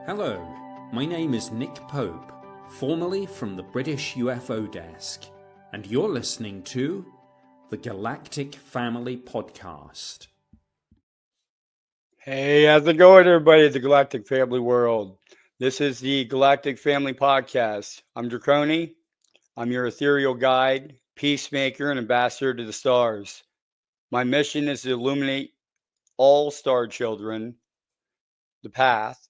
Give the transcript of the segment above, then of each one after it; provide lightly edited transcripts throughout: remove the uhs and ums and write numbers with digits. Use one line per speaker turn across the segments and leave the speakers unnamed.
Hello, my name is Nick Pope, formerly from the British UFO Desk, and you're listening to the Galactic Family Podcast.
Hey, how's it going, everybody at the Galactic Family World? This is the Galactic Family Podcast. I'm Draconi. I'm your ethereal guide, peacemaker, and ambassador to the stars. My mission is to illuminate all star children the path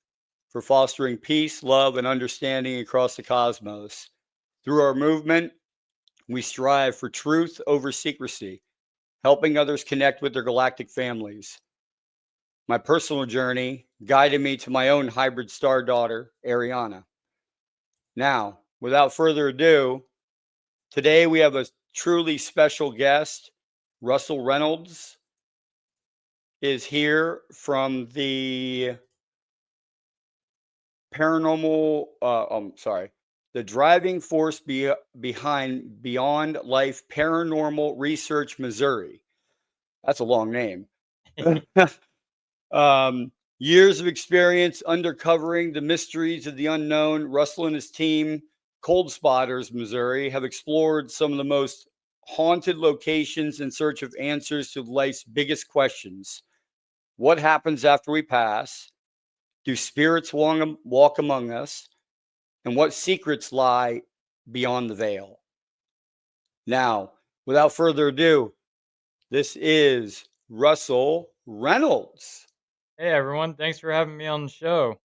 for fostering peace, love, and understanding across the cosmos. Through our movement, we strive for truth over secrecy, helping others connect with their galactic families. My personal journey guided me to my own hybrid star daughter, Ariana. Now, without further ado, today we have a truly special guest. Russell Reynolds is here from the the driving force behind Beyond Life Paranormal Research Missouri. That's a long name. Years of experience uncovering the mysteries of the unknown. Russell and his team, Cold Spotters, Missouri, have explored some of the most haunted locations in search of answers to life's biggest questions. What happens after we pass? Do spirits walk among us? And what secrets lie beyond the veil? Now, without further ado, this is Russell Reynolds.
Hey everyone, thanks for having me on the show.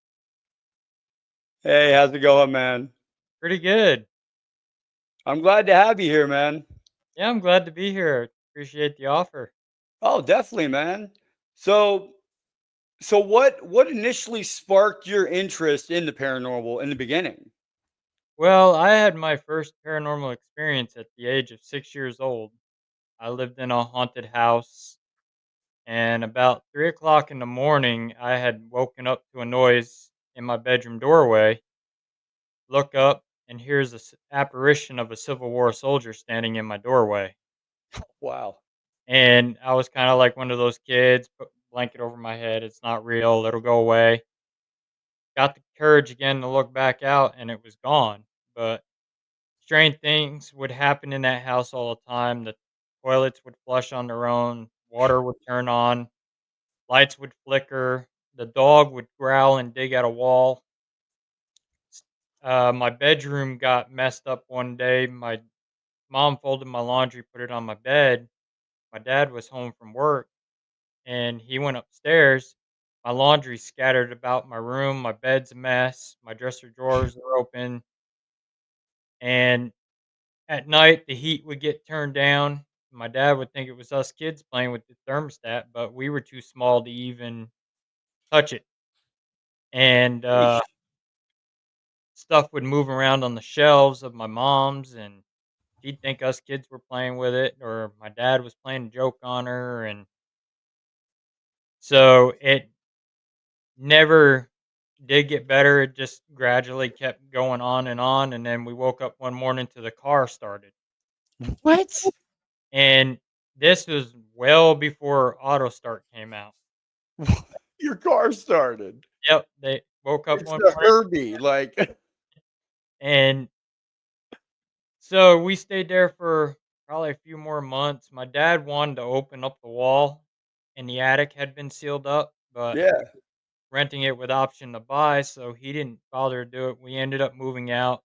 Hey, how's it going, man?
Pretty good.
I'm glad to have you here, man.
Yeah, I'm glad to be here. Appreciate the offer.
Oh, definitely, man. So, so what initially sparked your interest in the paranormal in the beginning?
Well, I had my first paranormal experience at the age of 6 years old. I lived in a haunted house, and about 3 o'clock in the morning, I had woken up to a noise in my bedroom doorway. Look up, and here's this apparition of a Civil War soldier standing in my doorway.
Wow.
And I was kind of like one of those kids, put a blanket over my head. It's not real. It'll go away. Got the courage again to look back out, and it was gone. But strange things would happen in that house all the time. The toilets would flush on their own, water would turn on, lights would flicker, the dog would growl and dig at a wall. My bedroom got messed up one day. My mom folded my laundry, put it on my bed. My dad was home from work, and he went upstairs. My laundry scattered about my room. My bed's a mess. My dresser drawers are open. And at night, the heat would get turned down. My dad would think it was us kids playing with the thermostat, but we were too small to even touch it. And
Eesh.
stuff would move around on the shelves of my mom's, and she'd think us kids were playing with it, or my dad was playing a joke on her. And so it never did get better. It just gradually kept going on and on. And then we woke up one morning to the car started.
What?
And this was well before auto start came out.
Your car started.
Yep, they woke up
It's
one
the
morning,
Herbie. Like,
and so we stayed there for probably a few more months. My dad wanted to open up the wall, and the attic had been sealed up, but
yeah.
renting it with option to buy, so he didn't bother to do it. We ended up moving out.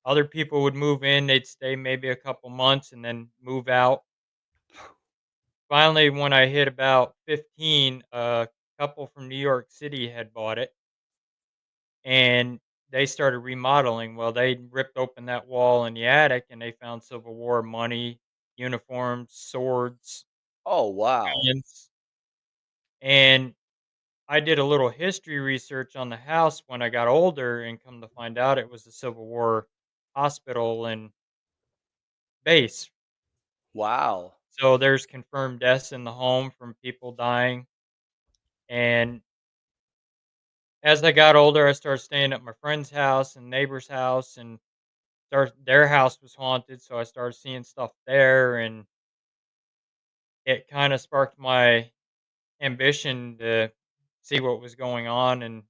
Other people would move in, they'd stay maybe a couple months and then move out. Finally, when I hit about 15, a couple from New York City had bought it, and they started remodeling. Well, they ripped open that wall in the attic, and they found Civil War money, uniforms, swords,
Oh, wow.
guns. And I did a little history research on the house when I got older, and come to find out it was the Civil War hospital and base.
Wow.
So there's confirmed deaths in the home from people dying. And as I got older, I started staying at my friend's house and neighbor's house, and their house was haunted. So I started seeing stuff there, and it kind of sparked my ambition to see what was going on and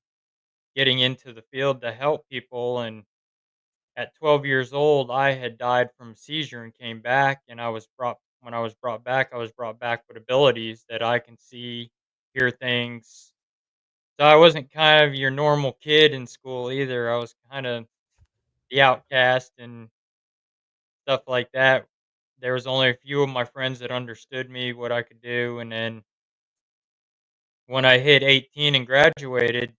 getting into the field to help people. And at 12 years old, I had died from a seizure and came back. And when I was brought back, I was brought back with abilities that I can see, hear things. So I wasn't kind of your normal kid in school either. I was kind of the outcast and stuff like that. There was only a few of my friends that understood me, what I could do. And then when I hit 18 and graduated,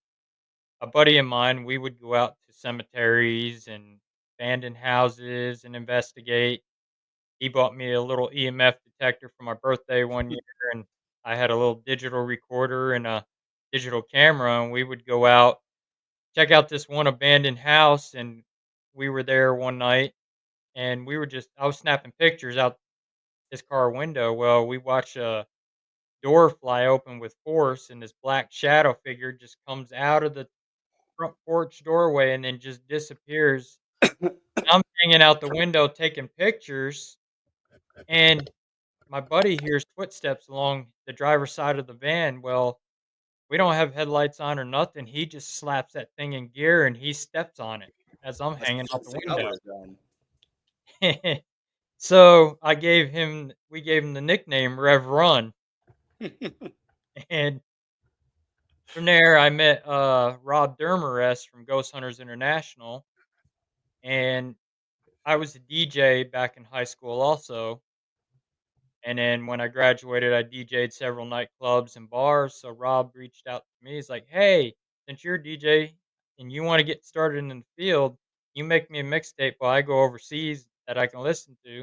a buddy of mine, we would go out to cemeteries and abandoned houses and investigate. He bought me a little EMF detector for my birthday one year, and I had a little digital recorder and a digital camera, and we would go out, check out this one abandoned house, and we were there one night, and I was snapping pictures out his car window. Well, we watch a door fly open with force, and this black shadow figure just comes out of the front porch doorway and then just disappears. I'm hanging out the window taking pictures, and my buddy hears footsteps along the driver's side of the van. Well, we don't have headlights on or nothing. He just slaps that thing in gear and he steps on it as I'm
That's
hanging
the
out
first
the
thing I
window.
would have done.
So we gave him the nickname Rev Run. And from there, I met Rob Dermarest from Ghost Hunters International. And I was a DJ back in high school also. And then when I graduated, I DJ'd several nightclubs and bars. So Rob reached out to me. He's like, "Hey, since you're a DJ and you want to get started in the field, you make me a mixtape while I go overseas that I can listen to,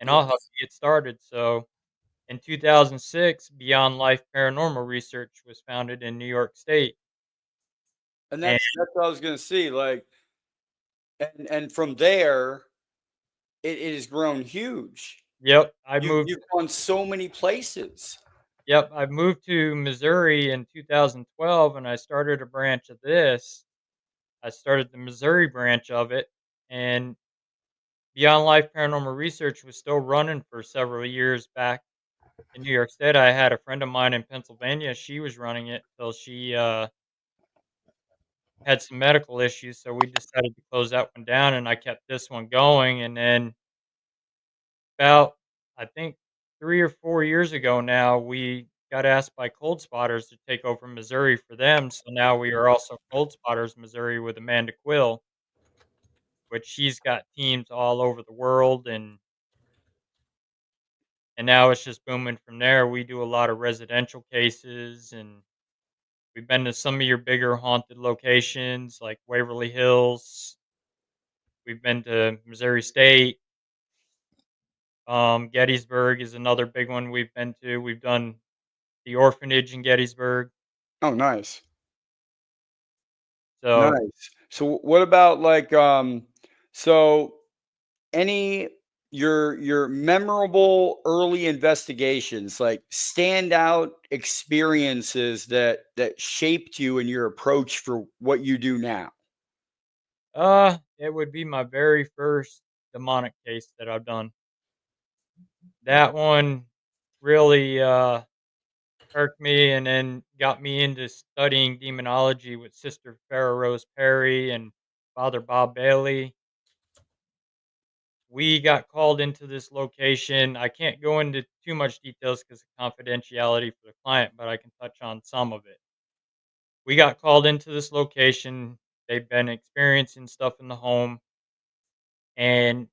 and I'll help
Yes.
you get started." So in 2006, Beyond Life Paranormal Research was founded in New York State.
And
And
that's what I was gonna see. Like, and from there, it has grown huge.
yep,
You've gone so many places.
I moved to Missouri in 2012, and I started a branch of this. I started the Missouri branch of it, and Beyond Life Paranormal Research was still running for several years back in New York State. I had a friend of mine in Pennsylvania. She was running it till she had some medical issues, so we decided to close that one down, and I kept this one going. And then about, I think, 3 or 4 years ago now, we got asked by Cold Spotters to take over Missouri for them. So now we are also Cold Spotters Missouri with Amanda Quill, which she's got teams all over the world, and now it's just booming from there. We do a lot of residential cases, and we've been to some of your bigger haunted locations like Waverly Hills. We've been to Missouri State. Gettysburg is another big one we've been to. We've done the orphanage in Gettysburg.
Oh, nice.
So,
Nice. So what about like so any your memorable early investigations, like standout experiences that shaped you in your approach for what you do now?
it would be my very first demonic case that I've done. That one really irked me and then got me into studying demonology with Sister Farrah Rose Perry and Father Bob Bailey. We got called into this location. I can't go into too much details because of confidentiality for the client, but I can touch on some of it. We got called into this location. They've been experiencing stuff in the home, and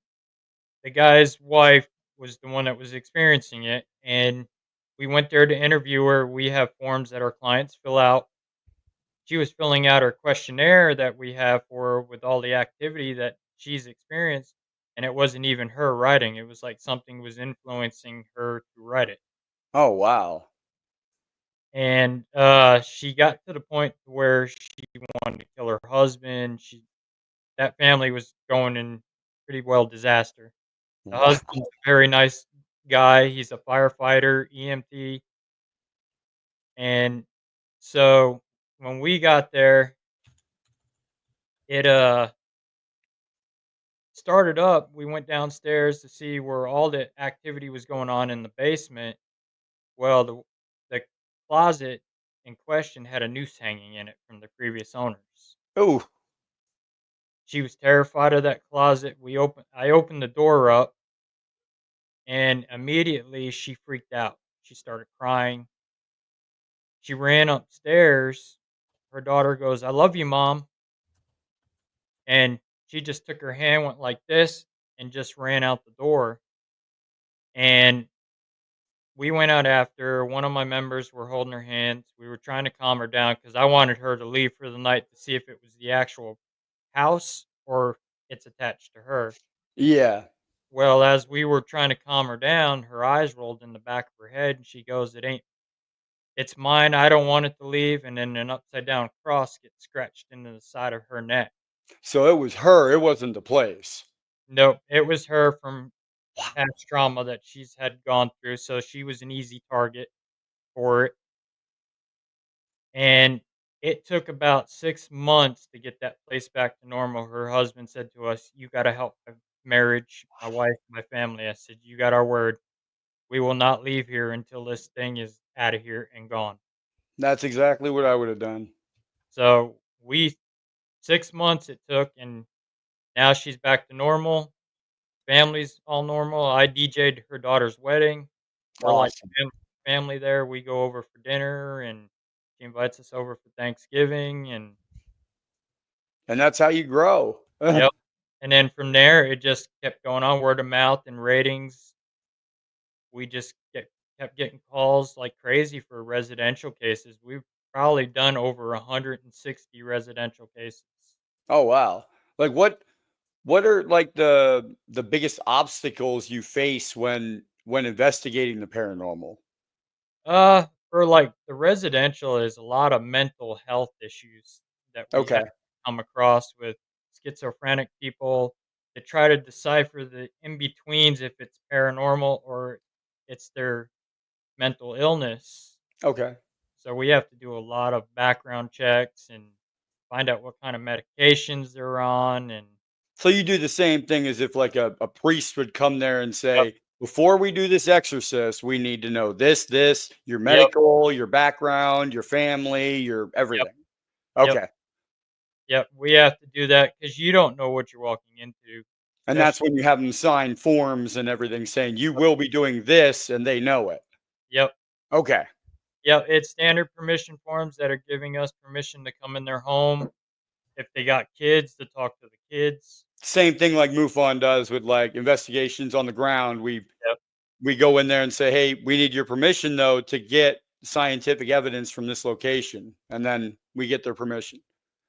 the guy's wife was the one that was experiencing it. And we went there to interview her. We have forms that our clients fill out. She was filling out her questionnaire that we have for her with all the activity that she's experienced, and it wasn't even her writing. It was like something was influencing her to write it.
Oh, wow.
And she got to the point where she wanted to kill her husband. That family was going in pretty well disaster. The
Wow.
husband's a very nice guy. He's a firefighter, EMT, and so when we got there, it started up. We went downstairs to see where all the activity was going on in the basement. Well, the closet in question had a noose hanging in it from the previous owners.
Oh,
She was terrified of that closet. I opened the door up, and immediately she freaked out. She started crying. She ran upstairs. Her daughter goes, "I love you, mom." And she just took her hand, went like this, and just ran out the door. And we went out after her. One of my members were holding her hands. We were trying to calm her down because I wanted her to leave for the night to see if it was the actual house or it's attached to her.
yeah.
Well, as we were trying to calm her down, her eyes rolled in the back of her head and she goes, "It ain't, it's mine. I don't want it to leave." And then an upside down cross gets scratched into the side of her neck.
So it was her. It wasn't the place.
Nope, it was her from
Wow.
past trauma that she's had gone through. So she was an easy target for it. And it took about 6 months to get that place back to normal. Her husband said to us, "You gotta help my marriage, my wife, my family." I said, "You got our word. We will not leave here until this thing is out of here and gone."
That's exactly what I would have done.
So we 6 months it took, and now she's back to normal. Family's all normal. I DJ'd her daughter's wedding. We're like
Awesome.
family there. We go over for dinner, and she invites us over for Thanksgiving, and
And that's how you grow.
yep. And then from there, it just kept going on, word of mouth and ratings. We just kept getting calls like crazy for residential cases. We've probably done over 160 residential cases.
Oh, wow. Like what are like the biggest obstacles you face when investigating the paranormal?
For like the residential is a lot of mental health issues that we have
Okay.
come across with schizophrenic people to try to decipher the in betweens if it's paranormal or it's their mental illness.
Okay.
So we have to do a lot of background checks and find out what kind of medications they're on. And
So you do the same thing as if like a priest would come there and
yep,
say, before we do this exorcist, we need to know this, your
yep,
medical, your background, your family, your
yep,
everything.
yep,
Okay.
yep. We have to do that because you don't know what you're walking into.
And that's
Especially,
when you have them sign forms and everything saying you will be doing this and they know it.
yep,
Okay.
yep. It's standard permission forms that are giving us permission to come in their home. If they got kids, to talk to the kids.
Same thing like MUFON does with like investigations on the ground.
Yep,
We go in there and say, "Hey, we need your permission though to get scientific evidence from this location," and then we get their permission.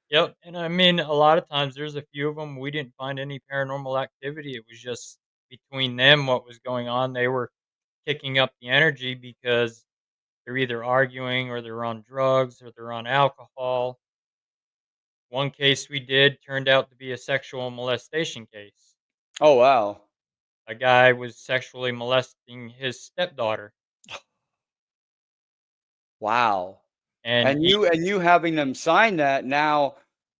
yep. And I mean, a lot of times there's a few of them we didn't find any paranormal activity. It was just between them what was going on. They were kicking up the energy because they're either arguing or they're on drugs or they're on alcohol. One case we did turned out to be a sexual molestation case.
Oh wow,
A guy was sexually molesting his stepdaughter,
wow!
and
And you having them sign that now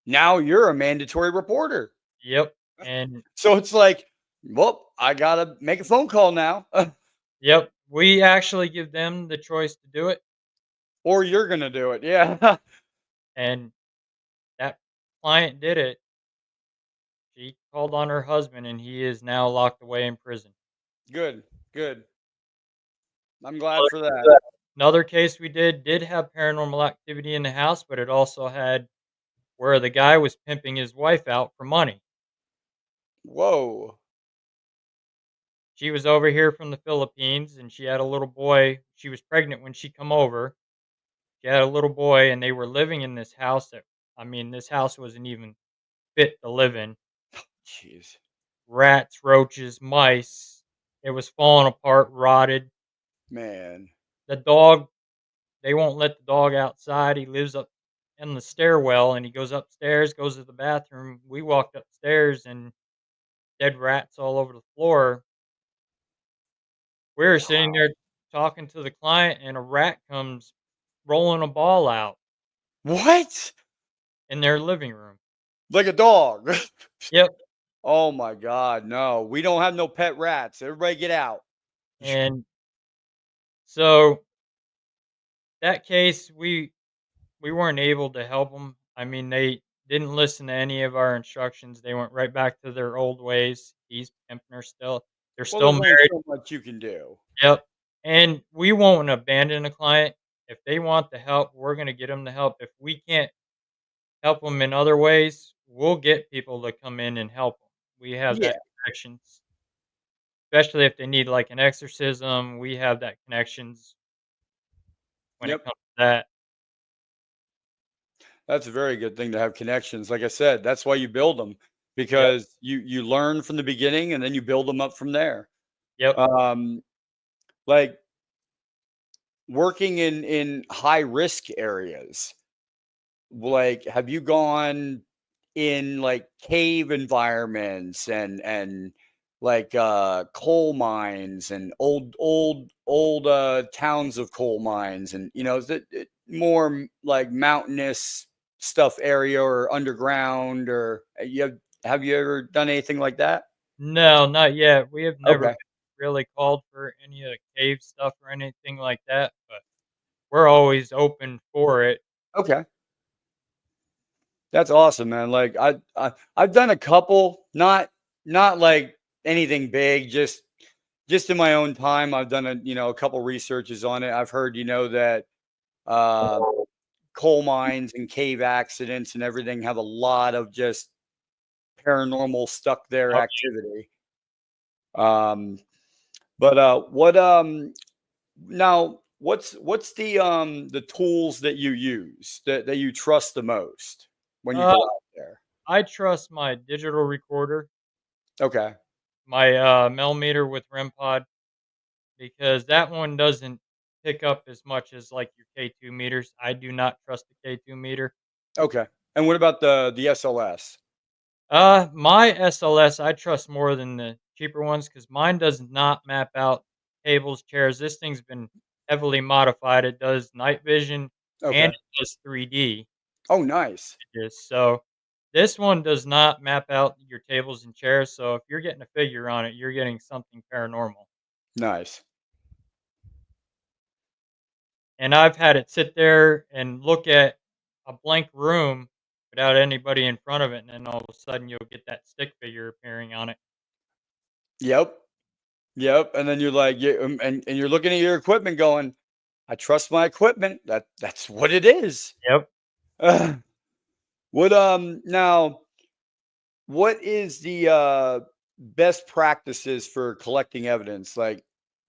you're a mandatory reporter.
yep, and
So it's like, well, I gotta make a phone call now,
yep, we actually give them the choice to do it,
or you're gonna do it. Yeah,
and that client did it. She called on her husband, and he is now locked away in prison.
good, good. I'm glad for that.
Another case we did have paranormal activity in the house, but it also had where the guy was pimping his wife out for money.
Whoa,
She was over here from the Philippines, and she had a little boy. She was pregnant when she come over. She had a little boy, and they were living in this house that, I mean, this house wasn't even fit to live in.
jeez,
Rats, roaches, mice. It was falling apart, rotted.
man.
The dog, they won't let the dog outside. He lives up in the stairwell, and he goes upstairs, goes to the bathroom. We walked upstairs, and dead rats all over the floor. We were sitting
Wow.
there talking to the client, and a rat comes rolling a ball out
What?
in their living room.
Like a dog?
Yep,
Oh my god, no. We don't have no pet rats. Everybody get out.
and so that case, we weren't able to help them. I mean, they didn't listen to any of our instructions. They went right back to their old ways. He's pimping her still. They're
Well,
still
there's only
married.
so much you can do.
Yep. And we won't abandon a client. If they want the help, we're going to get them the help. If we can't help them in other ways, we'll get people to come in and help them. We have
Yeah.
that connection, especially if they need like an exorcism. We have that connections when it
Yep.
comes to that.
That's a very good thing to have connections. Like I said, that's why you build them
Yep.
because you learn from the beginning and then you build them up from there.
Yep.
Um, like working in high risk areas. Like, have you gone in like cave environments and like coal mines and old towns of coal mines and is it more like mountainous stuff area or underground or have you ever done anything like that?
No, not yet. We have never
Okay.
been really called for any of the cave stuff or anything like that, but we're always open for it.
Okay. That's awesome, man. Like I've done a couple, not like anything big, just in my own time. I've done a couple researches on it. I've heard that uh, coal mines and cave accidents and everything have a lot of just paranormal stuck there
Oh,
activity. Um, but what now? What's the tools that you use that you trust the most when you
uh,
go out there?
I trust my digital recorder,
Okay.
my, millimeter with REM pod, because that one doesn't pick up as much as, like, your K2 meters. I do not trust the K2 meter.
Okay. And what about the SLS?
My SLS, I trust more than the cheaper ones because mine does not map out tables, chairs. This thing's been heavily modified. It does night vision and
Okay.
it does 3D.
Oh, nice.
So this one does not map out your tables and chairs. So if you're getting a figure on it, you're getting something paranormal.
Nice.
And I've had it sit there and look at a blank room without anybody in front of it, and then all of a sudden you'll get that stick figure appearing on it.
Yep. Yep. And then you're like, and you're looking at your equipment going, I trust my equipment. That's what it is.
Yep.
Uh, what now what is the best practices for collecting evidence? Like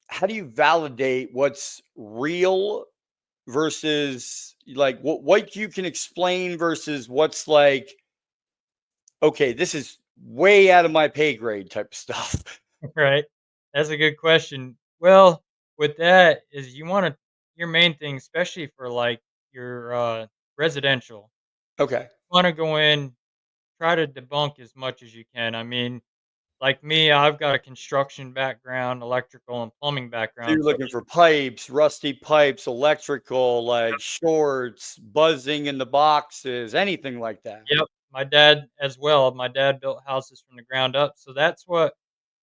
how do you validate what's real versus like what you can explain versus what's like, okay, this is way out of my pay grade type of stuff.
Right. That's a good question. Well, with that is you want to your main thing, especially for like your residential,
Okay.
you want to go in, try to debunk as much as you can. I mean, like me, I've got a construction background, electrical and plumbing
So
background.
you're
So
looking for pipes, rusty pipes, electrical, like shorts, buzzing in the boxes, anything like that.
yep, my dad as well. My dad built houses from the ground up. So that's what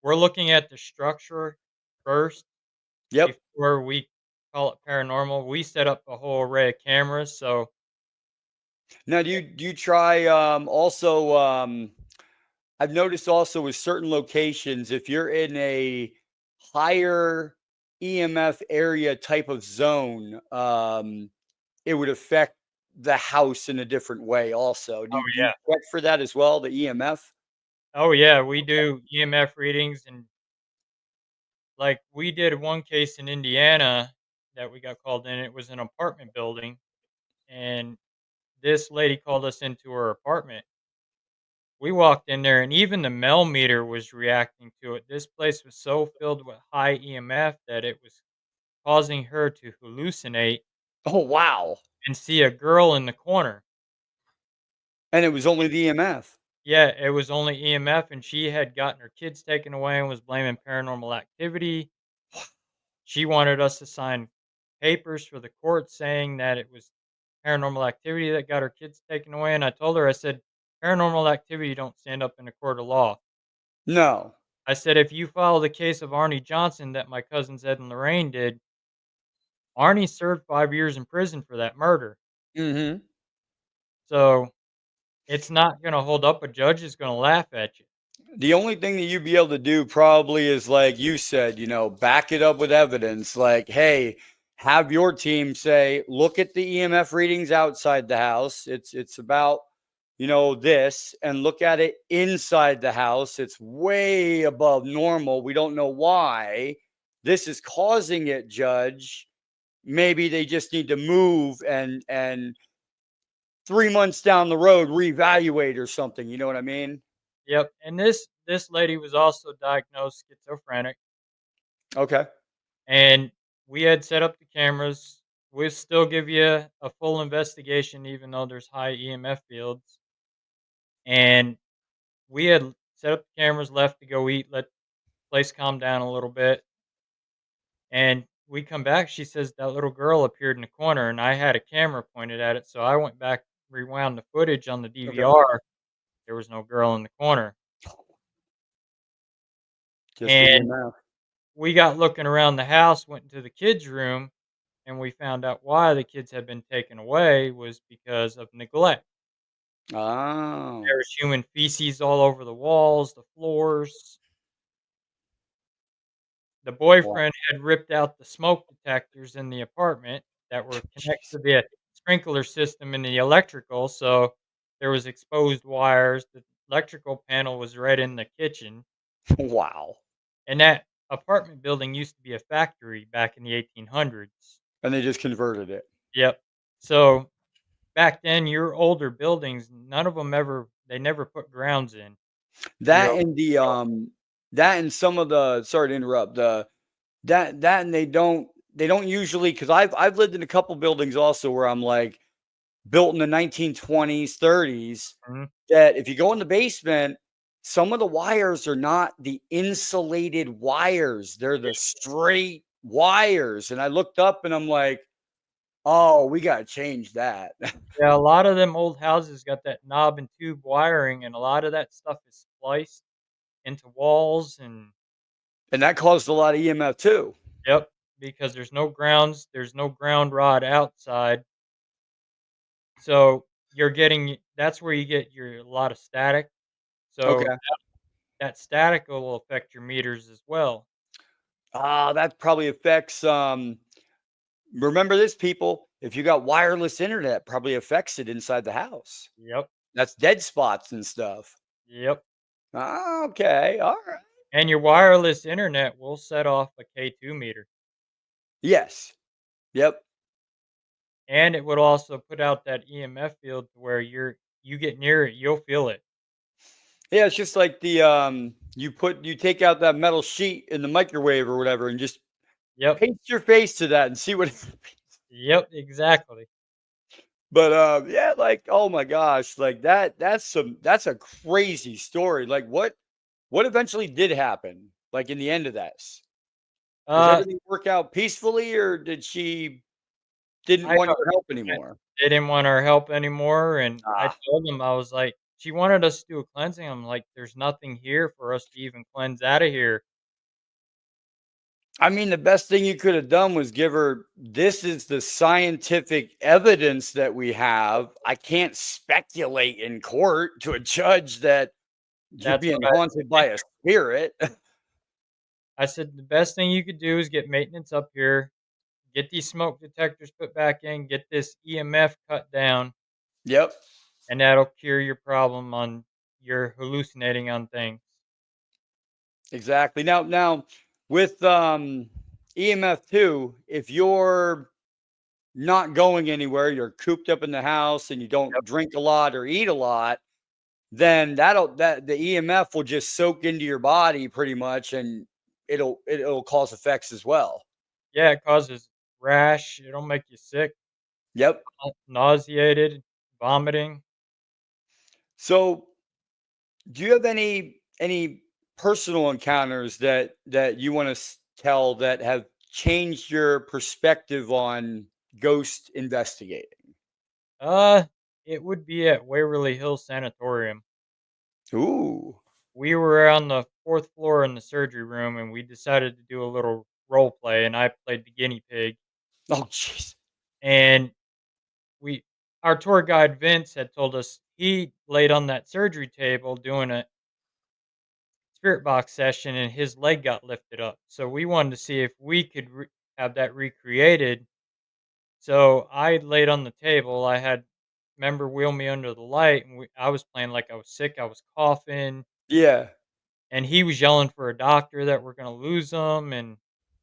we're looking at the structure first
Yep.
before we call it paranormal. We set up a whole array of cameras. So
Now, do you try also I've noticed also with certain locations, if you're in a higher EMF area type of zone, it would affect the house in a different way also. Do you
yeah.
check for that as well, the EMF?
Oh, yeah, we do EMF readings, and, like, we did one case in Indiana that we got called in. It was an apartment building, and this lady called us into her apartment. We walked in there, and even the Mel meter was reacting to it. This place was so filled with high EMF that it was causing her to hallucinate
Oh, wow.
and see a girl in the corner.
And it was only the EMF.
Yeah, it was only EMF, and she had gotten her kids taken away and was blaming paranormal activity. She wanted us to sign papers for the court saying that it was paranormal activity that got her kids taken away, and I told her, I said, "Paranormal activity don't stand up in a court of law."
No.
I said, "If you follow the case of Arnie Johnson that my cousins Ed and Lorraine did, Arnie served 5 years in prison for that murder.
Mhm.
So it's not gonna hold up. A judge is gonna laugh at you.
The only thing that you'd be able to do probably is like you said, back it up with evidence. Like, hey, have your team say, look at the EMF readings outside the house. It's about, this, and look at it inside the house. It's way above normal. We don't know why. This is causing it, Judge. Maybe they just need to move and 3 months down the road reevaluate or something. You know what I mean?
Yep. And this lady was also diagnosed schizophrenic,
Okay.
and we had set up the cameras. We'll still give you a full investigation, even though there's high EMF fields. And we had set up the cameras, left to go eat, let the place calm down a little bit. And we come back, she says that little girl appeared in the corner, and I had a camera pointed at it. So I went back, rewound the footage on the
Okay.
DVR. There was no girl in the corner.
Just the
And
EMF.
we got looking around the house, went into the kids' room, and we found out why the kids had been taken away was because of neglect. There
Oh.
was human feces all over the walls, the floors. The
Wow.
boyfriend had ripped out the smoke detectors in the apartment that were connected
Jeez.
to the sprinkler system and the electrical, so there was exposed wires. The electrical panel was right in the kitchen,
Wow.
and that apartment building used to be a factory back in the 1800s.
And they just converted it.
Yep. So back then, your older buildings, none of them ever they never put grounds in.
That
Your
and the that and some of the sorry to interrupt, that and they don't usually because I've lived in a couple buildings also where I'm like built in the 1920s, 30s,
Mhm.
that if you go in the basement, some of the wires are not the insulated wires. They're the straight wires. And I looked up and I'm like, oh, we gotta change that.
Yeah, a lot of them old houses got that knob and tube wiring, and a lot of that stuff is spliced into walls and
And that caused a lot of EMF too.
yep, because there's no ground rod outside. So you're getting that's where you get your a lot of static. So
Okay.
that static will affect your meters as well.
That probably affects remember this, people. If you got wireless internet, probably affects it inside the house.
Yep.
That's dead spots and stuff.
Yep.
Okay. All right.
And your wireless internet will set off a K2 meter.
Yes. Yep.
And it would also put out that EMF field to where you get near it, you'll feel it.
Yeah, it's just like the you take out that metal sheet in the microwave or whatever and just
Yep.
paste your face to that and see what
Yep, exactly.
but yeah, like oh my gosh, like that's a crazy story. Like what eventually did happen? Like in the end of this? Does
Uh,
everything work out peacefully or did she didn't
I
want
don't
your help
know.
anymore?
They didn't want our help anymore, and I
Ah.
told them, I was like, "She wanted us to do a cleansing." I'm like, "There's nothing here for us to even cleanse out of here."
I mean, the best thing you could have done was give her this is the scientific evidence that we have. I can't speculate in court to a judge that you're
That's
being
what
haunted by a spirit.
I said, "The best thing you could do is get maintenance up here, get these smoke detectors put back in, get this EMF cut down,
Yep,
and that'll cure your problem on your hallucinating on things."
exactly. Now with EMF too, if you're not going anywhere, you're cooped up in the house and you don't
Yep.
drink a lot or eat a lot, then that the EMF will just soak into your body pretty much and it'll cause effects as well.
Yeah, it causes rash, it'll make you sick,
Yep.
nauseated, vomiting.
So, do you have any personal encounters that you want to tell that have changed your perspective on ghost investigating?
Uh, it would be at Waverly Hills Sanatorium.
Ooh.
We were on the 4th floor in the surgery room, and we decided to do a little role play, and I played the guinea pig.
Oh, jeez.
And we our tour guide Vince had told us he laid on that surgery table doing a spirit box session and his leg got lifted up. So we wanted to see if we could have that recreated. So I laid on the table. I had member wheel me under the light, and I was playing like I was sick. I was coughing,
Yeah.
and he was yelling for a doctor that we're going to lose him. And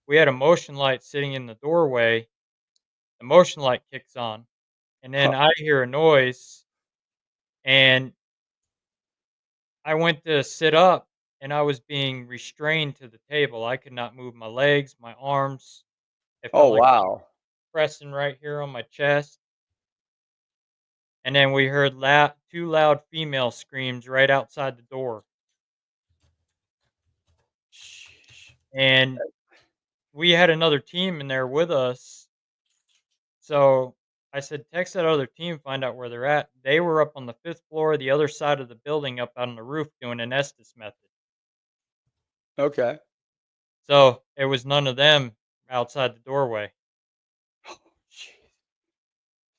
we had a motion light sitting in the doorway. The motion light kicks on, and then
Huh.
I hear a noise, and I went to sit up, and I was being restrained to the table. I could not move my legs, my arms. It felt
Oh,
like
wow.
pressing right here on my chest. And then we heard two loud female screams right outside the door.
Sheesh.
And we had another team in there with us. So I said, text that other team, find out where they're at. They were up on the fifth floor, the other side of the building, up on the roof doing an Estes method.
Okay.
So it was none of them outside the doorway.
Jeez.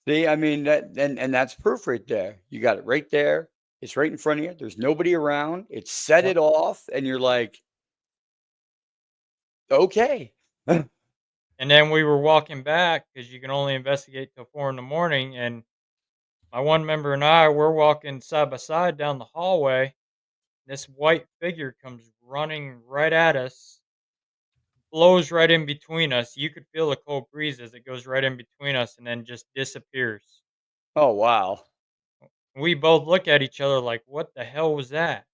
See, I mean and that's proof right there. You got it right there. It's right in front of you. There's nobody around. It set
Yep.
it off, and you're like, okay.
And then we were walking back because you can only investigate till 4 in the morning. And my one member and I, we're walking side by side down the hallway. This white figure comes running right at us, blows right in between us. You could feel the cold breeze as it goes right in between us and then just disappears.
Oh, wow.
We both look at each other like, what the hell was that?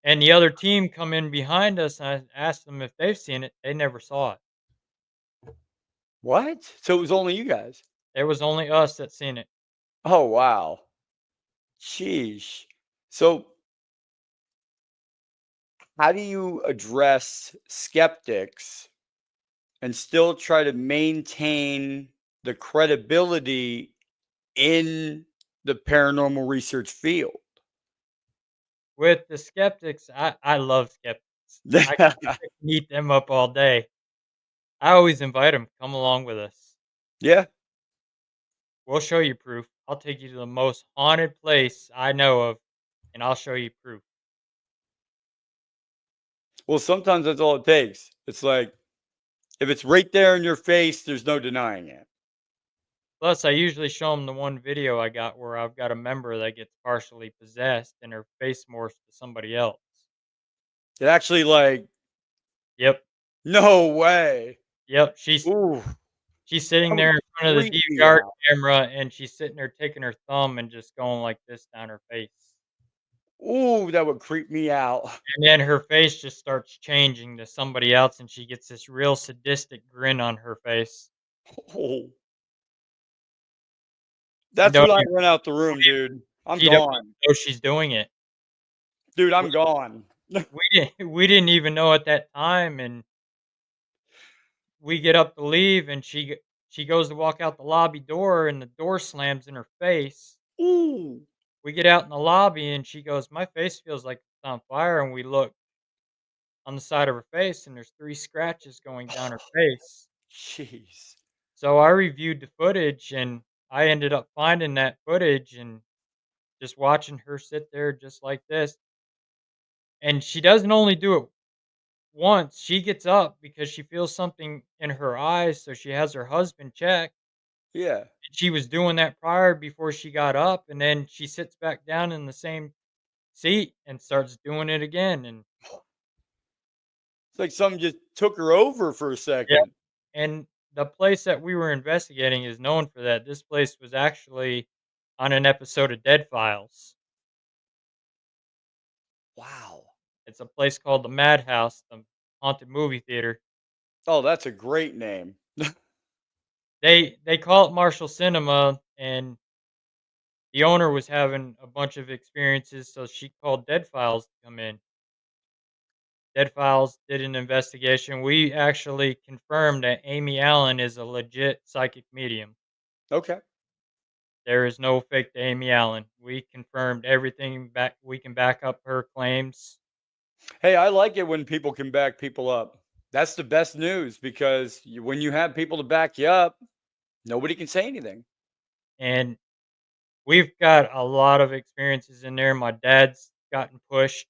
And the other team come in behind us, and I asked them if they've seen it. They never saw it.
What? So it was only you guys?
It was only us that seen it.
Oh, wow. Sheesh. So how do you address skeptics and still try to maintain the credibility in the paranormal research field?
With the skeptics, I love skeptics. I can eat them up all day. I always invite them, come along with us.
Yeah.
We'll show you proof. I'll take you to the most haunted place I know of, and I'll show you proof.
Well, sometimes that's all it takes. It's like if it's right there in your face, there's no denying it.
Plus, I usually show them the one video I got where I've got a member that gets partially possessed and her face morphs to somebody else.
It actually like
Yep,
no way.
yep.
Ooh,
She's sitting
that would
there in front of the
creep me
DVR
out.
camera, and she's sitting there taking her thumb and just going like this down her face.
Ooh, that would creep me out.
And then her face just starts changing to somebody else, and she gets this real sadistic grin on her face.
Oh,
And
that's when I run out the room, dude. I'm
she don't
gone.
even know she's doing it.
Dude,
We
I'm gone.
we didn't even know at that time, and we get up to leave, and she goes to walk out the lobby door, and the door slams in her face.
Ooh.
We get out in the lobby, and she goes, "My face feels like it's on fire," and we look on the side of her face, and there's 3 scratches going down her face.
Jeez.
So I reviewed the footage, and I ended up finding that footage and just watching her sit there just like this. And she doesn't only do it once, she gets up because she feels something in her eyes, so she has her husband check.
Yeah.
She was doing that prior before she got up, and then she sits back down in the same seat and starts doing it again. And
It's like something just took her over for a
yeah,
second.
and the place that we were investigating is known for that. This place was actually on an episode of Dead Files.
Wow.
It's a place called the Madhouse, the haunted movie theater.
Oh, that's a great name.
They call it Marshall Cinema, and the owner was having a bunch of experiences, so she called Dead Files to come in. Dead Files did an investigation. We actually confirmed that Amy Allen is a legit psychic medium.
Okay.
There is no fake to Amy Allen. We confirmed everything back. We can back up her claims.
Hey, I like it when people can back people up. That's the best news because when you have people to back you up, Nobody can say anything.
And we've got a lot of experiences in there. My dad's gotten pushed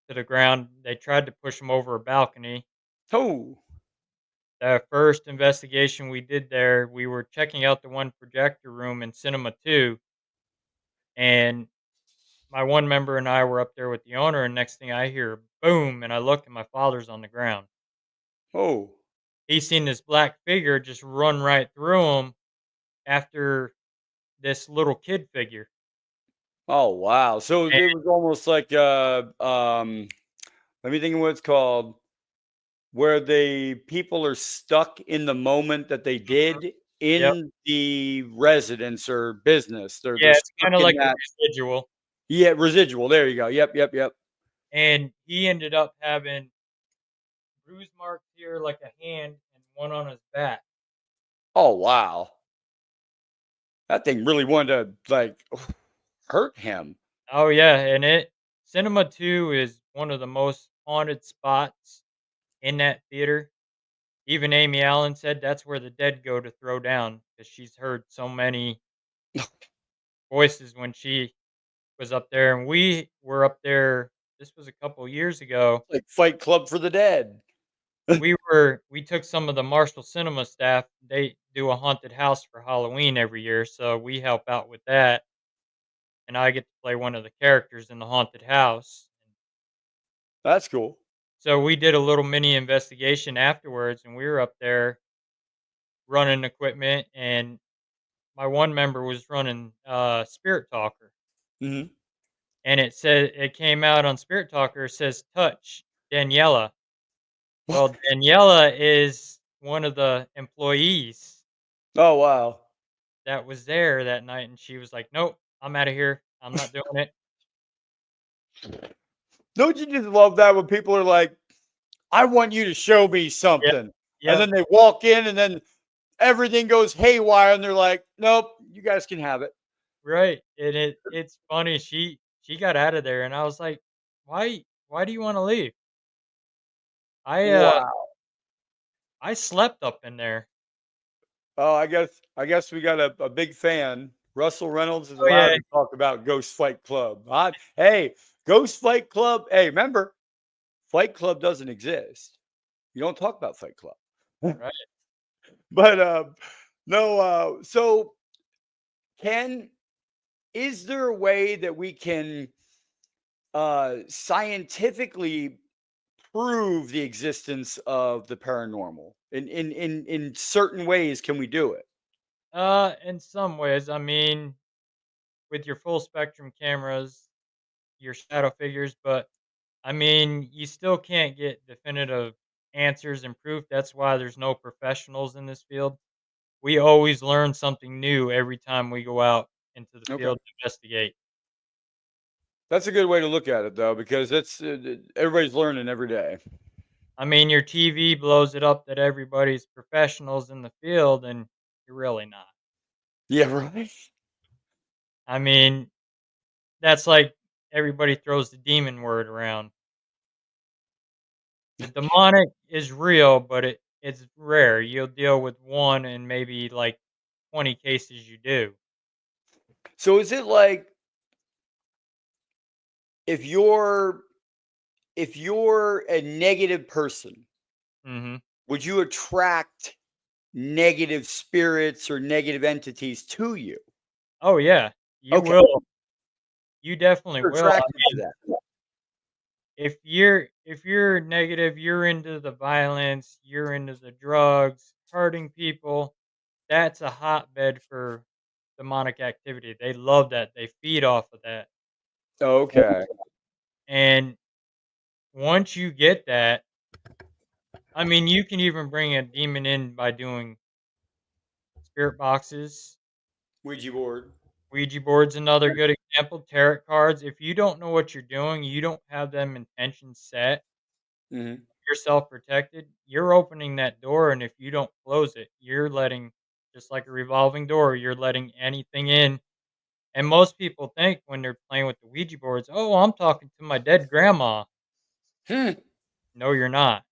to the ground. They tried to push him over a balcony.
Oh,
The first investigation we did there, we were checking out the one projector room in Cinema 2, and my one member and I were up there with the owner, and next thing I hear, boom, and I look and my father's on the ground.
oh,
He seen this black figure just run right through him after this little kid figure.
oh, wow. So
And
it was almost like, let me think of what it's called, where the people are stuck in the moment that they did
yep,
in the residence or business. They're
yeah, it's
stuck
kind of
in
like a
that.
residual.
Yeah, residual. There you go. Yep, yep, yep.
And he ended up having bruise marks here like a hand and one on his back.
Oh, wow. That thing really wanted to like hurt him.
Oh yeah, and it Cinema 2 is one of the most haunted spots in that theater. Even Amy Allen said that's where the dead go to throw down because she's heard so many voices when she was up there, and we were up there. This was a couple years ago.
Like Fight Club for the Dead.
We took some of the Marshall Cinema staff. They do a haunted house for Halloween every year, so we help out with that, and I get to play one of the characters in the haunted house.
That's cool.
So we did a little mini investigation afterwards, and we were up there running equipment, and my one member was running Spirit Talker,
Hmm.
and it said it came out on Spirit Talker. It says touch Daniela. Well, Daniela is one of the employees
Oh, wow.
that was there that night, and she was like, "Nope, I'm out of here. I'm not doing it."
Don't you just love that when people are like, I want you to show me
Yeah,
something. And
yeah,
then they walk in and then everything goes haywire and they're like, nope, you guys can have it.
right. And it's funny. She got out of there, and I was like, Why do you want to leave? I uh
Wow.
I slept up in there.
Oh, I guess we got a big fan. Russell Reynolds is
Oh
allowed
yeah,
to talk about Ghost Fight Club. Hey, Ghost Fight Club. Hey, remember, Fight Club doesn't exist. You don't talk about Fight Club.
right.
But no, so can is there a way that we can scientifically prove the existence of the paranormal? In certain ways, can we do it?
In some ways, I mean, with your full spectrum cameras, your shadow figures, but I mean, you still can't get definitive answers and proof. That's why there's no professionals in this field. We always learn something new every time we go out into the
Okay.
field to investigate.
That's a good way to look at it, though, because it's everybody's learning every day.
I mean, your TV blows it up that everybody's professionals in the field, and you're really not.
Yeah, right.
I mean, that's like everybody throws the demon word around. The demonic is real, but it's rare. You'll deal with one in maybe like 20 cases you do.
So is it like if you're if you're a negative person,
Mhm.
would you attract negative spirits or negative entities to you?
Oh, yeah. You
Okay,
will. You definitely
you're
will. I
attracted to
mean,
that.
if you're negative, you're into the violence, you're into the drugs, hurting people, that's a hotbed for demonic activity. They love that. They feed off of that.
Okay.
And once you get that, I mean, you can even bring a demon in by doing spirit boxes.
Ouija board.
Ouija board's another good example. Tarot cards. If you don't know what you're doing, you don't have them intentions set,
Hmm.
you're self protected, you're opening that door. And if you don't close it, you're letting, just like a revolving door, you're letting anything in. And most people think when they're playing with the Ouija boards, oh, I'm talking to my dead grandma.
Hmm.
No, you're not.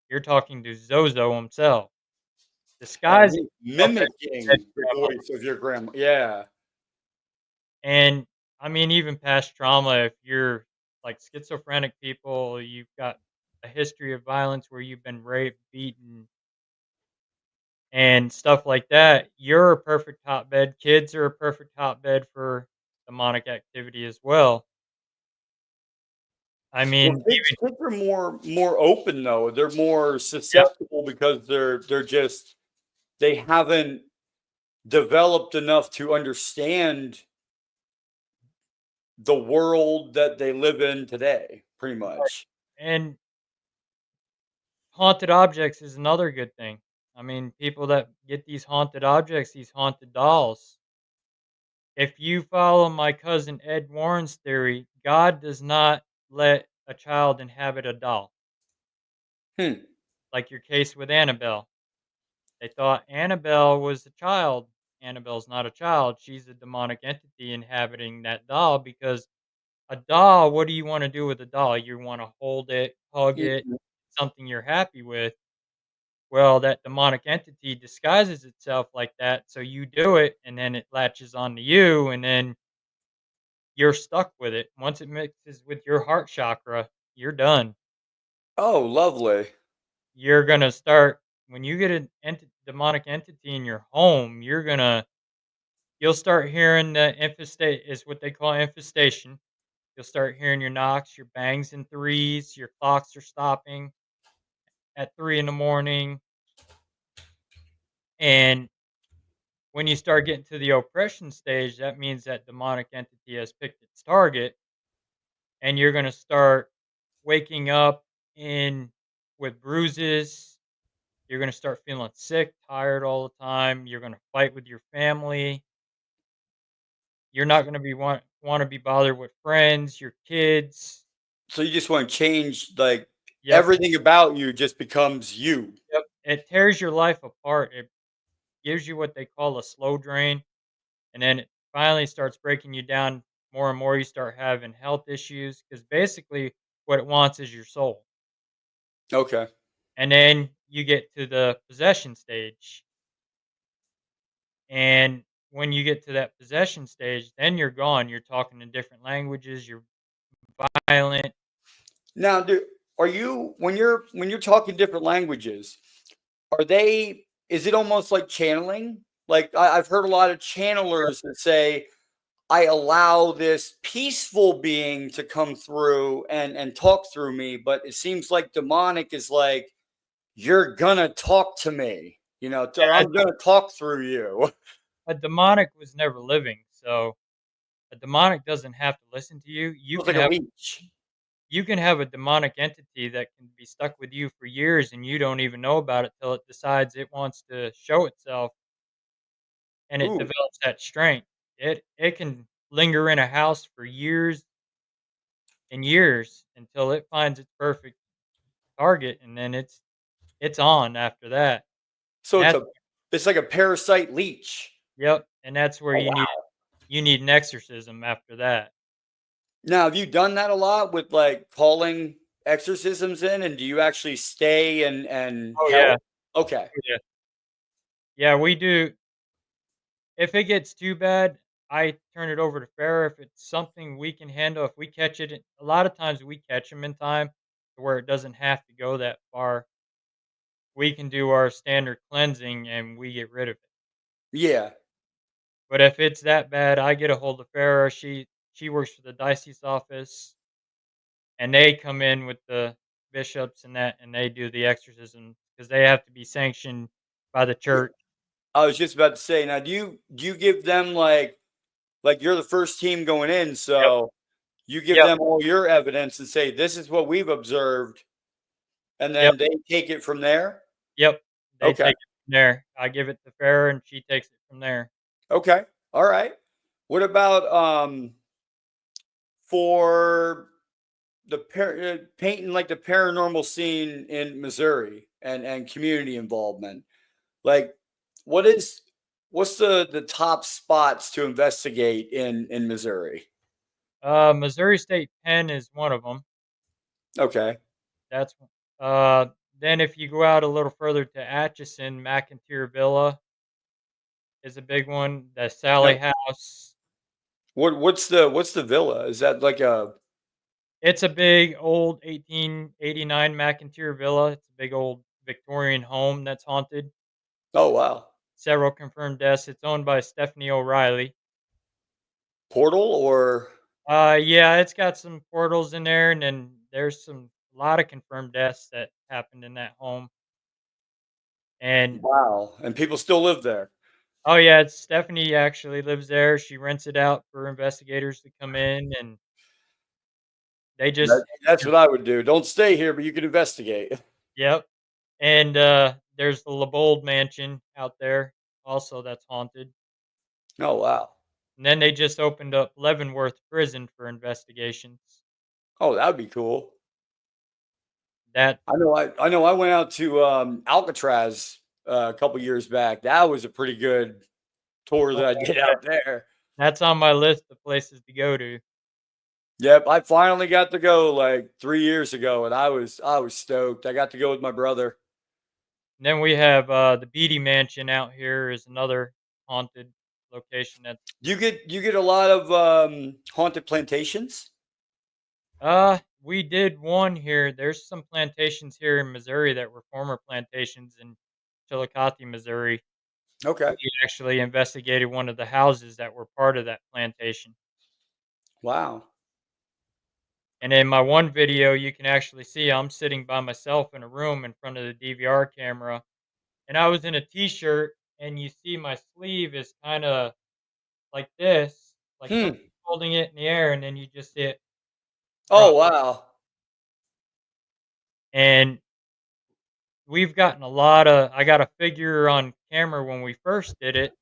You're talking to Zozo himself,
And
disguise it
he's
yourself as your dead
mimicking the
grandma.
voice of your grandma. Yeah.
And I mean, even past trauma, if you're like schizophrenic people, you've got a history of violence where you've been raped, beaten, and stuff like that, you're a perfect hotbed. Kids are a perfect hotbed for demonic activity as well. I
Well,
mean,
kids are more open though. They're more
yep,
susceptible because they're just they haven't developed enough to understand the world that they live in today, pretty much.
and haunted objects is another good thing. I mean, people that get these haunted objects, these haunted dolls. If you follow my cousin Ed Warren's theory, God does not let a child inhabit a doll,
Hmm.
like your case with Annabelle. They thought Annabelle was a child. Annabelle's not a child. She's a demonic entity inhabiting that doll because a doll, what do you want to do with a doll? You want to hold it, hug it,
Mhm.
something you're happy with. Well, that demonic entity disguises itself like that, so you do it, and then it latches onto you, and then you're stuck with it. Once it mixes with your heart chakra, you're done.
Oh, lovely.
You're gonna start when you get an demonic entity in your home. You'll start hearing the infestate is what they call infestation. You'll start hearing your knocks, your bangs in threes, your clocks are stopping at 3 in the morning, and when you start getting to the oppression stage, that means that demonic entity has picked its target, and you're going to start waking up in with bruises. You're going to start feeling sick, tired all the time. You're going to fight with your family. You're not going to want to be bothered with friends, your kids.
So you just want to change like
Yep,
everything about you just becomes you.
yep. It tears your life apart. It gives you what they call a slow drain, and then it finally starts breaking you down more and more. You start having health issues because basically what it wants is your soul.
Okay.
And then you get to the possession stage. And when you get to that possession stage, then you're gone. You're talking in different languages. You're violent.
Now, are you when you're talking different languages, are they is it almost like channeling? Like I've heard a lot of channelers that say I allow this peaceful being to come through and talk through me, but it seems like demonic is like you're gonna talk to me, or
A,
I'm gonna talk through you.
a demonic was never living. So a demonic doesn't have to listen to you.
It's like a leech.
You can have a demonic entity that can be stuck with you for years and you don't even know about it till it decides it wants to show itself and it
Ooh.
develops that strength. It can linger in a house for years and years until it finds its perfect target and then it's on after that.
So
And that's
it's like a parasite leech.
yep, and that's where
Oh wow.
you need an exorcism after that.
Now, have you done that a lot with like calling exorcisms in, and do you actually stay and
Oh yeah.
help? Okay.
Oh, yeah. Yeah, we do. If it gets too bad, I turn it over to Farrah. If it's something we can handle, if we catch it, a lot of times we catch them in time to where it doesn't have to go that far. We can do our standard cleansing and we get rid of it.
Yeah.
But if it's that bad, I get a hold of Farrah. She works for the diocese office, and they come in with the bishops and that, and they do the exorcism because they have to be sanctioned by the
Yeah.
church.
I was just about to say, now do you give them like you're the first team going in,
Yep.
so you give
Yep.
them all your evidence and say this is what we've observed, and
Yep.
then they take it from there?
Yep. They
Okay.
take it from there. I give it to Farrah, and she takes it from there.
Okay. All right. What about for painting like the paranormal scene in Missouri and community involvement? Like, what is what's the top spots to investigate in Missouri?
Missouri State Penn is one of them.
Okay.
That's uh, Then if you go out a little further to Atchison, McIntyre Villa is a big one. The Sally
Now,
House.
what's the villa? Is that like a
It's a big old 1889 McIntyre Villa. It's a big old Victorian home that's haunted.
oh wow,
Several confirmed deaths. It's owned by Stephanie O'Reilly.
portal or
Yeah, it's got some portals in there, and then there's a lot of confirmed deaths that happened in that home. And
wow, and people still live there.
oh yeah, it's Stephanie actually lives there. She rents it out for investigators to come in, and they just
That's what I would do. Don't stay here, but you can investigate.
yep. And there's the LeBold Mansion out there, also that's haunted.
Oh wow.
And then they just opened up Leavenworth Prison for investigations.
Oh, that would be cool.
That
I know. I went out to Alcatraz a couple years back. That was a pretty good tour that I did out there.
that's on my list of places to go to.
Yep, I finally got to go like 3 years ago, and I was stoked. I got to go with my brother.
And then we have the Beatty Mansion out here is another haunted location. That's
You get a lot of haunted plantations.
we did one here. There's some plantations here in Missouri that were former plantations in Chillicothe, Missouri.
Okay.
We actually investigated one of the houses that were part of that plantation.
Wow.
And in my one video, you can actually see I'm sitting by myself in a room in front of the DVR camera, and I was in a t-shirt, and you see my sleeve is kind of like this, like
Hmm.
someone holding it in the air, and then you just see it
Oh
drop.
wow.
And we've gotten a lot of. I got a figure on camera when we first did it.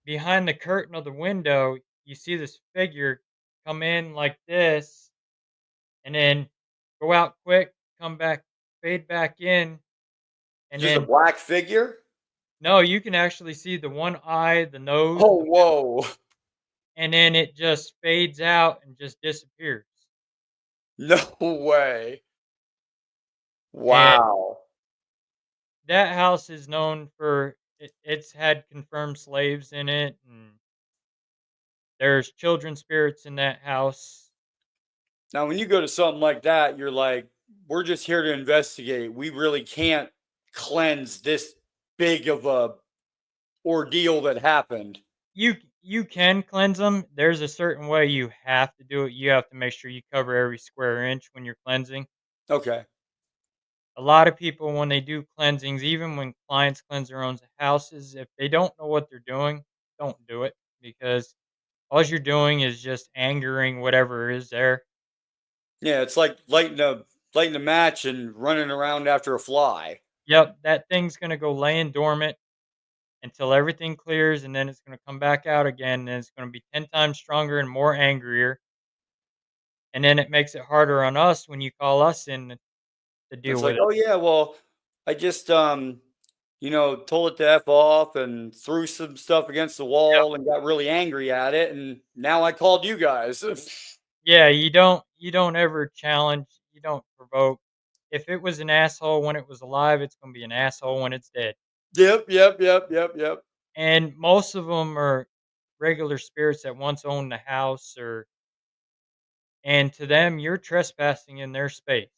Behind the curtain of the window, you see this figure come in like this, and then go out quick, come back, fade back in, and
Just a
then
black figure.
no, you can actually see the one eye, the nose,
Oh whoa.
and then it just fades out and just disappears.
No way.
And
Wow.
that house is known for it's had confirmed slaves in it, and there's children spirits in that house.
Now, when you go to something like that, you're like, we're just here to investigate. We really can't cleanse this big of a ordeal that happened.
You can cleanse them. There's a certain way you have to do it. You have to make sure you cover every square inch when you're cleansing.
Okay.
A lot of people, when they do cleansings, even when clients cleanse their own houses, if they don't know what they're doing, don't do it, because all you're doing is just angering whatever is there.
Yeah, it's like lighting a match and running around after a fly.
Yep, that thing's gonna go laying dormant until everything clears, and then it's gonna come back out again, and it's gonna be 10 times stronger and more angrier, and then it makes it harder on us when you call us in to deal
It's like,
with it.
oh yeah, well, I just told it to F off and threw some stuff against the
Yep.
wall and got really angry at it, and now I called you guys.
Yeah, you don't ever challenge, you don't provoke. If it was an asshole when it was alive, it's gonna be an asshole when it's dead.
Yep, yep, yep, yep, yep.
And most of them are regular spirits that once owned the house, or and to them, you're trespassing in their space.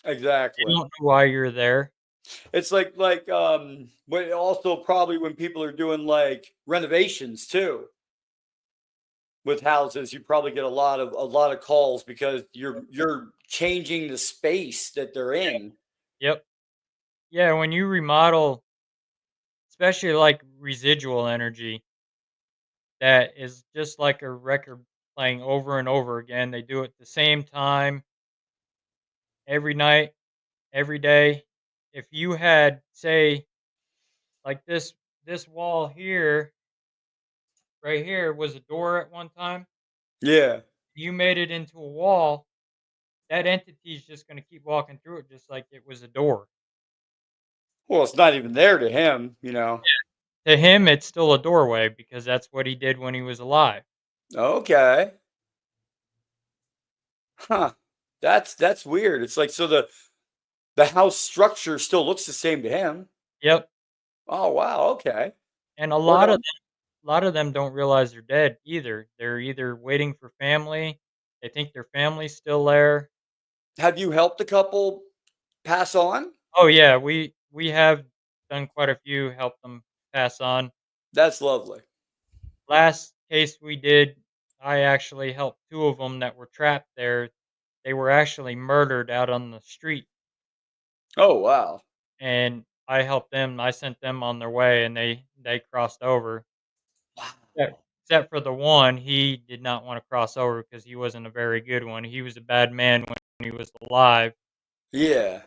They
Exactly.
don't know why you're there.
It's but also probably when people are doing like renovations too with houses, you probably get a lot of calls because you're changing the space that they're in.
Yep. Yeah, when you remodel, especially like residual energy, that is just like a record playing over and over again. They do it the same time every night, every day. If you had, say, like this wall here, right here was a door at one time,
Yeah.
you made it into a wall, that entity is just going to keep walking through it just like it was a door.
Well, it's not even there to him.
To him, it's still a doorway because that's what he did when he was alive.
Okay. Huh. That's weird. It's like so the the house structure still looks the same to him.
Yep.
Oh wow, okay.
And a
What
lot of them don't realize they're dead either. They're either waiting for family, they think their family's still there.
have you helped a couple pass on?
Oh, yeah, we have done quite a few, help them pass on.
That's lovely.
Last case we did, I actually helped 2 of them that were trapped there. They were actually murdered out on the street,
Oh wow.
and I helped them. I sent them on their way, and they crossed over. Except for the one, he did not wanna cross over because he wasn't a very good one. He was a bad man when he was alive,
Yeah.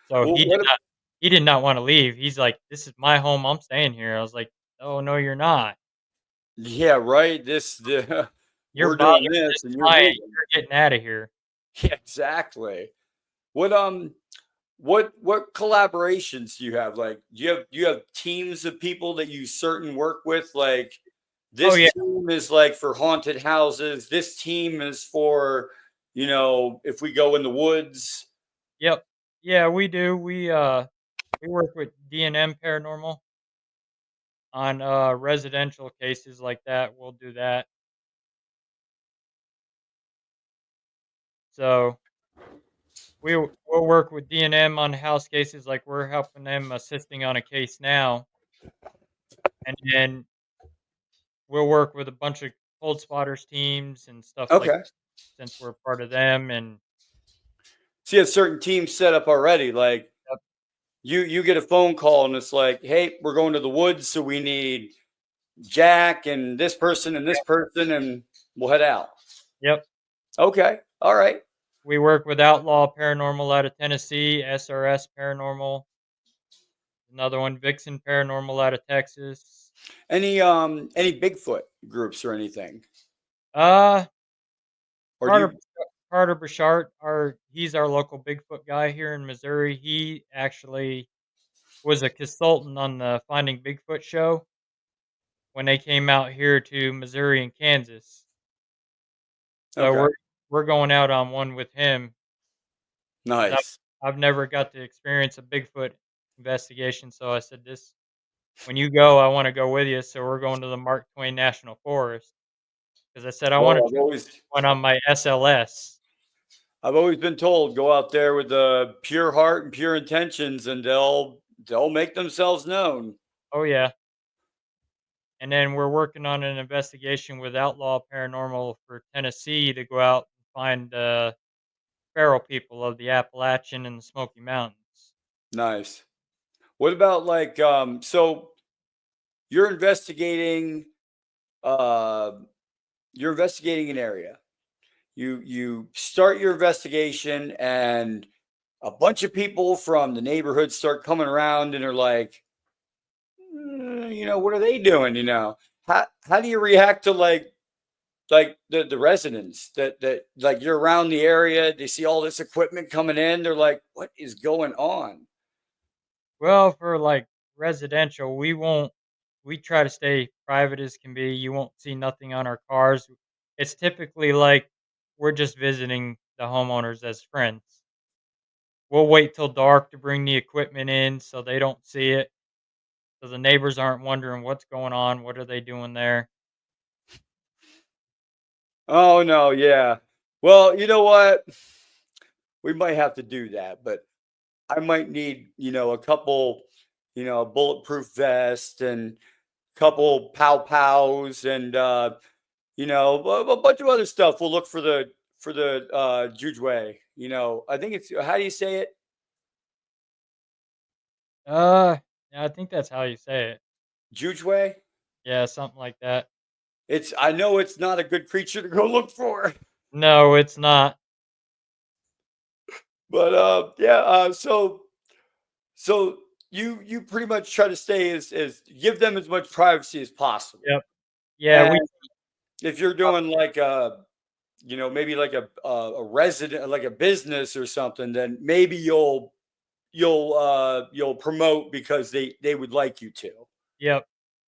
so
Well, what?
he did not wanna leave. He's like, "This is my home, I'm staying here." I was like, "Oh, no, you're not.
Yeah, right.
Your
We're
body
doing
is
this,
this
and you're
client,
leaving.
you're getting out of here."
Yeah, exactly. What what collaborations do you have? Like, do you have teams of people that you certain work with? Like,
Oh,
this
yeah.
team is like for haunted houses. This team is for, if we go in the woods.
Yep. Yeah, we do. We work with D&M Paranormal on, residential cases like that, we'll do that. So, we'll work with D&M on house cases, like, we're helping them assisting on a case now, and then we'll work with a bunch of cold spotters teams and stuff like
Okay.
since we're part of them, and
So you have certain teams set up already. Like,
yep,
you get a phone call and it's like, hey, we're going to the woods, so we need Jack and this person, and we'll head out.
yep.
Okay. All right.
We work with Outlaw Paranormal out of Tennessee, SRS Paranormal, another one, Vixen Paranormal out of Texas.
Any Bigfoot groups or anything?
Uh,
Or do
Carter
you
Carter Bouchard, he's our local Bigfoot guy here in Missouri. He actually was a consultant on the Finding Bigfoot show when they came out here to Missouri and Kansas. So
okay.
we're going out on one with him 'cause
Nice.
I've never got to experience a Bigfoot investigation. So I said, "This when you go, I want to go with you." So we're going to the Mark Twain National Forest because I said I want
Well,
to try one on my SLS.
I've always been told, go out there with a pure heart and pure intentions, and they'll make themselves known.
Oh yeah. And then we're working on an investigation with Outlaw Paranormal for Tennessee to go out and find feral people of the Appalachian and the Smoky Mountains.
Nice. What about like so you're investigating uh you're investigating an area. You start your investigation, and a bunch of people from the neighborhood start coming around and are like, what are they doing? How do you react to like the residents that like you're around the area, they see all this equipment coming in, they're like, what is going on?
Well, for like residential, we try to stay private as can be. You won't see nothing on our cars. It's typically like we're just visiting the homeowners as friends. We'll wait till dark to bring the equipment in so they don't see it. So the neighbors aren't wondering what's going on, what are they doing there?
Oh no, yeah. Well, you know what, we might have to do that, but I might need, a couple, a bulletproof vest and couple pows and a bunch of other stuff. We'll look for the jujue. I think it's, how do you say it?
Yeah, I think that's how you say it.
Jujue.
Yeah, something like that.
I know it's not a good creature to go look for.
No, it's not.
But yeah, so you pretty much try to stay as give them as much privacy as possible.
Yep. Yeah,
And
we
if you're doing like maybe like a resident, like a business or something, then maybe you'll promote because they would like you to.
yep.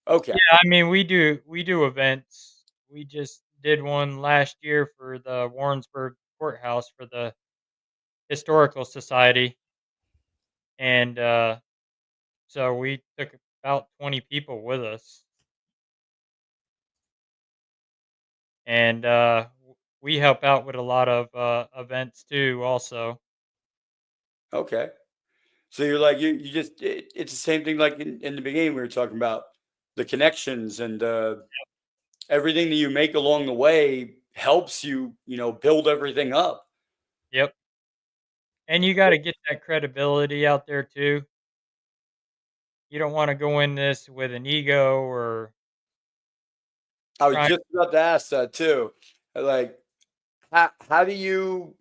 Okay.
Yeah, I mean, we do events. We just did one last year for the Warrensburg Courthouse for the Historical Society. And so we took about 20 people with us, and we help out with a lot of events too. Also,
Okay. So you're like you just it's the same thing like in the beginning we were talking about the connections and everything that you make along the way helps you, build everything up.
yep. And you got to get that credibility out there too. You don't want to go in this with an ego or
I was
trying.
just about to ask that too. Like how do you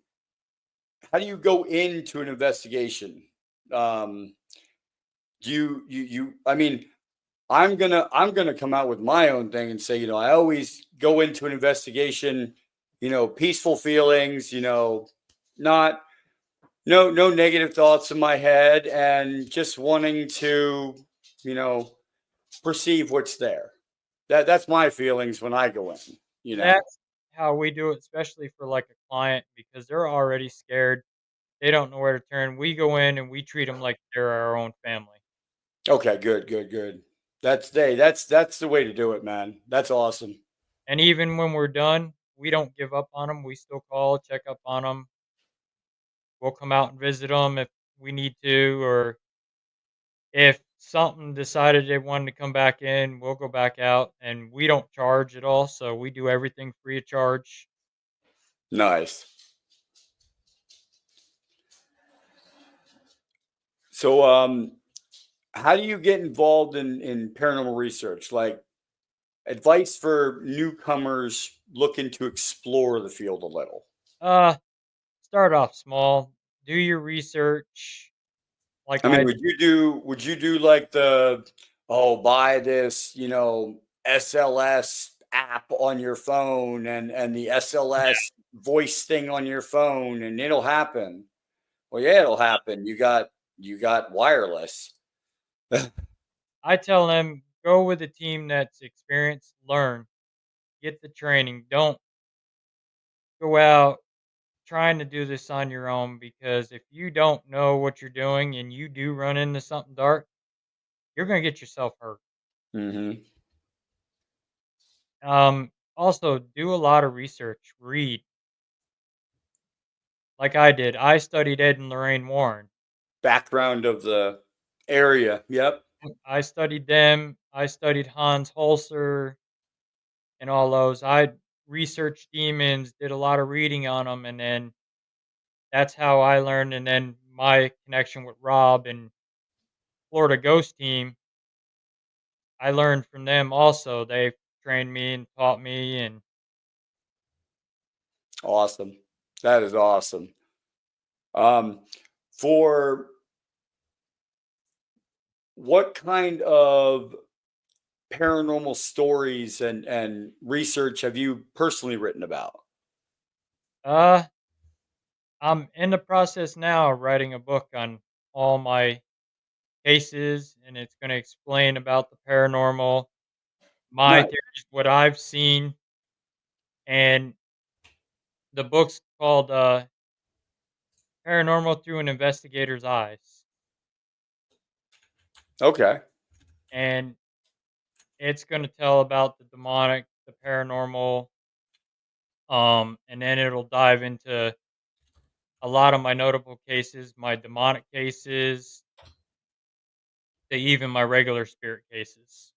go into an investigation? Um, do you I mean, I'm gonna come out with my own thing and say, I always go into an investigation, peaceful feelings, not no negative thoughts in my head and just wanting to, you know, perceive what's there. That's my feelings when I go in, you know.
That's how we do it, especially for like a client because they're already scared. They don't know where to turn. We go in and we treat them like they're our own family.
Okay, good, good, good. That's the way to do it, man. That's awesome.
And even when we're done, we don't give up on them. We still call, check up on them. We'll come out and visit them if we need to, or if something decided they wanted to come back in, we'll go back out, and we don't charge at all. So we do everything free of charge.
Nice. So how do you get involved in paranormal research? Like advice for newcomers looking to explore the field a little.
Uh, Start off small. Do your research, like
I mean,
I
would you do like buy this, SLS app on your phone and the SLS voice thing on your phone and it'll happen. Well, yeah, it'll happen. You got wireless.
I tell them go with a team that's experienced. Learn, get the training. Don't go out trying to do this on your own because if you don't know what you're doing and you do run into something dark, you're going to get yourself hurt.
Hmm.
Also, do a lot of research. Read, like I did. I studied Ed and Lorraine Warren.
Background of the area. Yep.
I studied them. I studied Hans Holzer and all those. I researched demons, did a lot of reading on them, and then that's how I learned. And then my connection with Rob and Florida Ghost Team, I learned from them also. They trained me and taught me, and
Awesome. That is awesome. Um, for what kind of paranormal stories and research have you personally written about?
uh, I'm in the process now of writing a book on all my cases, and it's going to explain about the paranormal, my
Nice.
theories, what I've seen, and the book's called "Paranormal Through an Investigator's Eyes,"
Okay.
and it's going to tell about the demonic, the paranormal, and then it'll dive into a lot of my notable cases, my demonic cases, to even my regular spirit cases.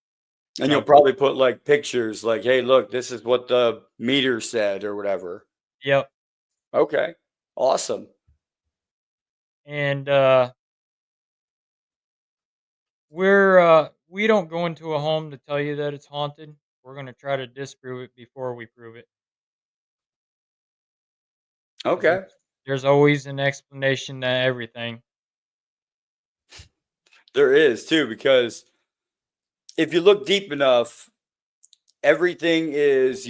And you'll
So,
probably put like pictures like, hey, look, this is what the meter said or whatever.
yep,
Okay. Awesome.
and we don't go into a home to tell you that it's haunted. We're gonna try to disprove it before we prove it, because
Okay.
there's always an explanation to everything.
There is too, because if you look deep enough, everything is,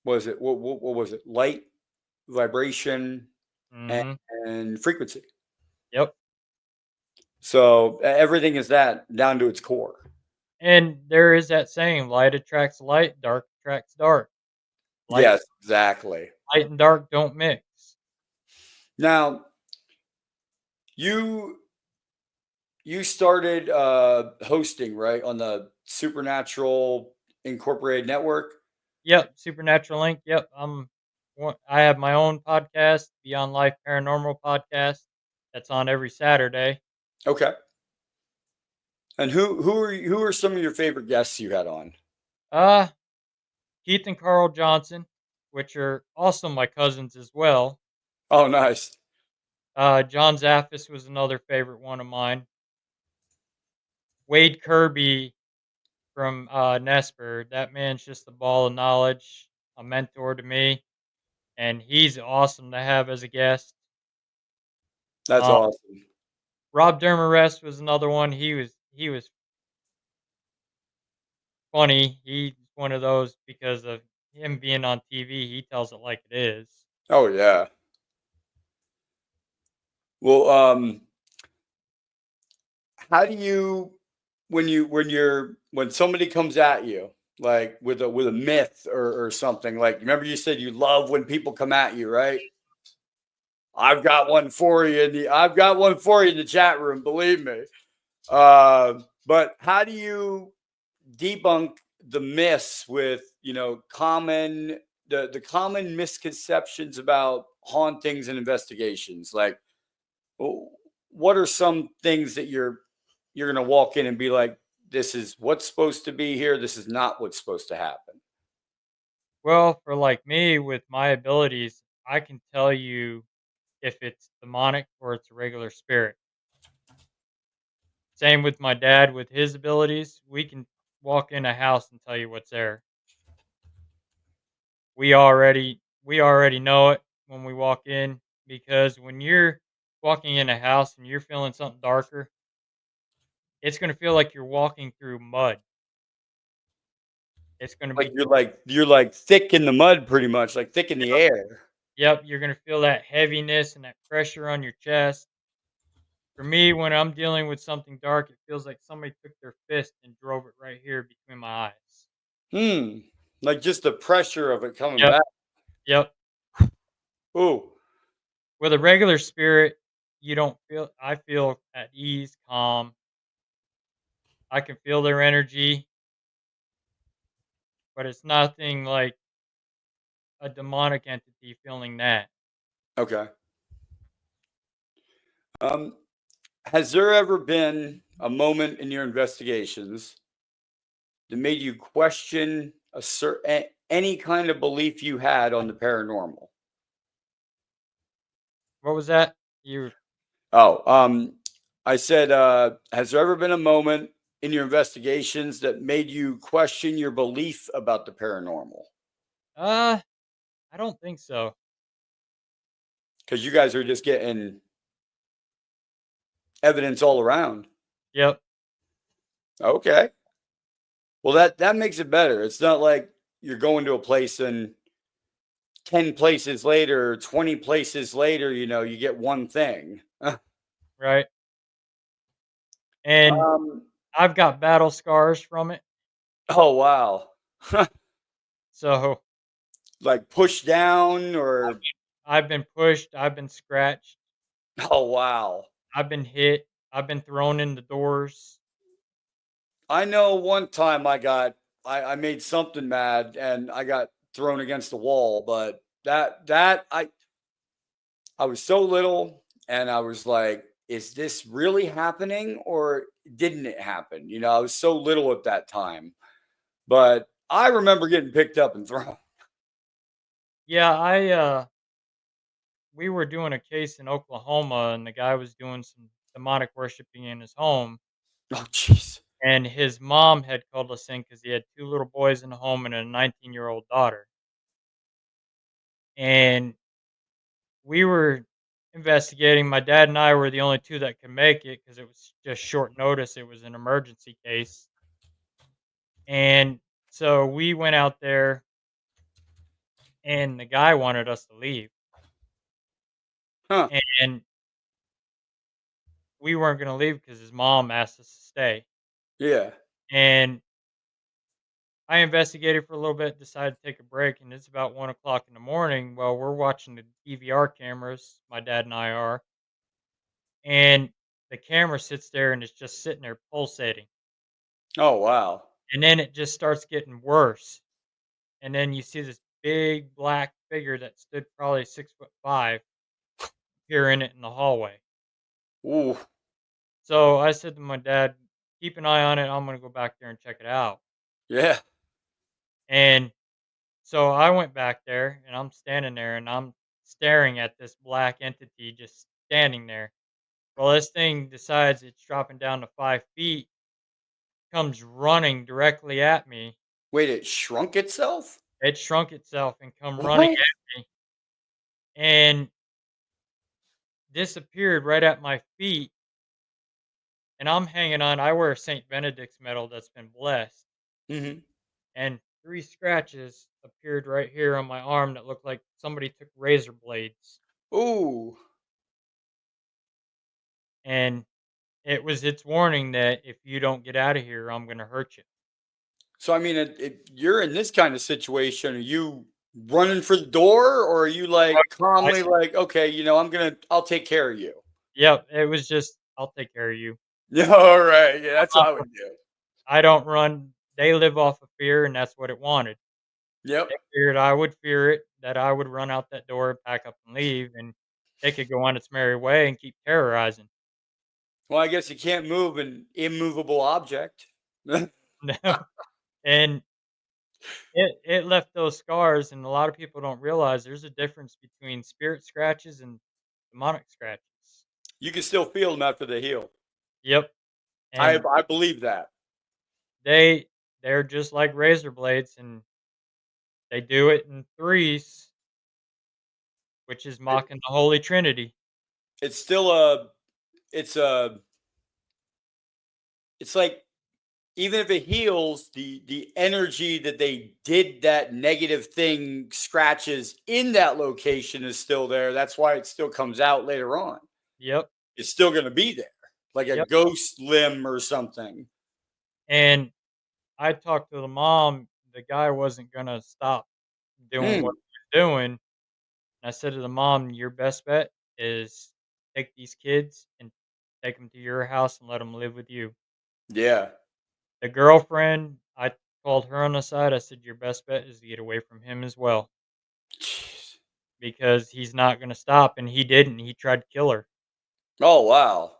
was it what was it? Light, vibration, and,
Mhm.
and frequency.
Yep.
So everything is that down to its core.
And there is that saying, light attracts light, dark attracts dark. Light
Yes, exactly.
light and dark don't mix.
Now, you you started hosting, right, on the Supernatural Incorporated network?
Yep, Supernatural Inc. Yep, I have my own podcast, Beyond Life Paranormal podcast. That's on every Saturday.
Okay. And who are some of your favorite guests you had on?
Uh, Keith and Carl Johnson, which are also my cousins as well.
Oh, nice.
John Zaffis was another favorite one of mine. Wade Kirby from Nesper. That man's just a ball of knowledge, a mentor to me, and he's awesome to have as a guest.
That's
Um,
awesome.
Rob Dermarest was another one. He was funny. He's one of those because of him being on TV. He tells it like it is.
Oh yeah. Well, how do you when somebody comes at you like with a myth or something, like, remember you said you love when people come at you, right? I've got one for you in the chat room, believe me. But how do you debunk the myths with, the common misconceptions about hauntings and investigations? Like, what are some things that you're going to walk in and be like, this is what's supposed to be here, this is not what's supposed to happen?
Well, for like me with my abilities, I can tell you if it's demonic or it's a regular spirit. Same with my dad with his abilities. We can walk in a house and tell you what's there. We already know it when we walk in, because when you're walking in a house and you're feeling something darker, it's going to feel like you're walking through mud. It's going to
Like
be
you're like thick in the mud, pretty much, like thick in the
Yep,
air.
yep, you're going to feel that heaviness and that pressure on your chest. For me, when I'm dealing with something dark, it feels like somebody took their fist and drove it right here between my eyes.
Like just the pressure of it coming
Yep,
back.
yep.
Ooh.
With a regular spirit, you don't feel I feel at ease, calm. I can feel their energy, but it's nothing like a demonic entity feeling that.
Okay. um has there ever been a moment in your investigations that made you question any kind of belief you had on the paranormal?
What was that? You
Oh, I said, has there ever been a moment in your investigations that made you question your belief about the paranormal?
uh I don't think so.
Because you guys are just getting evidence all around.
Yep.
Okay. Well, that makes it better. It's not like you're going to a place and 10 places later, 20 places later, you get one thing.
Right. And
um,
I've got battle scars from it.
oh, wow.
So
Like pushed down or,
I've been pushed, I've been scratched,
oh, wow.
I've been hit, I've been thrown in the doors.
I know one time I made something mad and I got thrown against the wall, but I was so little and I was like, is this really happening or didn't it happen? I was so little at that time. But I remember getting picked up and thrown.
Yeah, we were doing a case in Oklahoma and the guy was doing some demonic worshiping in his home,
Oh, jeez.
and his mom had called us in because he had two little boys in the home and a 19-year-old daughter. And we were investigating. My dad and I were the only two that could make it because it was just short notice. It was an emergency case. And so we went out there, and the guy wanted us to leave.
Huh.
And we weren't going to leave because his mom asked us to stay.
Yeah.
And I investigated for a little bit, decided to take a break, and it's about 1 o'clock in the morning. Well, we're watching the DVR cameras, my dad and I are, and the camera sits there and it's just sitting there pulsating.
Oh, wow.
And then it just starts getting worse. And then you see this big black figure that stood probably 6'5" appear in the hallway.
Ooh,
So I said to my dad, keep an eye on it. I'm going to go back there and check it out.
yeah.
And so I went back there and I'm standing there and I'm staring at this black entity just standing there. Well, this thing decides it's dropping down to 5 feet, comes running directly at me.
Wait, it shrunk itself?
It shrunk itself and come running
What?
at me and disappeared right at my feet. And I'm hanging on. I wear a St. Benedict's medal that's been blessed.
Hmm.
And 3 scratches appeared right here on my arm that looked like somebody took razor blades.
Ooh.
And it was its warning that if you don't get out of here, I'm gonna hurt you.
So, I mean, you're in this kind of situation, are you running for the door or are you like
I
calmly like, okay, I'll take care of you?
Yep, it was just, "I'll take care of you."
Yeah, all right. Yeah, that's
I'm
what
not
I
ru
would do.
I don't run. They live off of fear, and that's what it wanted.
Yep.
They figured I would fear it, that I would run out that door, pack up, and leave, and it could go on its merry way and keep terrorizing.
Well, I guess you can't move an immovable object.
No, and it left those scars, and a lot of people don't realize there's a difference between spirit scratches and demonic scratches.
You can still feel them after they heal.
Yep,
I
and
I believe that.
they're just like razor blades, and they do it in threes, which is
It,
mocking the Holy Trinity.
it's still a it's a it's like even if it heals, the energy that they did that negative thing scratches in that location is still there. That's why it still comes out later on.
Yep,
It's still going to be there, like a
yep,
ghost limb or something.
and I talked to the mom, the guy wasn't gonna stop doing what
Mm,
he was doing, and I said to the mom, "Your best bet is take these kids and take them to your house and let them live with you."
yeah.
The girlfriend, I called her on the side, I said, "Your best bet is to get away from him as well,
Jeez.
because he's not gonna stop," and he didn't, he tried to kill her.
Oh wow.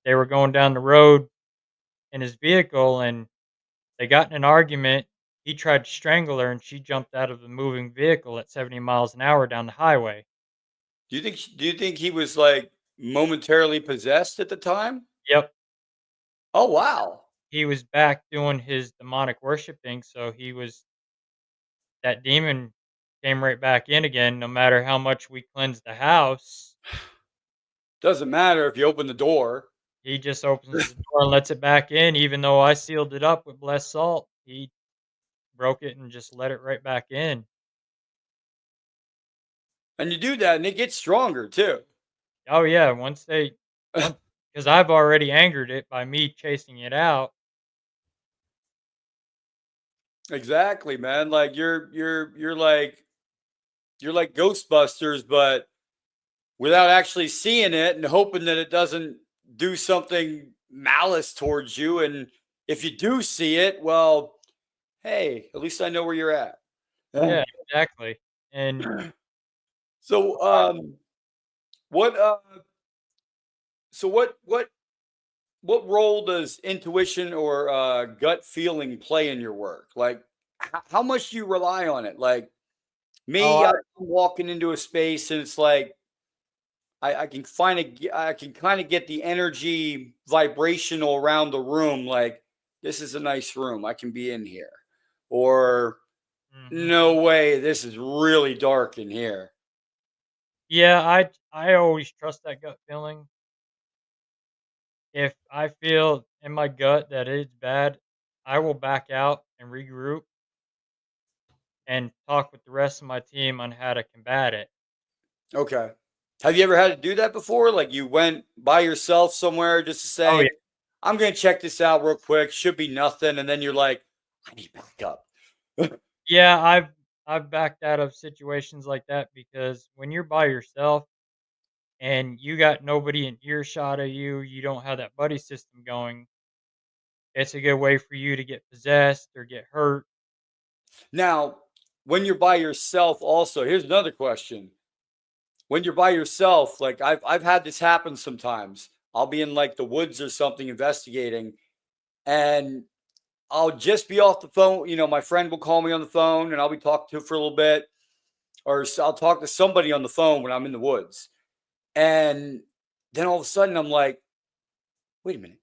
They were going down the road in his vehicle, and they got in an argument. He tried to strangle her, and she jumped out of the moving vehicle at 70 miles an hour down the highway.
Do you think he was like momentarily possessed at the time?
Yep,
Oh wow.
he was back doing his demonic worship thing, so he was that demon came right back in again no matter how much we cleansed the house.
Doesn't matter if you open the door.
He just opens the door and lets it back in even though I sealed it up with blessed salt. He broke it and just let it right back in.
And you do that and it gets stronger too.
Oh, yeah, once because I've already angered it by me chasing it out.
Exactly, man. Like you're like Ghostbusters, but without actually seeing it and hoping that it doesn't do something malice towards you. And if you do see it, well, hey, at least I know where you're at.
Yeah, exactly, and
So, what, so what role does intuition or gut feeling play in your work? Like, how much do you rely on it? Like
oh,
me, I'm walking into a space and it's like I can kind of get the energy vibrational around the room. Like this is a nice room. I can be in here, or
mhm.
no way, this is really dark in here.
Yeah, I always trust that gut feeling. If I feel in my gut that it's bad, I will back out and regroup and talk with the rest of my team on how to combat it.
Okay. Have you ever had to do that before? Like you went by yourself somewhere just to
Oh, yeah.
say, I'm going to check this out real quick. Should be nothing. And then you're like, I need backup.
Yeah, I've backed out of situations like that because when you're by yourself, and you got nobody in earshot of you, you don't have that buddy system going, it's a good way for you to get possessed or get hurt.
Now, when you're by yourself, also, here's another question. When you're by yourself, like I've had this happen sometimes. I'll be in like the woods or something investigating, and I'll just be off the phone. My friend will call me on the phone, and I'll be talking to him for a little bit, or I'll talk to somebody on the phone when I'm in the woods, and then all of a sudden I'm like, wait a minute,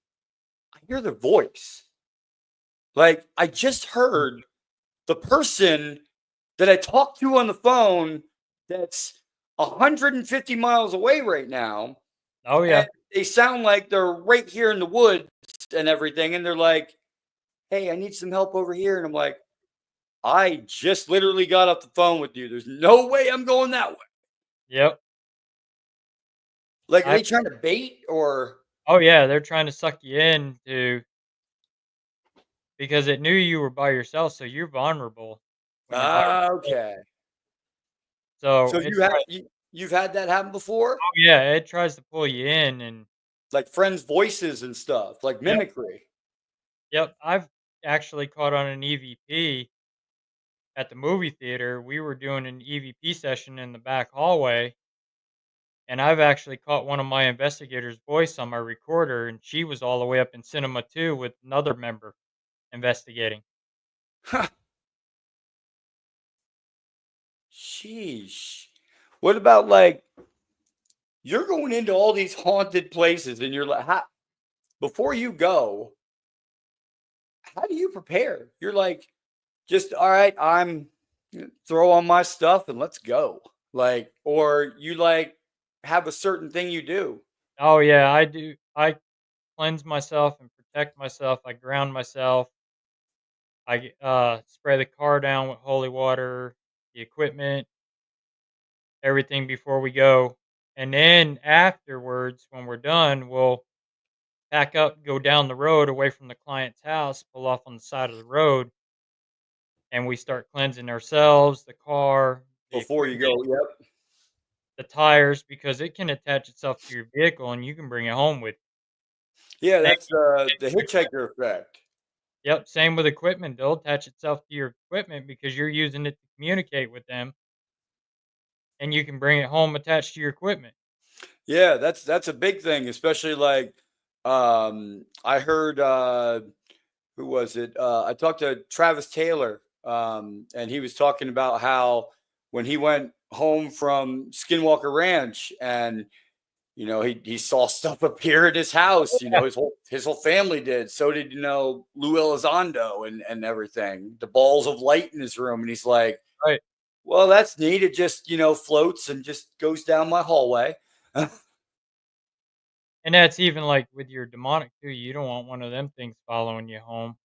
I hear their voice. Like I just heard the person that I talked to on the phone that's 150 miles away right now.
Oh,
And
yeah.
they sound like they're right here in the woods and everything. And they're like, hey, I need some help over here. And I'm like, I just literally got off the phone with you. There's no way I'm going that way.
Yep.
Like, are
I
they trying to bait or?
Oh, yeah, they're trying to suck you in because it knew you were by yourself, so you're vulnerable when you're by
Ah,
yourself.
okay.
So
So
it tries
you've had that happen before?
Oh, yeah, it tries to pull you in and
Like friends' voices and stuff, like
Yep,
mimicry.
yep. I've actually caught on an EVP at the movie theater. We were doing an EVP session in the back hallway, and I've actually caught one of my investigators' voice on my recorder, and she was all the way up in Cinema 2 with another member investigating.
Sheesh. What about like you're going into all these haunted places and you're like, before you go, how do you prepare? You're like, just all right, I'm throw on my stuff and let's go. Like, or you like have a certain thing you do.
Oh, yeah, I do. I cleanse myself and protect myself. I ground myself. Spray the car down with holy water, the equipment, everything before we go. And then afterwards, when we're done, we'll pack up, go down the road away from the client's house, pull off on the side of the road, and we start cleansing ourselves, the car, the
Before you
equipment,
go. Yep.
the tires, because it can attach itself to your vehicle and you can bring it home with
Yeah,
you.
that's the hitchhiker effect.
Yep, same with equipment. They'll attach itself to your equipment because you're using it to communicate with them, and you can bring it home attached to your equipment.
Yeah, that's a big thing, especially like I heard who was it? I talked to Travis Taylor, and he was talking about how when he went home from Skinwalker Ranch, and he saw stuff appear at his house.
Yeah,
His whole family did. So did Lou Elizondo and everything. The balls of light in his room, and he's like,
right.
"Well, that's neat. It just floats and just goes down my hallway."
And that's even like with your demonic too. You don't want one of them things following you home.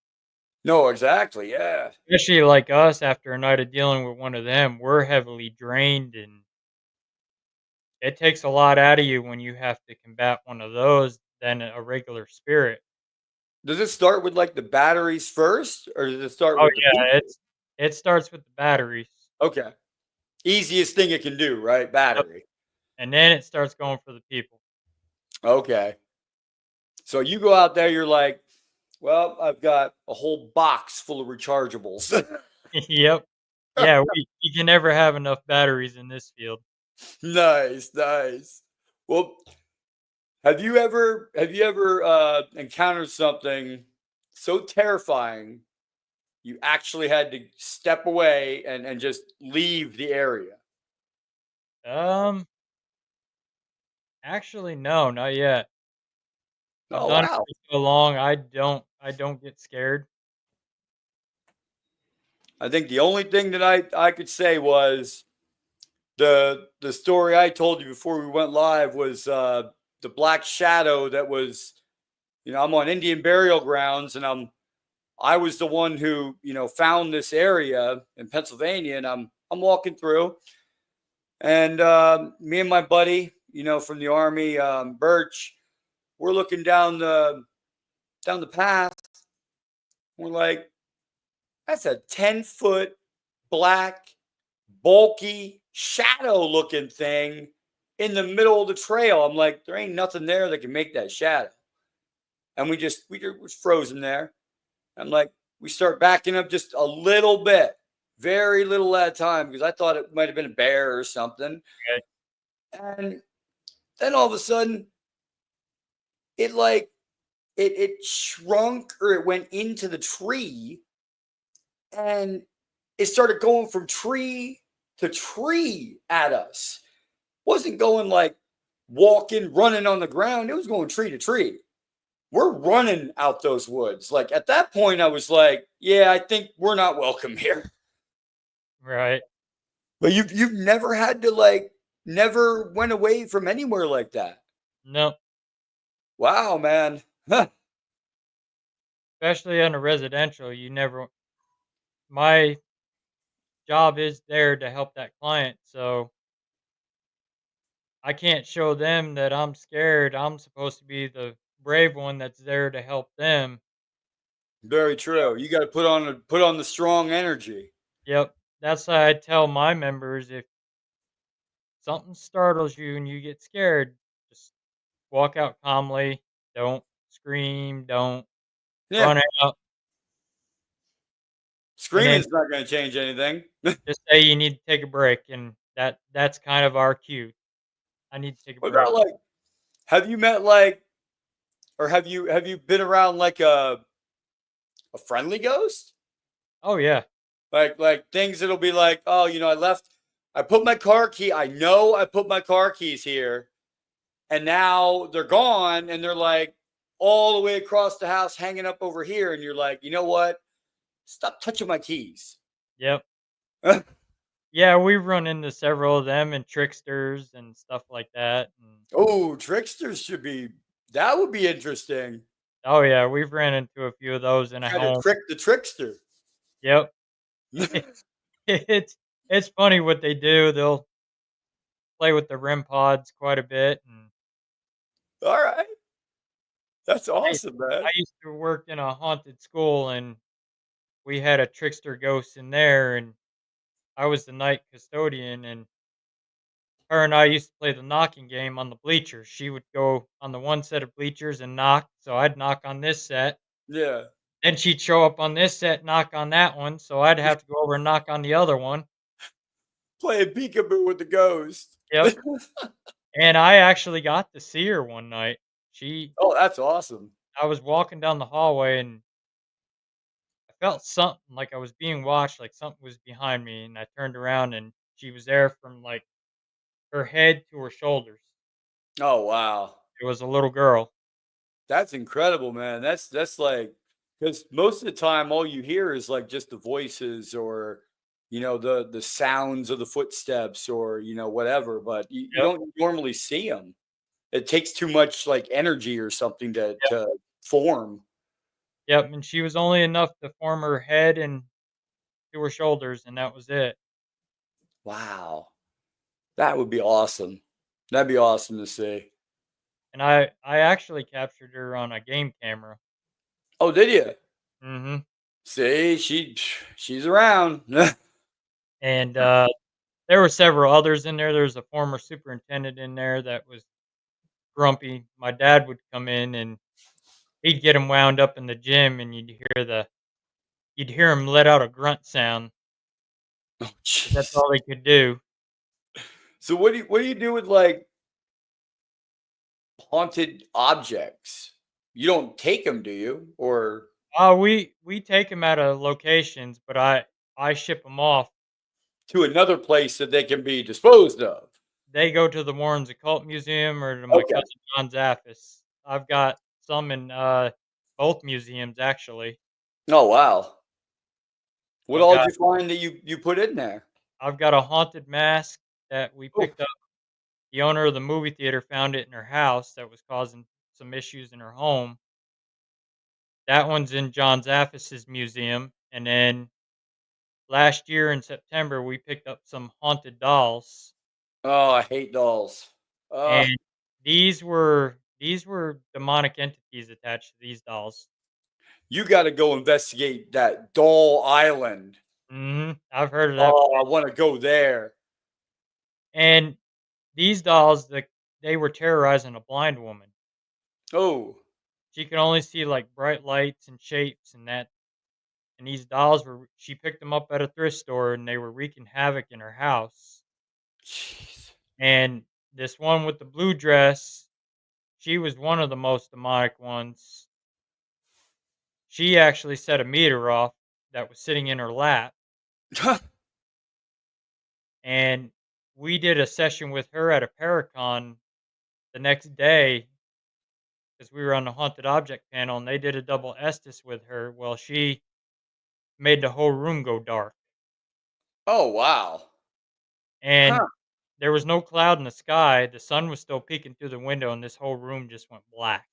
No, exactly. Yeah.
Especially like us after a night of dealing with one of them, we're heavily drained and it takes a lot out of you when you have to combat one of those than a regular spirit.
Does it start with like the batteries first, or does it start
Oh
with the
yeah,
people?
it starts with the batteries.
Okay. Easiest thing it can do, right?
Yep.
Battery.
And then it starts going for the people.
Okay. So you go out there, you're like, well, I've got a whole box full of rechargeables.
Yep. Yeah, you can never have enough batteries in this field.
Nice, nice. Well, have you ever encountered something so terrifying you actually had to step away and just leave the area?
Um, Actually, no, not yet. I've
Oh
done it
wow.
for so long. I don't get scared.
I think the only thing that I could say was the story I told you before we went live was the black shadow that was, I'm on Indian burial grounds, and I was the one who found this area in Pennsylvania, and I'm walking through, and me and my buddy, from the army, Birch, we're looking down the path. We're like, that's a 10-foot black, bulky, shadow looking thing in the middle of the trail. I'm like, there ain't nothing there that can make that shadow. And we just frozen there. I'm like, we start backing up just a little bit, very little at a time, because I thought it might have been a bear or something. And then all of a sudden, it like it shrunk, or it went into the tree, and it started going from tree to tree at us. Wasn't going like walking, running on the ground. It was going tree to tree. We're running out those woods. Like at that point, I was like, yeah, I think we're not welcome here.
Right.
But you've never had to like never went away from anywhere like that.
No,
Wow, man. Huh.
especially on a residential, you never. My job is there to help that client, so I can't show them that I'm scared. I'm supposed to be the brave one that's there to help them.
Very true. You got to put on the strong energy.
Yep. That's why I tell my members, if something startles you and you get scared, just walk out calmly. Don't scream. Don't
Yeah,
run out. And then
screaming's not going to change anything.
just say you need to take a break, and that's kind of our cue. I need to take a
What
break.
about like, have you met like, or have you been around like a friendly ghost?
Oh yeah.
Like things that'll be like, oh, I put my car key. I know I put my car keys here, and now they're gone, and they're like all the way across the house, hanging up over here, and you're like, you know what? Stop touching my keys.
Yep. Yeah, we've run into several of them and tricksters and stuff like that. And
Oh, tricksters that would be interesting.
oh yeah, we've ran into a few of those in a
Try to
home.
trick the trickster.
Yep. It's funny what they do. They'll play with the REM pods quite a bit, and
All right. That's
I
awesome, man.
I used to work in a haunted school, and we had a trickster ghost in there, and I was the night custodian, and her and I used to play the knocking game on the bleachers. She would go on the one set of bleachers and knock, so I'd knock on this set.
Yeah.
Then she'd show up on this set, knock on that one, so I'd have to go over and knock on the other one.
Playing peekaboo with the ghost.
Yep. And I actually got to see her one night. She
Oh, that's awesome.
I was walking down the hallway, and I felt something like I was being watched, like something was behind me, and I turned around and she was there from like her head to her shoulders.
Oh, wow.
It was a little girl.
That's incredible, man. That's like, because most of the time all you hear is like just the voices, or the sounds of the footsteps, or whatever, but you
Yep.
don't normally see them. It takes too much like energy or something to
Yep.
to form.
Yep. And she was only enough to form her head and to her shoulders, and that was it.
Wow. That would be awesome. That'd be awesome to see.
And I actually captured her on a game camera.
Oh, did you?
Mhm.
See, she's around.
And, there were several others in there. There was a former superintendent in there that was grumpy. My dad would come in, and he'd get him wound up in the gym, and you'd hear him let out a grunt sound.
Oh,
'Cause that's
jeez.
all they could do.
So what do you do with like haunted objects? You don't take them, do you? Or
We take them out of locations, but I ship them off.
to another place that they can be disposed of?
They go to the Warrens Occult Museum or to my
Okay.
cousin John Zaffis. I've got some in, both museums, actually.
Oh, wow. What
I've
all did
got
you find that you put in there?
I've got a haunted mask that we
Oh,
picked up. The owner of the movie theater found it in her house that was causing some issues in her home. That one's in John Zaffis's museum, and then last year in September, we picked up some haunted dolls,
oh, I hate dolls.
and these were demonic entities attached to these dolls.
You got to go investigate that doll island.
Mhm, I've heard of that
Oh, I
place,
want to go there.
and these dolls, they were terrorizing a blind woman.
Oh,
She could only see, like, bright lights and shapes and that, and these dolls were she picked them up at a thrift store, and they were wreaking havoc in her house.
jeez.
And this one with the blue dress, she was one of the most demonic ones. She actually set a meter off that was sitting in her lap, and we did a session with her at a Paracon the next day because we were on the haunted object panel, and they did a double Estes with her. Well, she made the whole room go dark,
Oh, wow.
and
Huh.
there was no cloud in the sky. The sun was still peeking through the window, and this whole room just went black.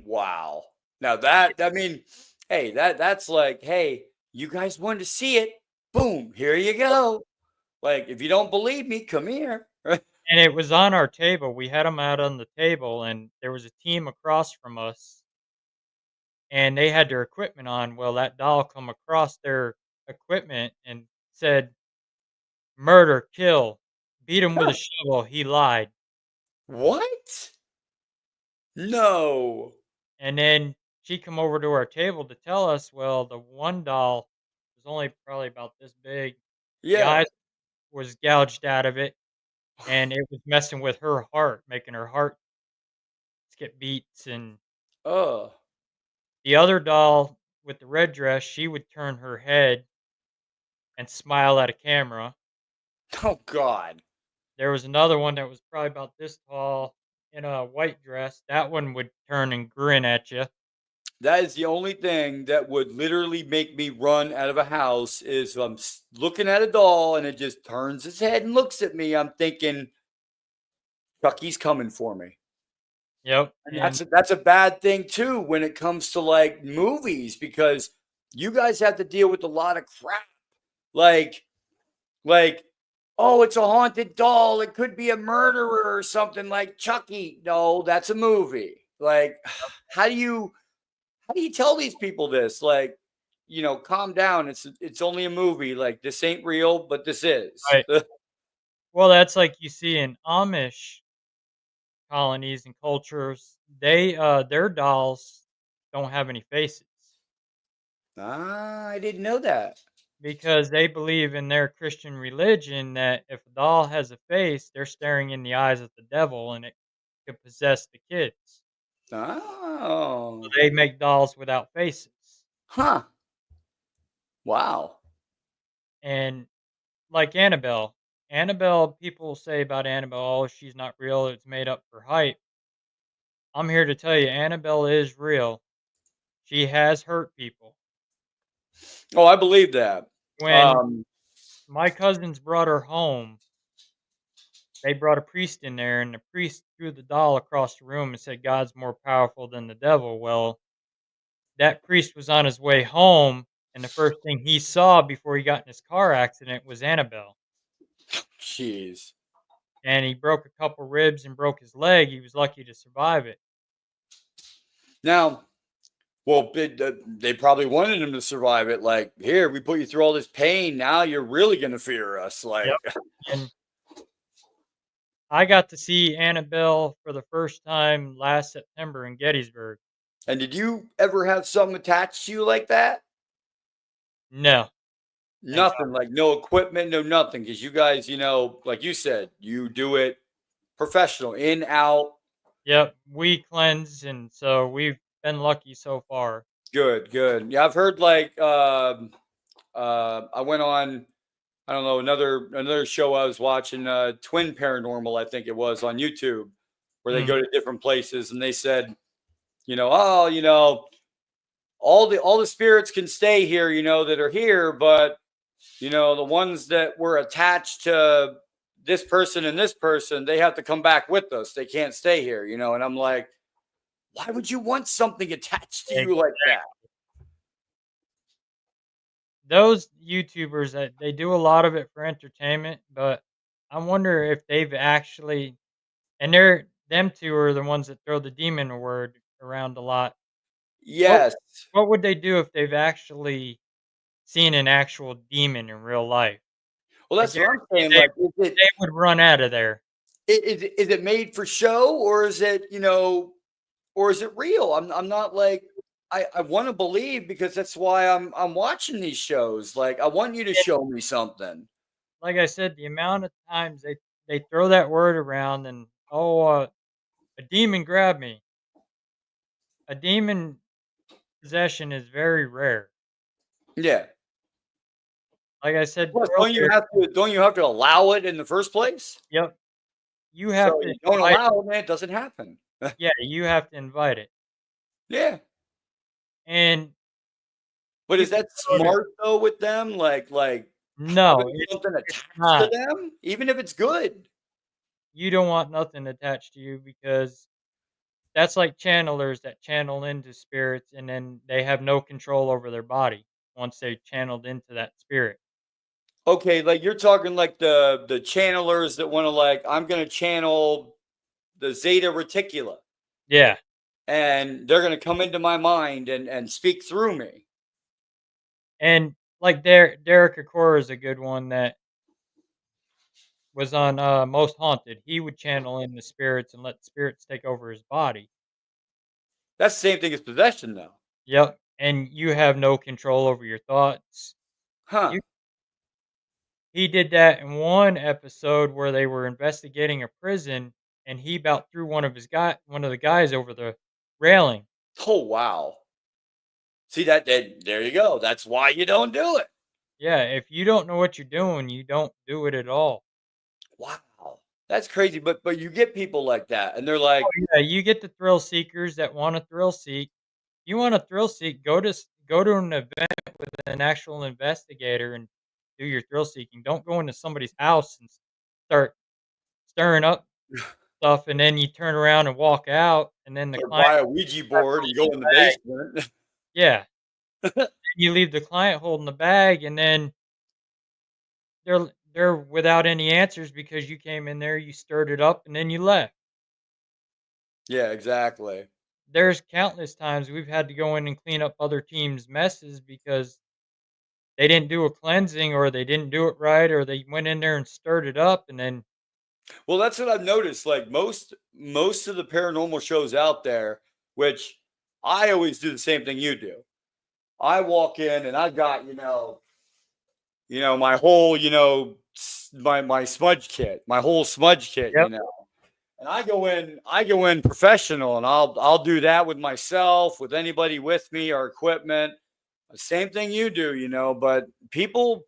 Wow. Now that I mean, hey, that's like, hey, you guys wanted to see it. Boom, here you go. Like, if you don't believe me, come here.
And it was on our table. We had them out on the table, and there was a team across from us, and they had their equipment on. Well, that doll come across their equipment and said, "Murder, kill, beat him with a shovel. He lied."
What? No.
And then she come over to our table to tell us, well, the one doll was only probably about this big. The
Yeah.
eyes was gouged out of it, and it was messing with her heart, making her heart skip beats. And
Oh.
the other doll with the red dress, she would turn her head and smile at a camera.
Oh God.
There was another one that was probably about this tall in a white dress. That one would turn and grin at you.
That is the only thing that would literally make me run out of a house is if I'm looking at a doll and it just turns its head and looks at me. I'm thinking, Chucky's coming for me.
Yep.
And
And
that's a bad thing too when it comes to like movies because you guys have to deal with a lot of crap. Like like oh, it's a haunted doll. It could be a murderer or something like Chucky. No, that's a movie. Like how do you tell these people this? Like, calm down. It's only a movie. Like this ain't real, but this is.
right. Well, that's like you see in Amish colonies and cultures. Their dolls don't have any faces
I didn't know that.
because they believe in their Christian religion that if a doll has a face, they're staring in the eyes of the devil and it could possess the kids. So
Oh.
they make dolls without faces.
Huh. Wow.
And like Annabelle. Annabelle, people say about Annabelle, oh, she's not real, it's made up for hype. I'm here to tell you, Annabelle is real. She has hurt people.
Oh, I believe that.
When
Um,
my cousins brought her home, they brought a priest in there, and the priest threw the doll across the room and said, God's more powerful than the devil. Well, that priest was on his way home, and the first thing he saw before he got in his car accident was Annabelle.
jeez.
And he broke a couple ribs and broke his leg. He was lucky to survive it.
Now, well, they probably wanted him to survive it. Like, here, we put you through all this pain. Now you're really gonna fear us.
Yep.
Like,
And I got to see Annabelle for the first time last September in Gettysburg.
and did you ever have something attached to you like that?
No, thank God.
Nothing, like no equipment, no nothing, because you guys, like you said, you do it professional, in, out,
Yep, we cleanse, and so we've been lucky so far.
good, good. Yeah, I've heard like I went on, I don't know, another show I was watching, Twin Paranormal, I think it was on YouTube, where they
Mhm.
go to different places and they said, oh, all the spirits can stay here, that are here, but the ones that were attached to this person, they have to come back with us. They can't stay here, and I'm like, why would you want something attached to you like that?
Those YouTubers, that they do a lot of it for entertainment, but I wonder if they've actually, and them 2 are the ones that throw the demon word around a lot. What
Yes.
what would they do if they've actually seen an actual demon in real life?
Well,
I
that's what I'm
guarantee
saying. Like, is it
they would run out of there.
Is it made for show, or is it, or is it real? I'm not like, I want to believe, because that's why I'm watching these shows. Like, I want you to
And
show me something.
like I said, the amount of times they throw that word around and, "Oh, a demon grabbed me." A demon possession is very rare.
Yeah.
Like I said
Plus,
earlier,
don't you have to allow it in the first place?
yep, you
So
have to
you don't
invite
allow it, man, it doesn't happen.
yeah, you have to invite it.
Yeah.
And
But is
people
that
go to
smart though with them? Like
no,
having something
it's
attached to
not.
them, even if it's good.
You don't want nothing attached to you because that's like channelers that channel into spirits and then they have no control over their body once they channeled into that spirit.
Okay, like you're talking like the channelers that want to, like, I'm gonna channel the Zeta Reticula,
Yeah.
and they're gonna come into my mind and speak through me.
And like Derek Akora is a good one that was on Most Haunted. He would channel in the spirits and let spirits take over his body.
That's the same thing as possession, though.
Yep. And you have no control over your thoughts.
Huh.
You He did that in one episode where they were investigating a prison and he about threw one of the guys over the railing.
Oh wow. See that there you go. That's why you don't do it.
Yeah, if you don't know what you're doing, you don't do it at all.
Wow. That's crazy. But you get people like that, and they're like,
Yeah, you get the thrill seekers that want to thrill seek. You want to thrill seek, go to an event with an actual investigator and do your thrill seeking. Don't go into somebody's house and start stirring up stuff, and then you turn around and walk out, and then the
or
client
buy a Ouija
start
board and go
holding
in
the
the
bag.
basement.
Yeah, you leave the client holding the bag, and then they're without any answers because you came in there, you stirred it up, and then you left.
Yeah, exactly.
There's countless times we've had to go in and clean up other teams' messes because they didn't do a cleansing or they didn't do it right or they went in there and stirred it up and then
Well, that's what I've noticed. Like most of the paranormal shows out there, which I always do the same thing you do. I walk in and I've got, my whole, my smudge kit, my whole smudge kit,
yep,
And I go in professional, and I'll do that with myself, with anybody with me, our equipment. Same thing you do, but people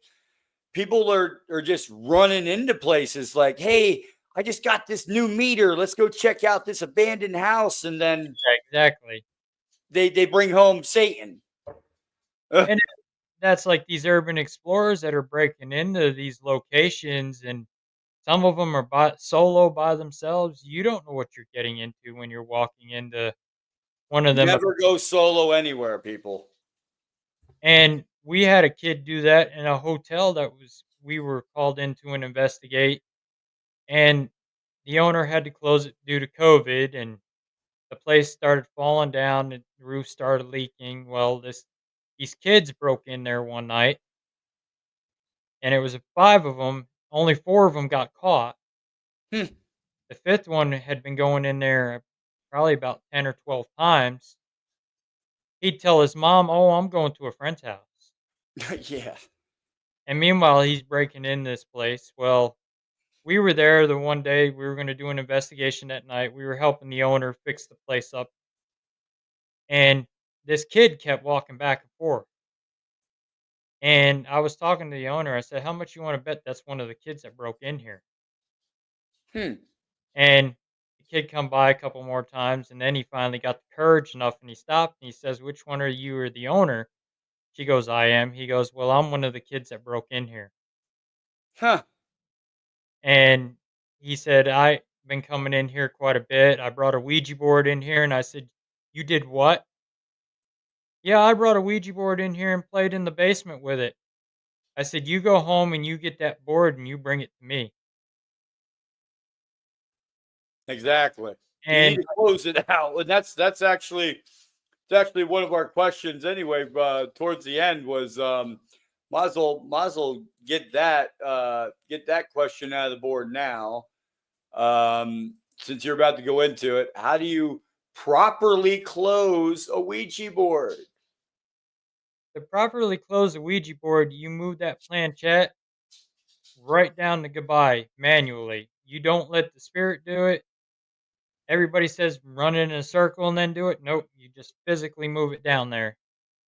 are just running into places like, hey, I just got this new meter. Let's go check out this abandoned house. And then
yeah, exactly.
they bring home Satan.
And that's like these urban explorers that are breaking into these locations and some of them are solo by themselves. You don't know what you're getting into when you're walking into one of them.
Never go solo anywhere, people.
And we had a kid do that in a hotel that was we were called in to investigate, and the owner had to close it due to COVID, and the place started falling down, and the roof started leaking. Well, these kids broke in there one night, and it was 5 of them. Only 4 of them got caught.
Hmm.
The 5th one had been going in there probably about 10 or 12 times. He'd tell his mom, "Oh, I'm going to a friend's house."
Yeah.
And meanwhile, he's breaking in this place. Well, we were there the one day we were gonna do an investigation that night. We were helping the owner fix the place up, and this kid kept walking back and forth. And I was talking to the owner. I said, "How much you wanna bet that's one of the kids that broke in here?"
Hmm.
And the kid come by a couple more times, and then he finally got the courage enough, and he stopped, and he says, "Which one are you or the owner?" She goes, "I am." He goes, "Well, I'm one of the kids that broke in here."
Huh.
And he said, "I been coming in here quite a bit. I brought a Ouija board in here." And I said, "You did what?" "Yeah, I brought a Ouija board in here and played in the basement with it." I said, "You go home and you get that board and you bring it to me."
Exactly. You need
And
to close it out, and that's actually it's actually one of our questions anyway. Towards the end was might as well get that question out of the board now. Since you're about to go into it, how do you properly close a Ouija board?
To properly close a Ouija board, you move that planchette right down to goodbye manually. You don't let the spirit do it. Everybody says run it in a circle and then do it. Nope, you just physically move it down there.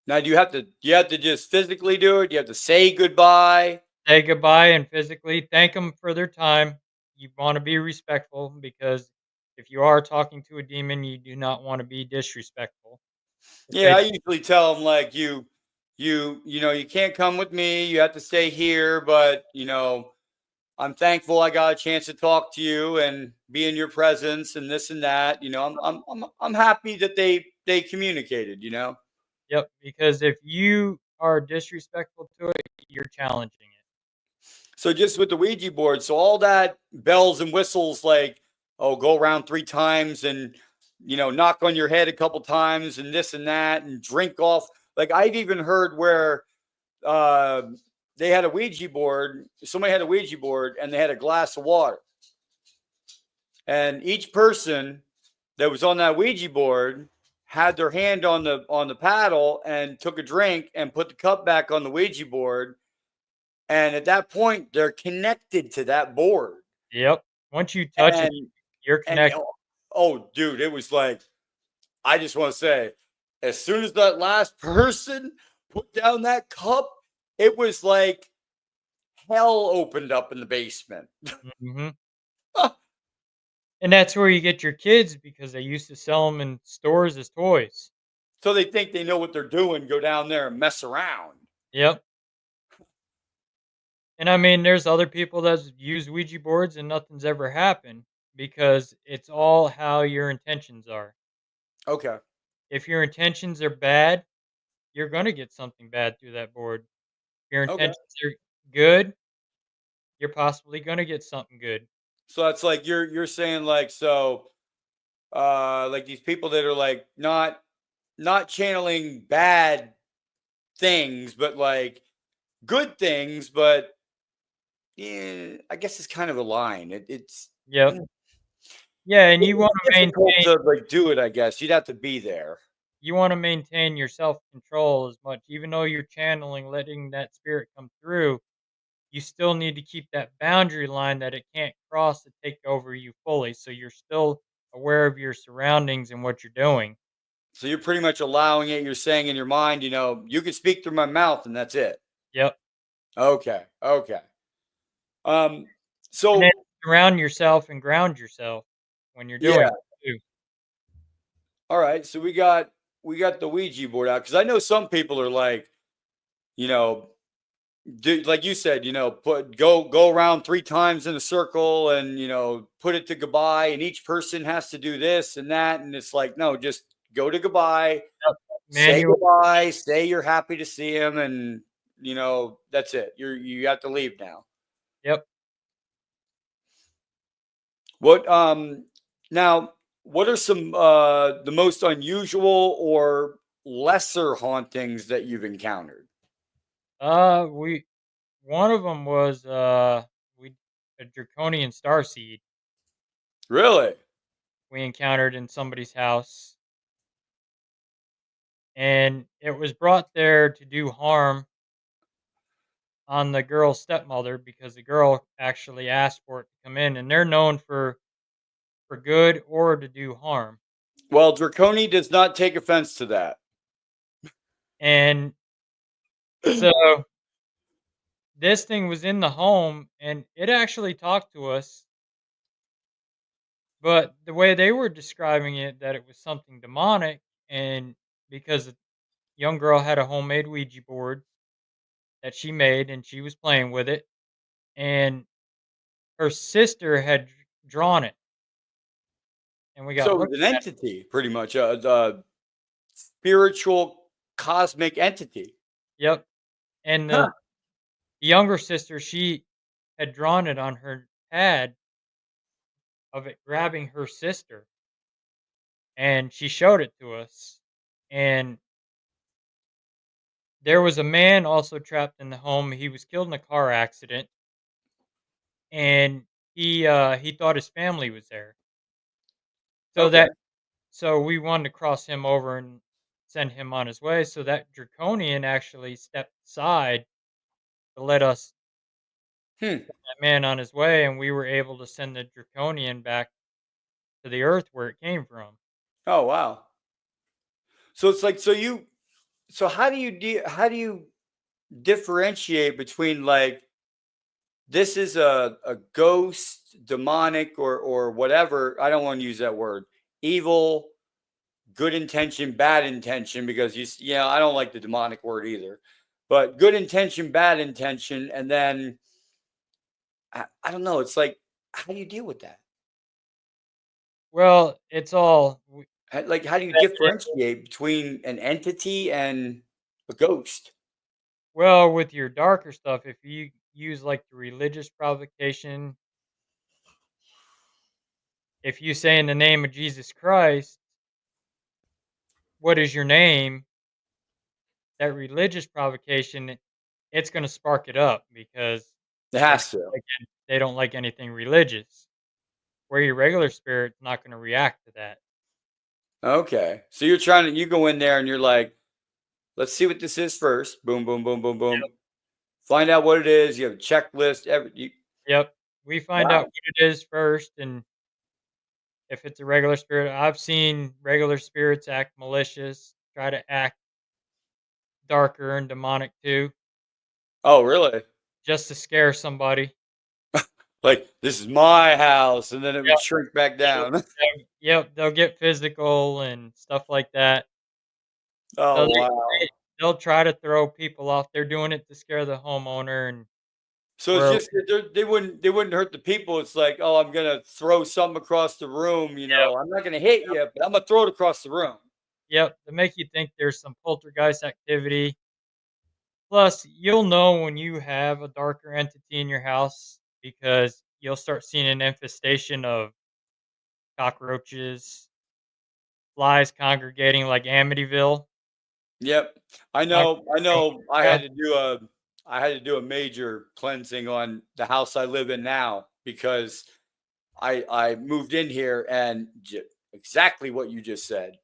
Now, do you have to just physically do it? Do you have to say goodbye?
Say goodbye and physically thank them for their time. You want to be respectful because if you are talking to a demon, you do not want to be disrespectful. If
Yeah,
they
I usually tell them like you can't come with me. You have to stay here, but I'm thankful I got a chance to talk to you and be in your presence and this and that. I'm happy that they communicated.
Yep, because if you are disrespectful to it, you're challenging it.
So just with the Ouija board, so all that bells and whistles, like, oh, go around 3 times and knock on your head a couple times and this and that and drink off. Like I've even heard where uh, they had a Ouija board. Somebody had a Ouija board and they had a glass of water, and each person that was on that Ouija board had their hand on the paddle and took a drink and put the cup back on the Ouija board. And at that point, they're connected to that board.
Yep. Once you touch it,
And
you're
and
connected.
oh, dude, it was like, I just want to say, as soon as that last person put down that cup, it was like hell opened up in the basement.
Hmm. And that's where you get your kids because they used to sell them in stores as toys.
So they think they know what they're doing, go down there and mess around.
Yep. And I mean, there's other people that use Ouija boards and nothing's ever happened because it's all how your intentions are.
Okay.
If your intentions are bad, you're going to get something bad through that board. If your
Okay.
intentions are good, you're possibly going to get something good.
So that's like you're saying like, so like these people that are like not channeling bad things, but like good things, but yeah, I guess it's kind of a line. It's
Yep. Yeah, and you want to
difficult
maintain
to like do it, I guess. You'd have to be there.
your self-control as much even though you're channeling letting that spirit come through. You still need to keep that boundary line that it can't cross to take over you fully. So you're still aware of your surroundings and what you're doing.
So you're pretty much allowing it. You're saying in your mind, you can speak through my mouth and that's it.
Yep.
Okay. Okay. Um,
And then
so
surround yourself and ground yourself when you're doing
yeah.
it too.
All right. So we got the Ouija board out because I know some people are like, you know, like you said, put go around 3 times in a circle and put it to goodbye, and each person has to do this and that, and it's like, no, just go to goodbye,
Yep.
say
Manual.
goodbye, say you're happy to see him, and that's it. You have to leave now.
Yep.
What now? What are some the most unusual or lesser hauntings that you've encountered?
We one of them was we a draconian starseed
Really?
we encountered in somebody's house, and it was brought there to do harm on the girl's stepmother because the girl actually asked for it to come in, and they're known for good or to do harm.
Well, Draconi does not take offense to that.
And so this thing was in the home, and it actually talked to us, but the way they were describing it, that it was something demonic, and because the young girl had a homemade Ouija board that she made, and she was playing with it, and her sister had drawn it, and we
So
got
it was
looking
an
at it.
entity, pretty much a spiritual cosmic entity.
Yep. And
Huh.
the younger sister, she had drawn it on her pad of it grabbing her sister, and she showed it to us. And there was a man also trapped in the home. He was killed in a car accident, and he thought his family was there. So
Okay.
so we wanted to cross him over and send him on his way. So that draconian actually stepped aside to let us
Hmm.
that man on his way, and we were able to send the draconian back to the earth where it came from.
Oh wow. So it's like so how do you differentiate between like this is a ghost, demonic, or whatever. I don't want to use that word. Evil, good intention, bad intention, because yeah, I don't like the demonic word either. But good intention, bad intention, and then I don't know. It's like, how do you deal with that?
Well, it's all
Like, how do you differentiate between an entity and a ghost?
well with your darker stuff. If you use like the religious provocation, if you say in the name of Jesus Christ, what is your name? That religious provocation, it's going to spark it up because
It
they
has
don't
to.
like they don't like anything religious. Where your regular spirit's not going to react to that.
Okay. So you're trying to, you go in there and you're like, let's see what this is first. Boom, boom, boom, boom, boom. Find out what it is. You have a checklist.
Yep. We find out
Wow.
what it is first, and if it's a regular spirit, I've seen regular spirits act malicious, try to act darker and demonic too,
Oh, really?
just to scare somebody.
Like, this is my house. And then it would
Yep.
shrink back
Yep.
down.
Yep. They'll get physical and stuff like that. So
Oh, wow.
they'll try to throw people off. They're doing it to scare the homeowner, and
So it's
we're
just that they wouldn't hurt the people. It's like, oh, I'm gonna throw something across the room.
yep,
I'm not gonna hit you, but I'm gonna throw it across the room.
yep, to make you think there's some poltergeist activity. Plus, you'll know when you have a darker entity in your house because you'll start seeing an infestation of cockroaches, flies congregating like Amityville.
Yep, I
Not
know. I
from
know.
yeah,
I had to do a major cleansing on the house I live in now because I moved in here and exactly what you just said.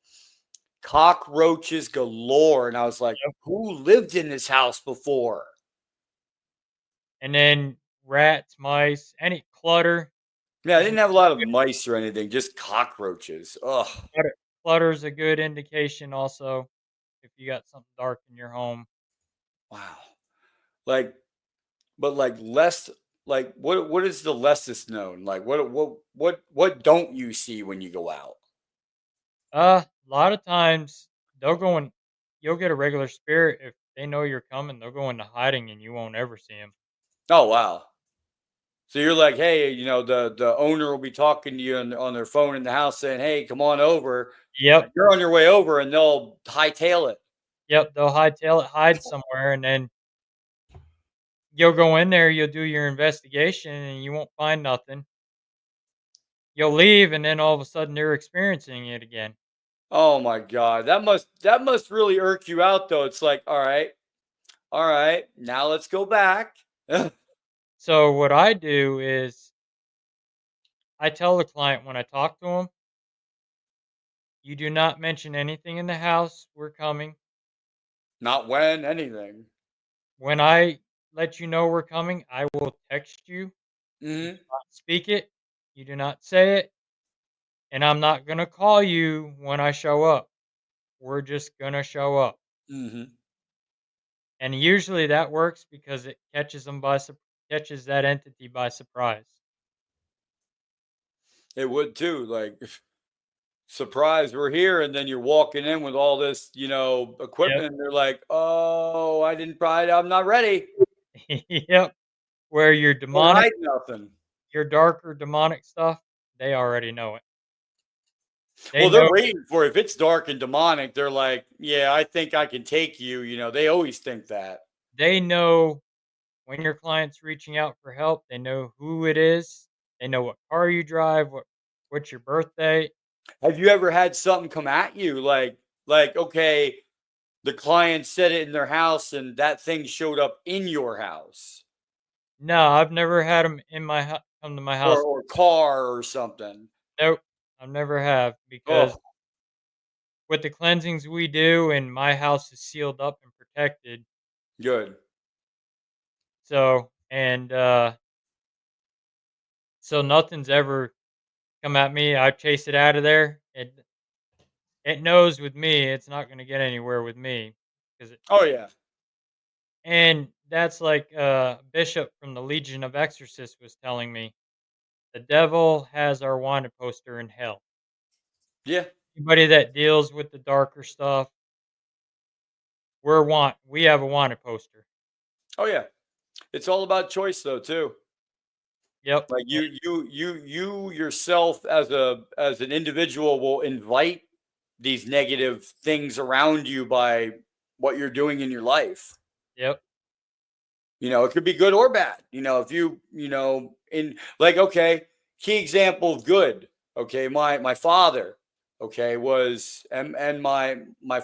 Cockroaches galore, and I was like,
yep.
who lived in this house before?
And then rats, mice, any clutter
Yeah, I
is
didn't have a lot of mice or anything, just cockroaches. Ugh.
clutter's a good indication also if you got something dark in your home.
Wow. Like, but like less like what is the lessest known? Like what don't you see when you go out?
A lot of times they'll go in you'll get a regular spirit if they know you're coming, they'll go into hiding and you won't ever see them.
Oh wow. So you're like, hey, the owner will be talking to you on their phone in the house saying, hey, come on over.
Yep,
You're on your way over and they'll hightail it.
yep, they'll hightail it, hide somewhere, and then you'll go in there, you'll do your investigation, and you won't find nothing. You'll leave, and then all of a sudden they're experiencing it again.
Oh my God. That must really irk you out though. It's like, all right, now let's go back.
So what I do is I tell the client when I talk to them, you do not mention anything in the house. We're coming.
Not when anything.
When I let you know we're coming, I will text you. You do
Hmm.
not speak it. You do not say it. And I'm not going to call you when I show up. We're just going to show up.
Hmm.
And usually that works because it catches them catches that entity by surprise.
It would too. Like, surprise, we're here, and then you're walking in with all this,
Yep.
equipment, and they're like, "Oh, I didn't probably, I'm not ready.
Yep. Where
Don't hide nothing."
your darker demonic stuff, they already know it. They
Well, they're
know
waiting for it. If it's dark and demonic, they're like, "Yeah, I think I can take you." They always think that.
they know when your client's reaching out for help, they know who it is. They know what car you drive, what's your birthday.
Have you ever had something come at you like okay, the client said it in their house, and that thing showed up in your house?
No, I've never had them in come to my house.
or car or something.
Nope, I never have, because
Oh,
with the cleansings we do, and my house is sealed up and protected.
good.
So and so nothing's ever come at me. I chase it out of there. It knows with me it's not going to get anywhere with me, because
Oh yeah.
and that's like Bishop from the Legion of Exorcists was telling me. The devil has our wanted poster in hell.
Yeah.
Anybody that deals with the darker stuff, we have a wanted poster.
Oh yeah. It's all about choice though too.
Yep.
Like you yourself as an individual will invite these negative things around you by what you're doing in your life.
Yep.
It could be good or bad. If in like, okay, key example of good. Okay, my father, okay, was and my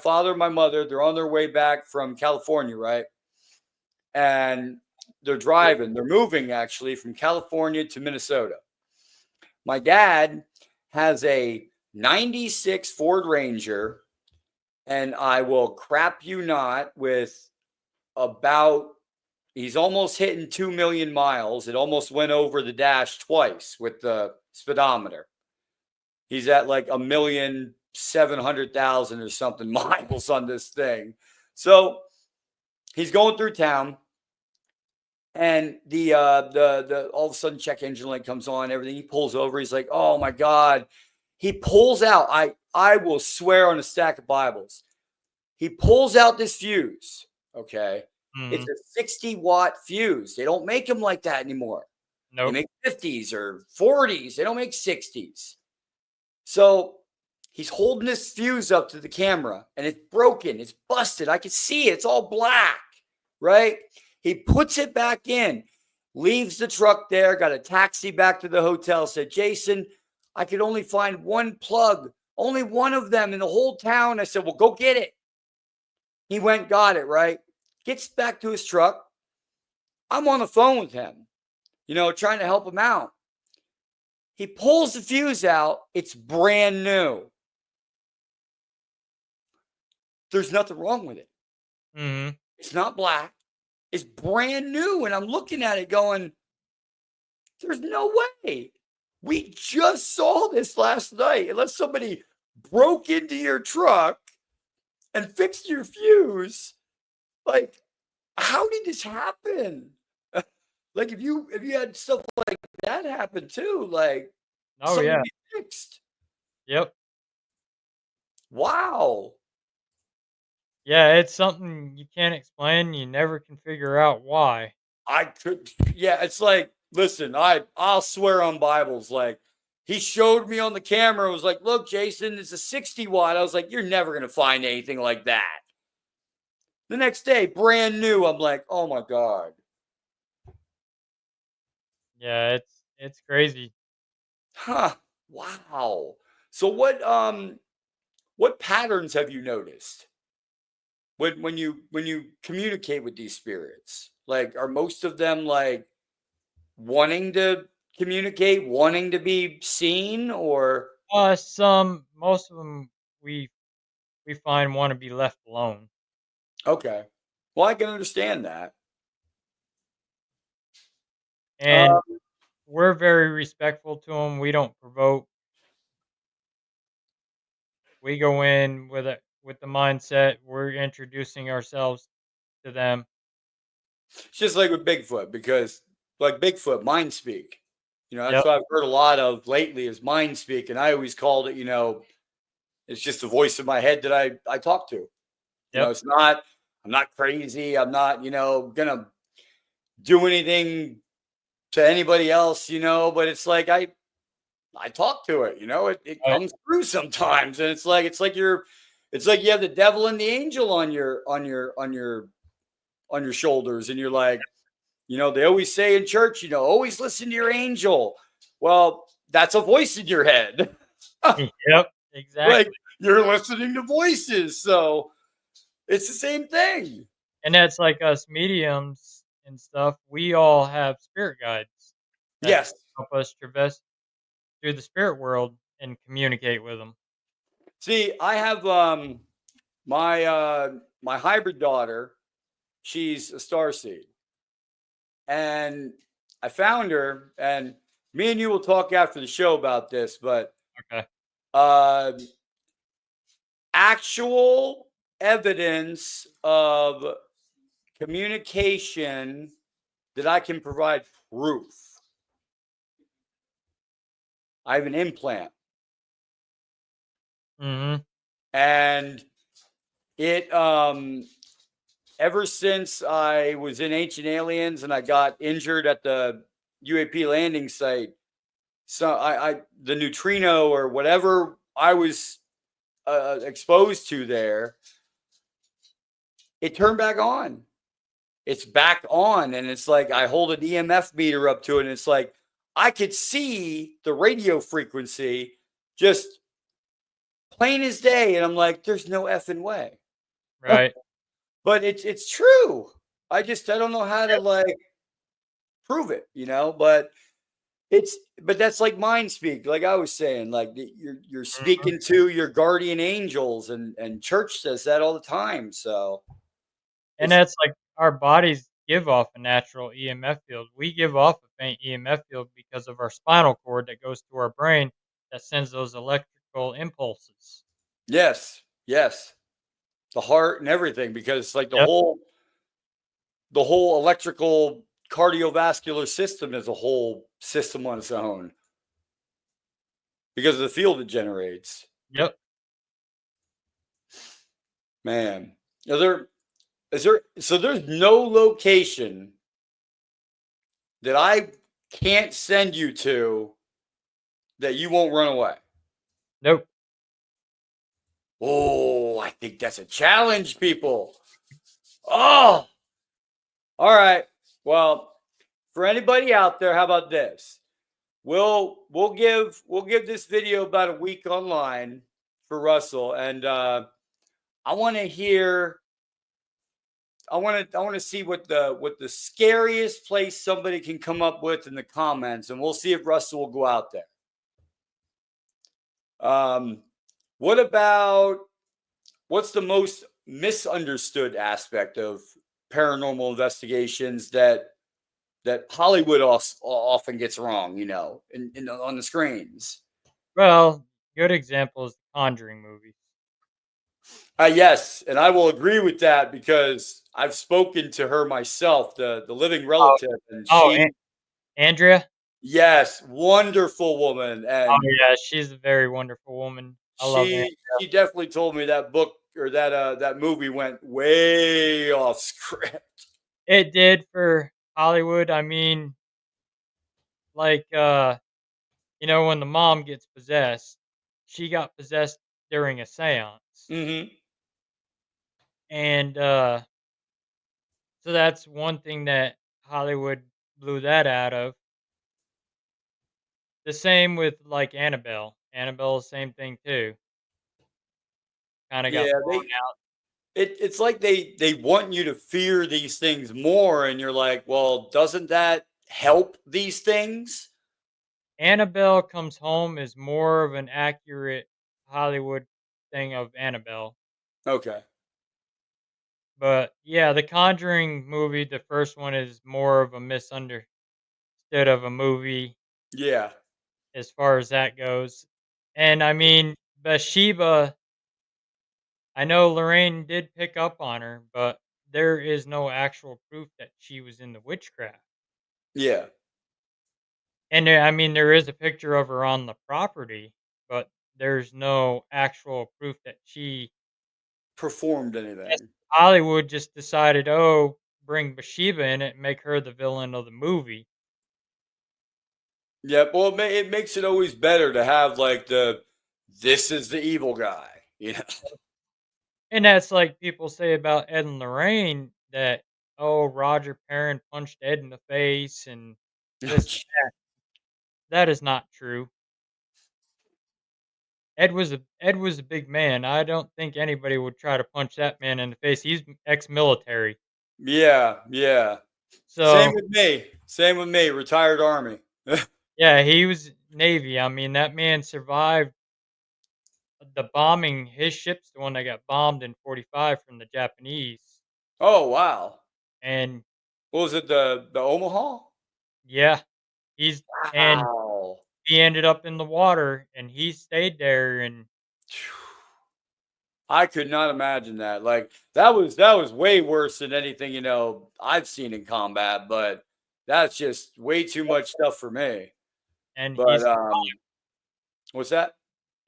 father and my mother, they're on their way back from California, right? And they're moving actually from California to Minnesota. My dad has a 96 Ford Ranger, and I will crap you not, with about, he's almost hitting 2 million miles. It almost went over the dash twice with the speedometer. He's at like 1,700,000 or something miles on this thing. So he's going through town, and the all of a sudden check engine light comes on, everything. He pulls over. He's like, "Oh my God." He pulls out, I will swear on a stack of Bibles. He pulls out this fuse. Okay. It's
Mhm.
a 60-watt fuse. They don't make them like that anymore. They
Nope.
make 50s or 40s. They don't make 60s. So he's holding this fuse up to the camera, and it's broken. It's busted. I can see it. It's all black, right? He puts it back in, leaves the truck there, got a taxi back to the hotel, said, "Jason, I could only find one plug, only one of them in the whole town." I said, "Well, go get it." He went, got it, right? Gets back to his truck. I'm on the phone with him, trying to help him out. He pulls the fuse out. It's brand new. There's nothing wrong with it.
Mhm.
It's not black. It's brand new. And I'm looking at it going, there's no way. We just saw this last night. Unless somebody broke into your truck and fixed your fuse. Like, how did this happen? Like, if you had stuff like that happen too, like
Oh
something to
yeah.
be fixed.
Yep.
Wow.
Yeah, it's something you can't explain. You never can figure out why.
I could, yeah, it's like, listen, I'll swear on Bibles. Like, he showed me on the camera, was like, "Look, Jason, it's a 60-watt." I was like, "You're never gonna find anything like that." The next day, brand new. I'm like, "Oh my God."
Yeah, it's crazy.
Huh. Wow. So what patterns have you noticed when you communicate with these spirits? Like, are most of them like wanting to communicate, wanting to be seen, or
Most of them we find want to be left alone,
okay. Well, I can understand that.
and
Um,
we're very respectful to them. We don't provoke. We go in with the mindset we're introducing ourselves to them.
it's just like with Bigfoot, because like Bigfoot, mind speak. That's
Yep.
what I've heard a lot of lately is mind speak, and I always called it, it's just the voice in my head that I talk to.
Yep.
It's not. I'm not crazy. I'm not, gonna do anything to anybody else, but it's like I talk to it, it
Right.
comes through sometimes, and it's like you have the devil and the angel on your shoulders, and you're like, they always say in church, always listen to your angel. Well, that's a voice in your head.
Yep.
Like,
Exactly.
you're listening to voices, so it's the same thing.
And that's like us mediums and stuff. We all have spirit guides that
Yes.
help us traverse through the spirit world and communicate with them.
See, I have my hybrid daughter. She's a starseed, and I found her, and me and you will talk after the show about this, but
Okay.
uh, actual evidence of communication that I can provide proof. I have an implant,
Mm-hmm.
and it ever since I was in Ancient Aliens and I got injured at the UAP landing site, so I the neutrino or whatever I was exposed to there, it turned back on. It's back on, and it's like I hold an EMF meter up to it, and it's like I could see the radio frequency just plain as day, and I'm like, "There's no effing way."
Right.
But it's true. I don't know how to
Yep.
like prove it, but but that's like mind speak, like I was saying, like you're
Mhm.
speaking to your guardian angels, and church says that all the time. So
And
it's
that's like our bodies give off a natural EMF field. We give off a faint EMF field because of our spinal cord that goes to our brain that sends those electrical impulses.
yes, yes, the heart and everything, because like
Yep.
the whole electrical cardiovascular system is a whole system on its own because of the field it generates.
Yep.
Man, is there so there's no location that I can't send you to that you won't run away.
Nope.
Oh, I think that's a challenge, people. Oh, all right. Well, for anybody out there, how about this? We'll give this video about a week online for Russell, and I want to hear. I want to see what the scariest place somebody can come up with in the comments, and we'll see if Russell will go out there. What about what's the most misunderstood aspect of paranormal investigations that Hollywood often gets wrong, on the screens?
Well, good example is the Conjuring movies.
Yes, and I will agree with that because I've spoken to her myself, the living
Oh,
relative, and
oh, Andrea?
yes, wonderful woman,
Oh,
and
yeah, she's a very wonderful woman. I love Andrea.
she definitely told me that book or that movie went way off script.
It did for Hollywood. I mean, like, when the mom gets possessed, she got possessed during a seance.
Hmm.
And, so that's one thing that Hollywood blew that out of. The same with, like, Annabelle. Annabelle, same thing too. Kinda got
Yeah,
blown out.
it's like they want you to fear these things more, and you're like, well, doesn't that help these things?
Annabelle Comes Home is more of an accurate Hollywood thing of Annabelle.
Okay.
But, yeah, the Conjuring movie, the first one is more of a misunderstood of a movie
Yeah.
as far as that goes. And, I mean, Bathsheba, I know Lorraine did pick up on her, but there is no actual proof that she was in the witchcraft.
Yeah.
And I mean, there is a picture of her on the property, but there's no actual proof that she.
Performed
Yes,
anything.
Hollywood just decided, oh, bring Bathsheba in it and make her the villain of the movie.
Yeah. Well, it makes it always better to have like this is the evil guy.
And that's like people say about Ed and Lorraine that, oh, Roger Perrin punched Ed in the face and this. That is not true. Ed was a big man. I don't think anybody would try to punch that man in the face. He's ex-military.
Yeah. Yeah. Same
So,
with me. Same with me. Retired army.
Yeah, he was Navy. I mean, that man survived the bombing. His ship's the one that got bombed in '45 from the Japanese,
Oh wow.
and
What was it? The Omaha?
yeah, he's and
Wow.
he ended up in the water, and he stayed there, and
I could not imagine that. Like that was way worse than anything, I've seen in combat, but that's just way too much stuff for me.
and
But
he's
what's that?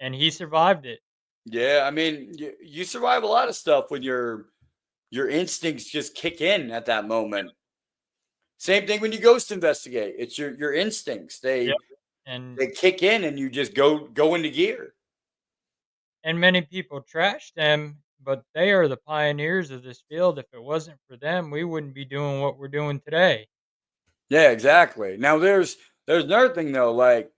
and he survived it.
Yeah, I mean, you survive a lot of stuff when your instincts just kick in at that moment. Same thing when you ghost investigate. It's your instincts.
Yep,
They
and
they kick in and you just go into gear.
many people trash them, but they are the pioneers of this field. If it wasn't for them, we wouldn't be doing what we're doing today.
Yeah, exactly. Now there's another thing though, like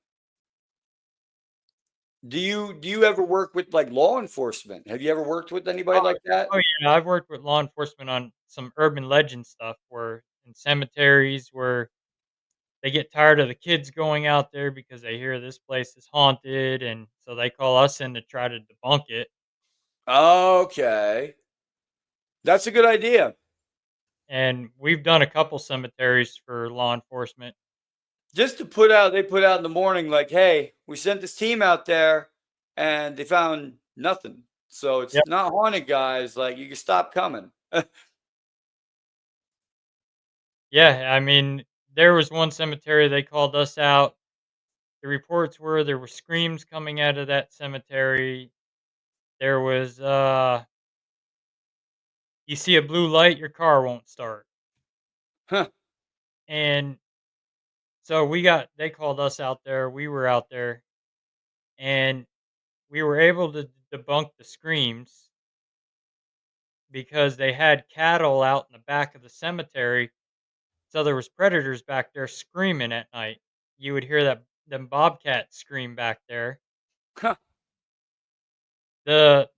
do you ever work with like law enforcement? Have you ever worked with anybody
Oh,
like that?
oh yeah, I've worked with law enforcement on some urban legend stuff where in cemeteries where they get tired of the kids going out there because they hear this place is haunted, and so they call us in to try to debunk it.
Okay. That's a good idea.
And we've done a couple cemeteries for law enforcement.
Just to they put out in the morning like, "Hey, we sent this team out there and they found nothing. So it's
Yep.
not haunted, guys. Like you can stop coming."
Yeah, I mean, there was one cemetery they called us out. The reports were there were screams coming out of that cemetery. There was you see a blue light, your car won't start.
Huh.
And so they called us out there. We were out there, and we were able to debunk the screams because they had cattle out in the back of the cemetery. So there was predators back there screaming at night. You would hear them bobcats scream back there.
Huh.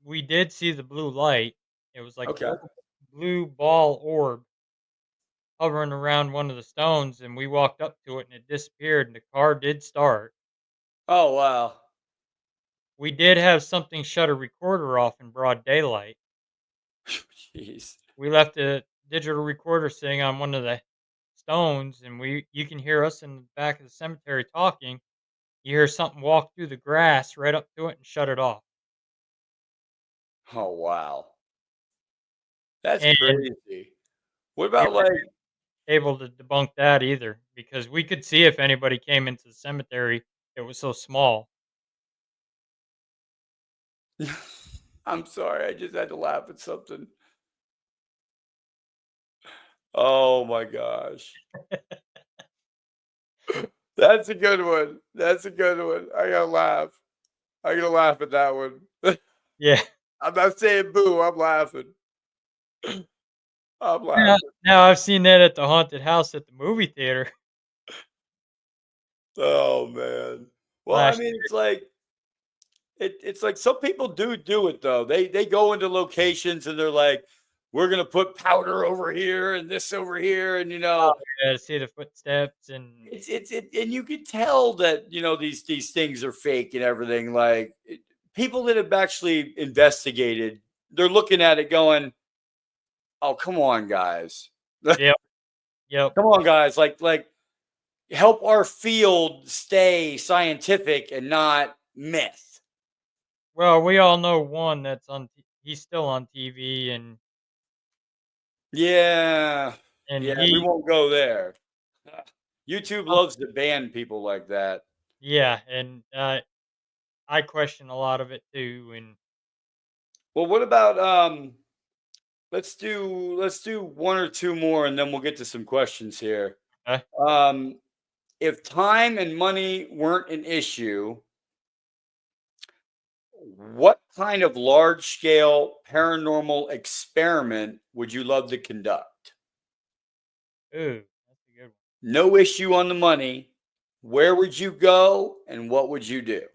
We did see the blue light. It was like a
Okay.
little blue ball orb hovering around one of the stones, and we walked up to it and it disappeared and the car did start.
Oh wow.
We did have something shut a recorder off in broad daylight.
Jeez.
We left a digital recorder sitting on one of the stones, and you can hear us in the back of the cemetery talking. You hear something walk through the grass right up to it and shut it off.
Oh wow. That's
And
crazy. What
we
about
weren't
like
able to debunk that either because we could see if anybody came into the cemetery. It was so small.
I'm sorry, I just had to laugh at something. Oh my gosh. That's a good one. That's a good one. I gotta laugh. I gotta laugh at that one.
Yeah.
I'm not saying boo, I'm laughing. I'm
Now,
laughing.
now I've seen that at the haunted house at the movie theater
Oh man. Well, I
last
mean, it's like some people do it though. They go into locations and they're like, we're gonna put powder over here and this over here, and
year to see the footsteps and
and you can tell that these things are fake and everything. Like people that have actually investigated, they're looking at it going, "Oh, come on, guys,
yep, yep.
come on, guys, like help our field stay scientific and not myth."
Well, we all know one that's he's still on TV
Yeah,
and
yeah, we
he
won't go there. YouTube loves to ban people like that.
yeah, and I question a lot of it too and
Well, what about let's do one or two more and then we'll get to some questions here.
uh,
Um, if time and money weren't an issue, what kind of large scale paranormal experiment would you love to conduct?
ooh, that's a good one.
No issue on the money. Where would you go and what would you do?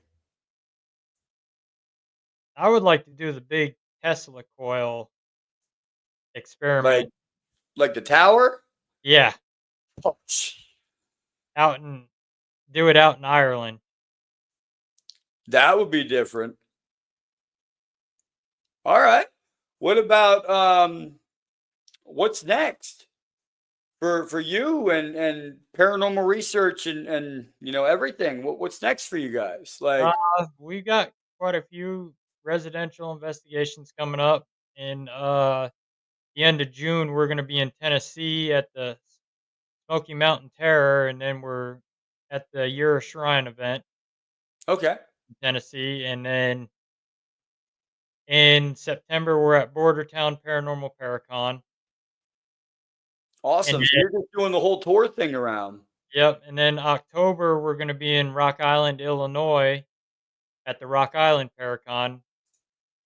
I would like to do the big Tesla coil
Like
experiment.
like the tower?
Yeah,
Oh, gee.
out in do it out in Ireland.
That would be different. All right. What about what's next for you and paranormal research and everything? What's next for you guys?
Uh,
Like,
we got quite a few residential investigations coming up. In the end of June, we're going to be in Tennessee at the Smoky Mountain Terror, and then we're at the Euro Shrine event
okay,
in Tennessee, and then in September we're at Bordertown Paranormal Paracon, and
awesome. So
then,
you're just doing the whole tour thing around.
yep, and then October we're going to be in Rock Island, Illinois, at the Rock Island Paracon.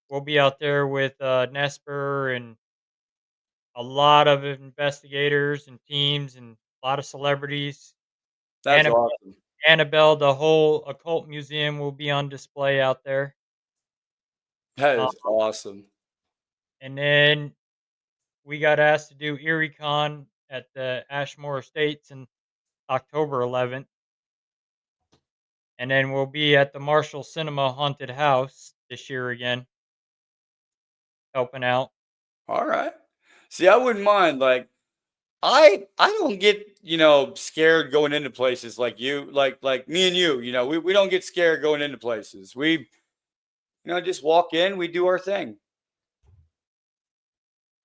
We'll be out there with Nesper and a lot of investigators and teams and a lot of celebrities.
That's
Annabelle,
awesome.
Annabelle, the whole occult museum will be on display out there.
That
Uh,
is awesome.
and then we got asked to do EerieCon at the Ashmore Estates in October 11th. And then we'll be at the Marshall Cinema Haunted House this year again, helping out.
All right. See, I wouldn't mind. Like, I don't get scared going into places like you, like me and you. We don't get scared going into places. We just walk in, we do our thing.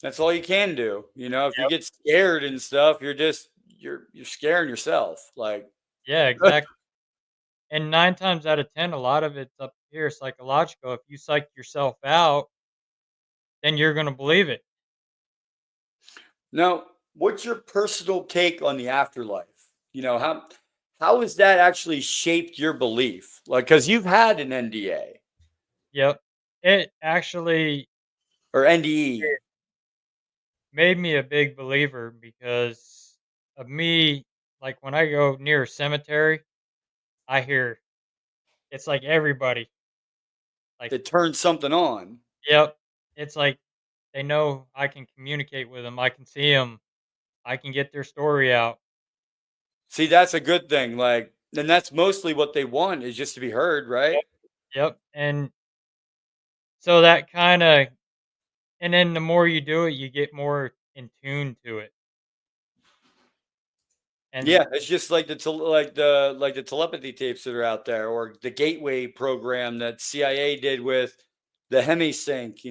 That's all you can do. If you
Yep.
get scared and stuff, you're scaring yourself. Like,
Yeah, exactly. And 9 times out of 10, a lot of it's up here psychological. If you psych yourself out, then you're gonna believe it.
now, what's your personal take on the afterlife? How has that actually shaped your belief? Like, because you've had an NDA
Yep. It actually
or NDE.
made me a big believer because of me, like, when I go near a cemetery, I hear it's like everybody, like,
It turns something on.
yep. It's like they know I can communicate with them, I can see them, I can get their story out.
See, that's a good thing. Like, and that's mostly what they want is just to be heard, right?
Yep, and so that kinda and then the more you do it, you get more in tune to it, and
Yeah, it's just like like the telepathy tapes that are out there, or the Gateway program that CIA did with the HemiSync.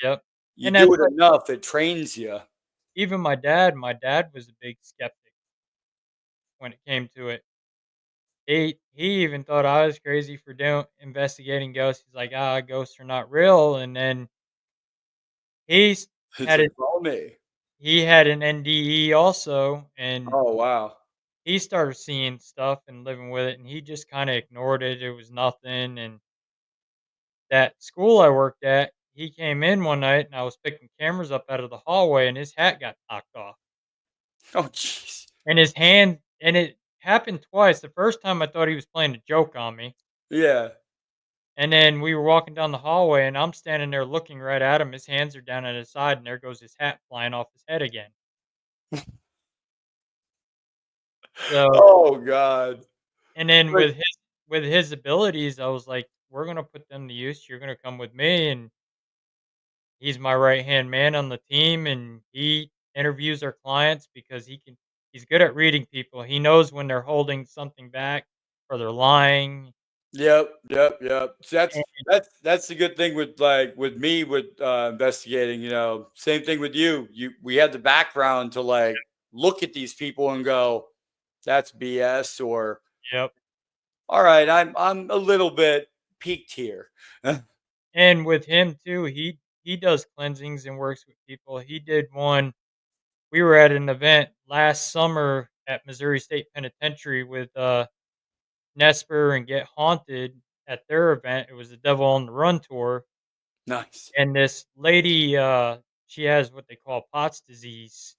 yep,
You
and that's
do it
like
enough, it trains you.
even my dad was a big skeptic when it came to it. He even thought I was crazy for doing investigating ghosts. He's like, "Ah, ghosts are not real," and then he's
It's
had
like
it
follow me.
he had an NDE also, and
Oh wow.
he started seeing stuff and living with it, and he just kinda ignored it, it was nothing, and that school I worked at, he came in one night, and I was picking cameras up out of the hallway, and his hat got knocked off,
Oh jeez.
and his hand and it happened twice. The first time I thought he was playing a joke on me,
Yeah.
and then we were walking down the hallway, and I'm standing there looking right at him, his hands are down at his side, and there goes his hat flying off his head again. So
Oh God.
and then
Like,
with his abilities, I was like, "We're gonna put them to use, you're gonna come with me," and he's my right-hand man on the team, and he interviews our clients because he's good at reading people. He knows when they're holding something back or they're lying.
yep. So
And
that's the good thing with with me with investigating. Same thing with you. We had the background to like look at these people and go, that's BS, or
yep.
all right, I'm a little bit peaked here.
And with him too, he does cleansings and works with people. He did one we were at an event last summer at Missouri State Penitentiary with, Nesper and Get Haunted at their event. It was the Devil on the Run tour,
Nice.
and this lady, she has what they call Pott's disease,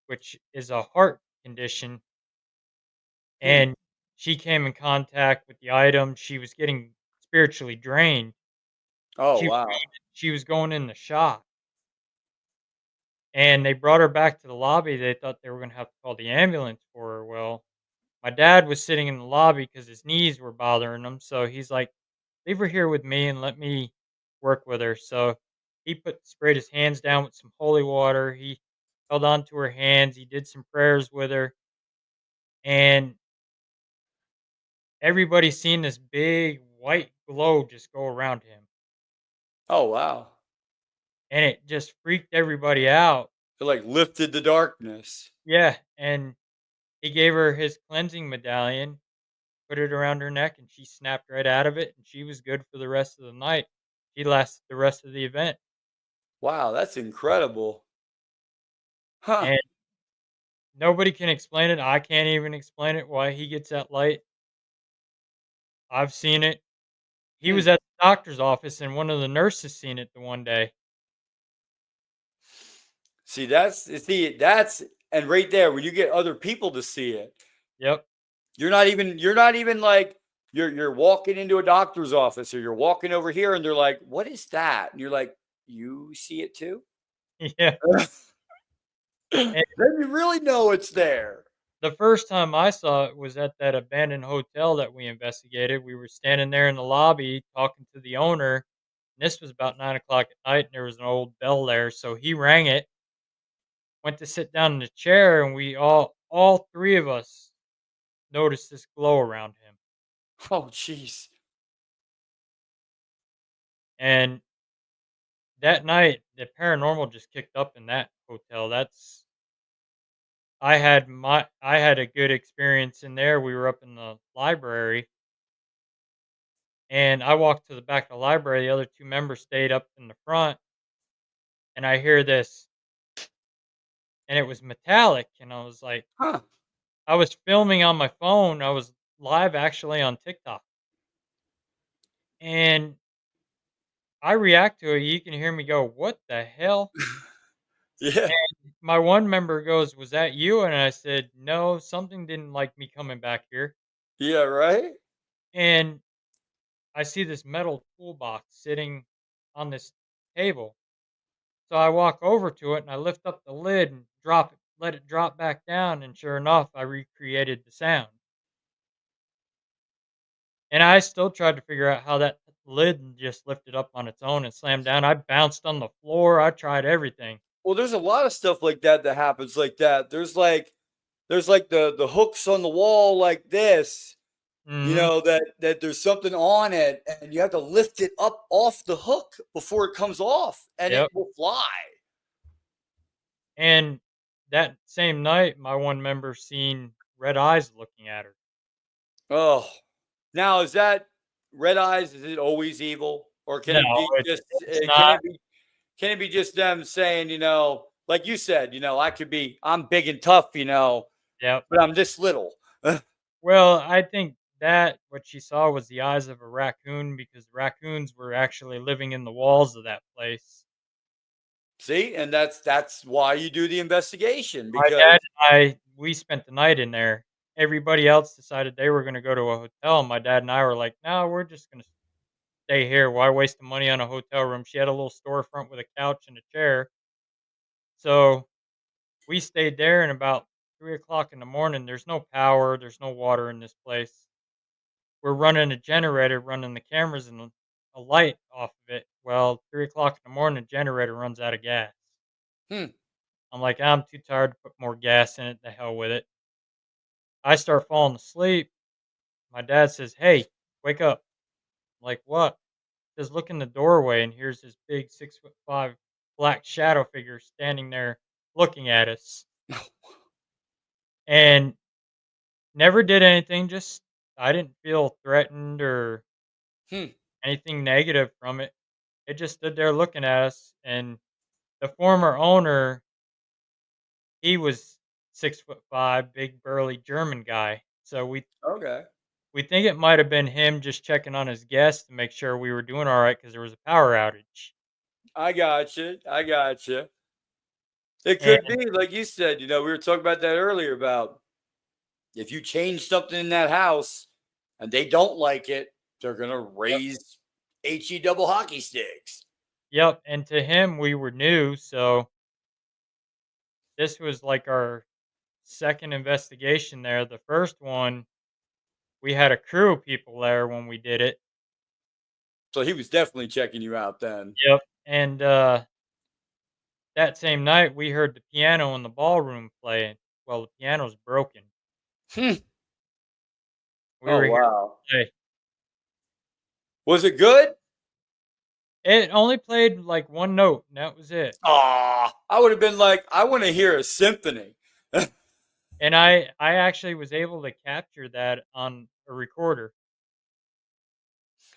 which is a heart condition,
Hmm.
and she came in contact with the item. She was getting spiritually drained.
Oh
She was
wow.
she was going in the shock, and they brought her back to the lobby. They thought they were gonna have to call the ambulance for her. Well, My dad was sitting in the lobby because his knees were bothering him, so he's like, "Leave her here with me and let me work with her." So he sprayed his hands down with some holy water. He held on to her hands. He did some prayers with her, and everybody seen this big white glow just go around him,
Oh, wow.
and it just freaked everybody out.
It like lifted the darkness.
Yeah, and he gave her his cleansing medallion, put it around her neck, and she snapped right out of it, and she was good for the rest of the night. She lasted the rest of the event,
Wow, that's incredible. Huh.
and nobody can explain it. I can't even explain it why he gets that light. I've seen it. He
Hmm.
was at the doctor's office, and one of the nurses seen it the one day.
See, that's and right there when you get other people to see it,
Yep.
you're not even like you're walking into a doctor's office or you're walking over here and they're like, "What is that?" And you're like, "You see it too?"
Yeah.
Then
And
you really know it's there.
the first time I saw it was at that abandoned hotel that we investigated. We were standing there in the lobby talking to the owner. And this was about 9 o'clock at night, and there was an old bell there. So he rang it, went to sit down in the chair, and we all three of us noticed this glow around him.
Oh, jeez.
And that night, the paranormal just kicked up in that hotel. That's I had a good experience in there. We were up in the library, and I walked to the back of the library. The other two members stayed up in the front, and I hear this, and it was metallic. And I was like,
Huh.
I was filming on my phone. I was live actually on TikTok, and I react to it. You can hear me go, "What the hell?"
Yeah.
My one member goes, "Was that you?" And I said, "No, something didn't like me coming back here."
Yeah, right?
And I see this metal toolbox sitting on this table. So I walk over to it and I lift up the lid and drop it, let it drop back down. And sure enough, I recreated the sound. And I still tried to figure out how that lid just lifted up on its own and slammed down. I bounced on the floor. I tried everything.
Well, there's a lot of stuff like that that happens like that. There's like the hooks on the wall like this,
Hmm.
that there's something on it and you have to lift it up off the hook before it comes off and it
Yep.
will fly.
And that same night, my one member seen red eyes looking at her.
Oh. Now is that red eyes, is it always evil? Or can
No,
it be just
it's
can
not.
it be just them saying, like you said, I'm big and tough,
Yep.
but I'm this little.
Well, I think that what she saw was the eyes of a raccoon because raccoons were actually living in the walls of that place.
See, and that's why you do the investigation
My dad
because
and we spent the night in there. Everybody else decided they were going to go to a hotel. My dad and I were like, "No, we're just going to stay here. Why waste the money on a hotel room?" She had a little storefront with a couch and a chair. So we stayed there, and about 3 o'clock in the morning, there's no power, there's no water in this place. We're running a generator, running the cameras and a light off of it. Well, 3 o'clock in the morning, the generator runs out of gas.
hmm,
I'm like, I'm too tired to put more gas in it. The hell with it. I start falling asleep. My dad says, "Hey, wake up." I'm like, what? He says, "Look in the doorway." And here's this big 6'5" black shadow figure standing there looking at us. And never did anything. Just, I didn't feel threatened or
hmm.
anything negative from it. It just stood there looking at us. And the former owner, he was 6'5", big burly German guy. So
Okay.
we think it might have been him just checking on his guests to make sure we were doing all right because there was a power outage.
I got you. I got you. It could
And
be, like you said, we were talking about that earlier about if you change something in that house and they don't like it, they're gonna
yep,
raise HE double hockey sticks.
yep. And to him, we were new, so this was like our second investigation there. The first one, we had a crew of people there when we did it.
So he was definitely checking you out then.
Yep. And that same night, we heard the piano in the ballroom playing. Well, the piano's broken.
Hmm.
We
Oh,
were here
wow.
to play.
Was it good?
It only played like one note, and that was it.
Ah, I would have been like, I want to hear a symphony.
And I actually was able to capture that on a recorder.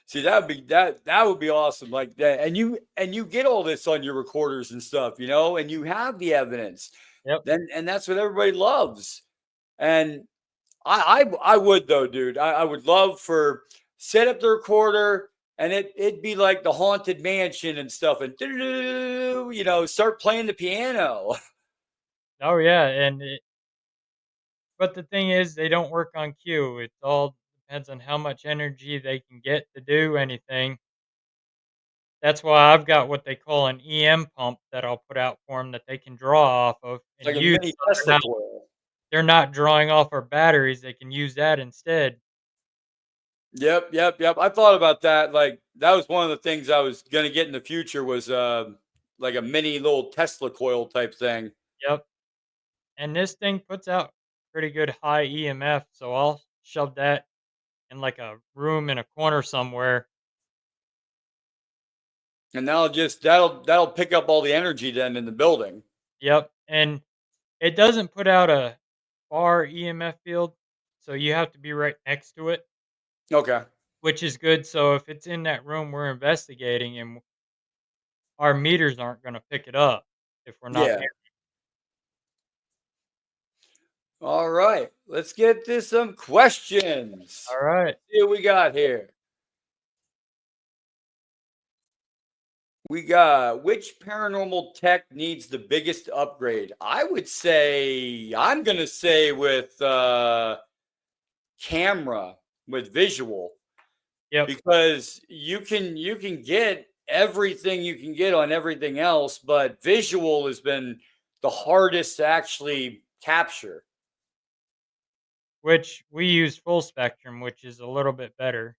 See, that would be awesome, like that. And you get all this on your recorders and stuff, and you have the evidence.
Yep.
And that's what everybody loves. And I would though, dude. I would love for set up the recorder and it'd be like the haunted mansion and stuff, and start playing the piano.
Oh yeah, but the thing is, they don't work on cue. It all depends on how much energy they can get to do anything. That's why I've got what they call an EM pump that I'll put out for them that they can draw off of
It's
and
like a
use.
mini
So
Tesla coil.
they're not drawing off our batteries. They can use that instead.
Yep. I thought about that. Like that was one of the things I was gonna get in the future was like a mini little Tesla coil type thing.
Yep. And this thing puts out pretty good high EMF, so I'll shove that in like a room in a corner somewhere.
And that'll pick up all the energy then in the building.
Yep. And it doesn't put out a far EMF field, so you have to be right next to it,
Okay.
which is good. So if it's in that room we're investigating and our meters aren't going to pick it up if we're not
Yeah.
near.
All right. Let's get to some questions.
All right.
See what we got here. We got which paranormal tech needs the biggest upgrade? I'm gonna say with camera, with visual,
Yep.
because you can get everything you can get on everything else, but visual has been the hardest to actually capture.
Which we use full spectrum, which is a little bit better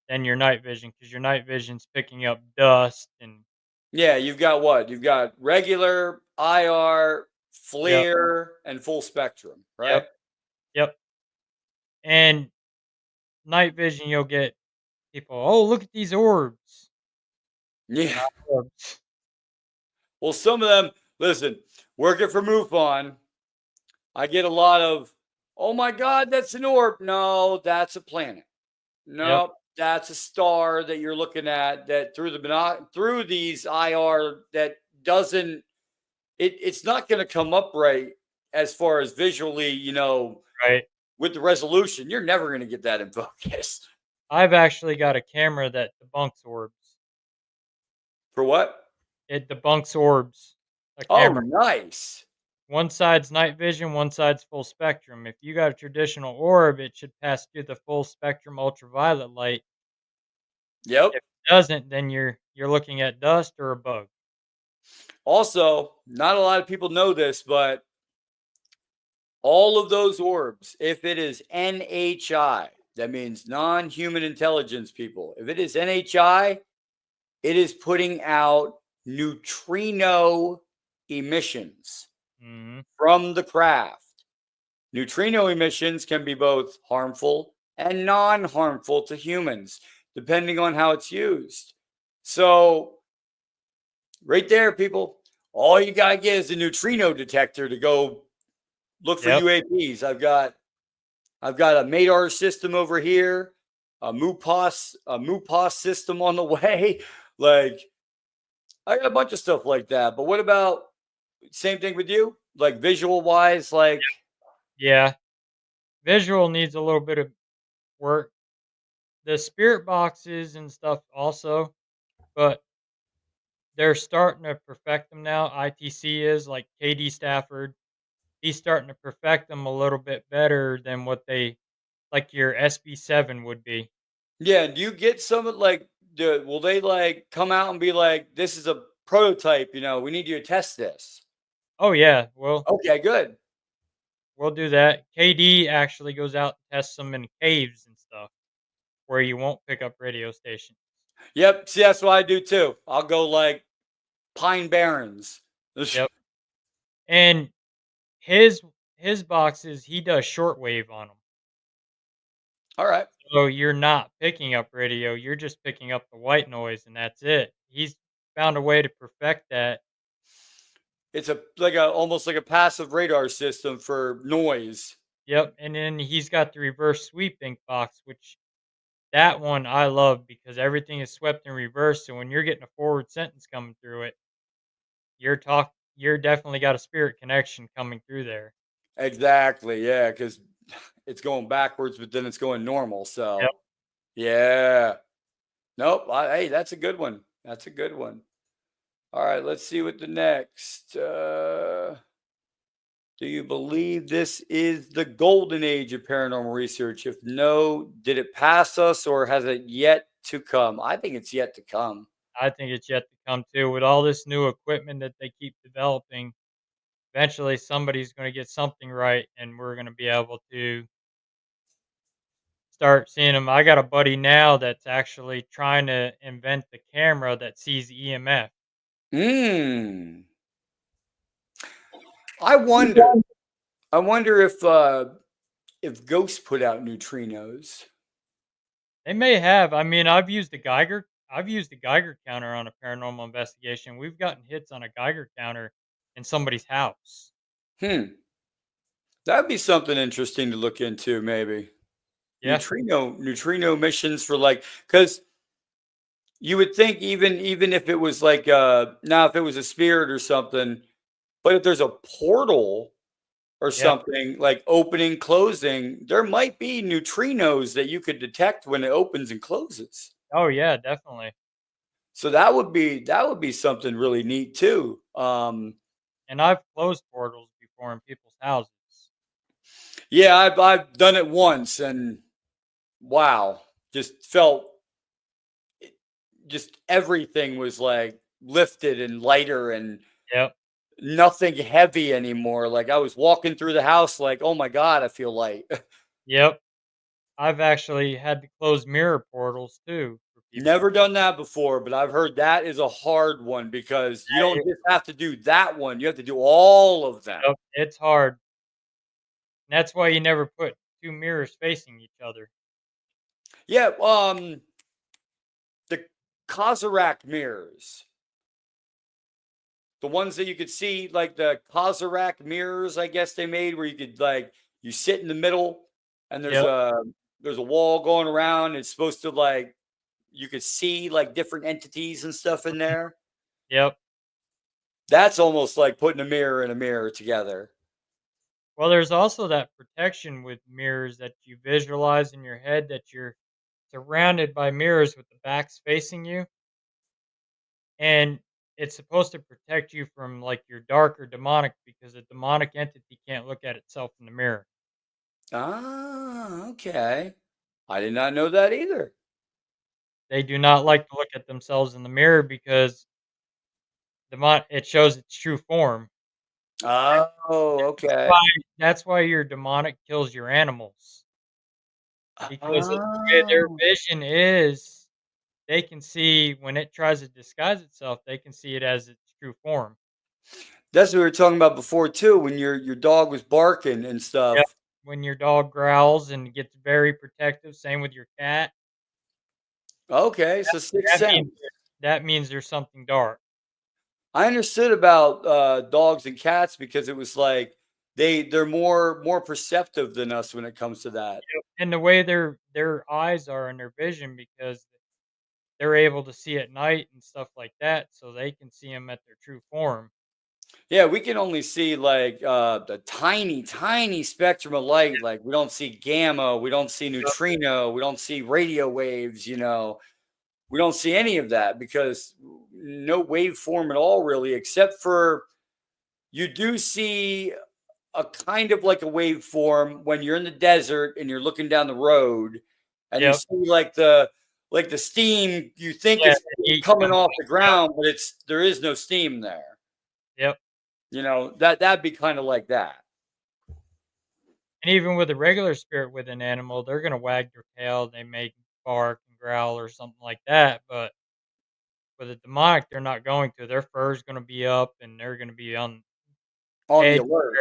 than your night vision because your night vision's picking up dust and
Yeah, you've got what? You've got regular, IR,
yep,
FLIR, and full spectrum, right?
yep, yep. And night vision, you'll get people, oh, look at these orbs.
Yeah.
Not orbs.
Well, some of them, listen, working for MUFON, I get a lot of, oh my God, that's an orb. No, that's a planet.
Yep,
No, that's a star that you're looking at that through these IR that doesn't it's not going to come up right as far as visually,
right.
with the resolution. You're never going to get that in focus.
I've actually got a camera that debunks orbs.
For what?
It debunks orbs. A
Oh,
camera.
nice.
One side's night vision, one side's full spectrum. If you got a traditional orb, it should pass through the full spectrum ultraviolet light.
Yep.
If it doesn't, then you're looking at dust or a bug.
Also, not a lot of people know this, but all of those orbs, if it is NHI, that means non-human intelligence people. If it is NHI, it is putting out neutrino emissions
Mhm.
from the craft. Neutrino emissions can be both harmful and non-harmful to humans, depending on how it's used. So, right there, people, all you gotta get is a neutrino detector to go look for
Yep.
UAPs. I've got a MADAR system over here, a MUPOS system on the way. Like, I got a bunch of stuff like that. But what about same thing with you? Like visual wise, like
Yeah. Visual needs a little bit of work. The spirit boxes and stuff also, but they're starting to perfect them now. ITC is like KD Stafford. He's starting to perfect them a little bit better than what they like your SB7 would be.
yeah, do you get some of like will they like come out and be like, this is a prototype, we need you to test this?
Oh yeah, well,
Okay, good.
we'll do that. KD actually goes out and tests them in caves and stuff where you won't pick up radio stations.
Yep. See, that's what I do too. I'll go like Pine Barrens.
Yep. And his his boxes, he does shortwave on them.
All right.
So you're not picking up radio, you're just picking up the white noise and that's it. He's found a way to perfect that.
It's a almost like a passive radar system for noise.
Yep, and then he's got the reverse sweep ink box, which that one I love because everything is swept in reverse. So when you're getting a forward sentence coming through it, you're definitely got a spirit connection coming through there.
Exactly. Yeah, because it's going backwards, but then it's going normal.
Yep.
So yeah. Nope. Hey, that's a good one. That's a good one. All right, let's see what the next. Do you believe this is the golden age of paranormal research? If no, did it pass us or has it yet to come? I think it's yet to come.
I think it's yet to come too. With all this new equipment that they keep developing, eventually somebody's going to get something right, and we're going to be able to start seeing them. I got a buddy now that's actually trying to invent the camera that sees EMF.
Hmm. I wonder. I wonder if ghosts put out neutrinos.
They may have. I mean, I've used a Geiger counter on a paranormal investigation. We've gotten hits on a Geiger counter in somebody's house.
Hmm. That'd be something interesting to look into, maybe.
Yeah.
Neutrino missions for like, because you would think even if it was like now if it was a spirit or something, but if there's a portal or
Yeah.
something like opening, closing, there might be neutrinos that you could detect when it opens and closes.
Oh yeah, definitely.
So that would be something really neat too.
And I've closed portals before in people's houses.
Yeah, I've done it once and wow, just felt just everything was like lifted and lighter and
Yep.
nothing heavy anymore. Like I was walking through the house like, "Oh my god, I feel light."
Yep. I've actually had to close mirror portals too for people.
Never done that before, but I've heard that is a hard one because you don't just have to do that one, you have to do all of them.
Yep, it's hard. And that's why you never put two mirrors facing each other.
Yeah, the Kozarack mirrors. The ones that you could see, like the Kozarack mirrors, I guess they made where you could like you sit in the middle and there's
Yep.
a wall going around. It's supposed to like you could see like different entities and stuff in there.
Yep.
That's almost like putting a mirror and a mirror together.
Well, there's also that protection with mirrors that you visualize in your head that you're surrounded by mirrors with the backs facing you. And it's supposed to protect you from like your dark or demonic because a demonic entity can't look at itself in the mirror.
Ah, okay. I did not know that either.
They do not like to look at themselves in the mirror because it shows its true form.
Oh, okay.
Why That's why your demonic kills your animals, because of the way their
Oh,
vision is, they can see when it tries to disguise itself, they can see it as its true form.
that's what we were talking about before too, when your dog was barking and
Yep.
stuff.
When your dog growls and gets very protective, same with your cat,
Okay, so sixth
that means
sense.
that means there's something dark.
I understood about dogs and cats because it was like they're more perceptive than us when it comes to that.
Yep. And the way their eyes are and their vision, because they're able to see at night and stuff like that, so they can see them at their true form.
Yeah, we can only see like the tiny spectrum of light. Like we don't see gamma, we don't see
Yep.
neutrino, we don't see radio waves. We don't see any of that because no waveform at all, really, except for you do see a kind of like a waveform when you're in the desert and you're looking down the road and you
Yep.
see like the steam you think
Yeah,
is
the heat
coming
coming
off the
out.
ground, but there is no steam there.
Yep.
That'd be kind of like that.
And even with a regular spirit with an animal, they're gonna wag their tail, they may bark and growl or something like that, but with a demonic, they're not going to. Their fur is gonna be up, and they're gonna be on
On the
edge,
alert.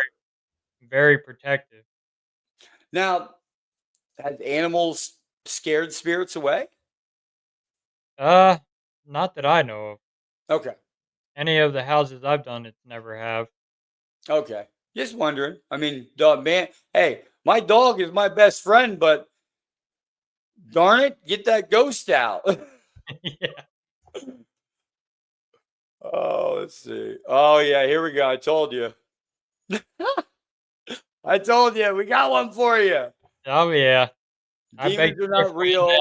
very protective.
Now, have animals scared spirits away?
Uh, Not that I know of.
Okay.
Any of the houses I've done, it's never have.
Okay. Just wondering. I mean, dog man, hey, my dog is my best friend, but darn it, get that ghost out.
Yeah.
Oh, let's see. Oh yeah, here we go. I told you. I told you, we got one for you.
Oh, yeah. I beg
Demons
to
are not
differ on that.
real.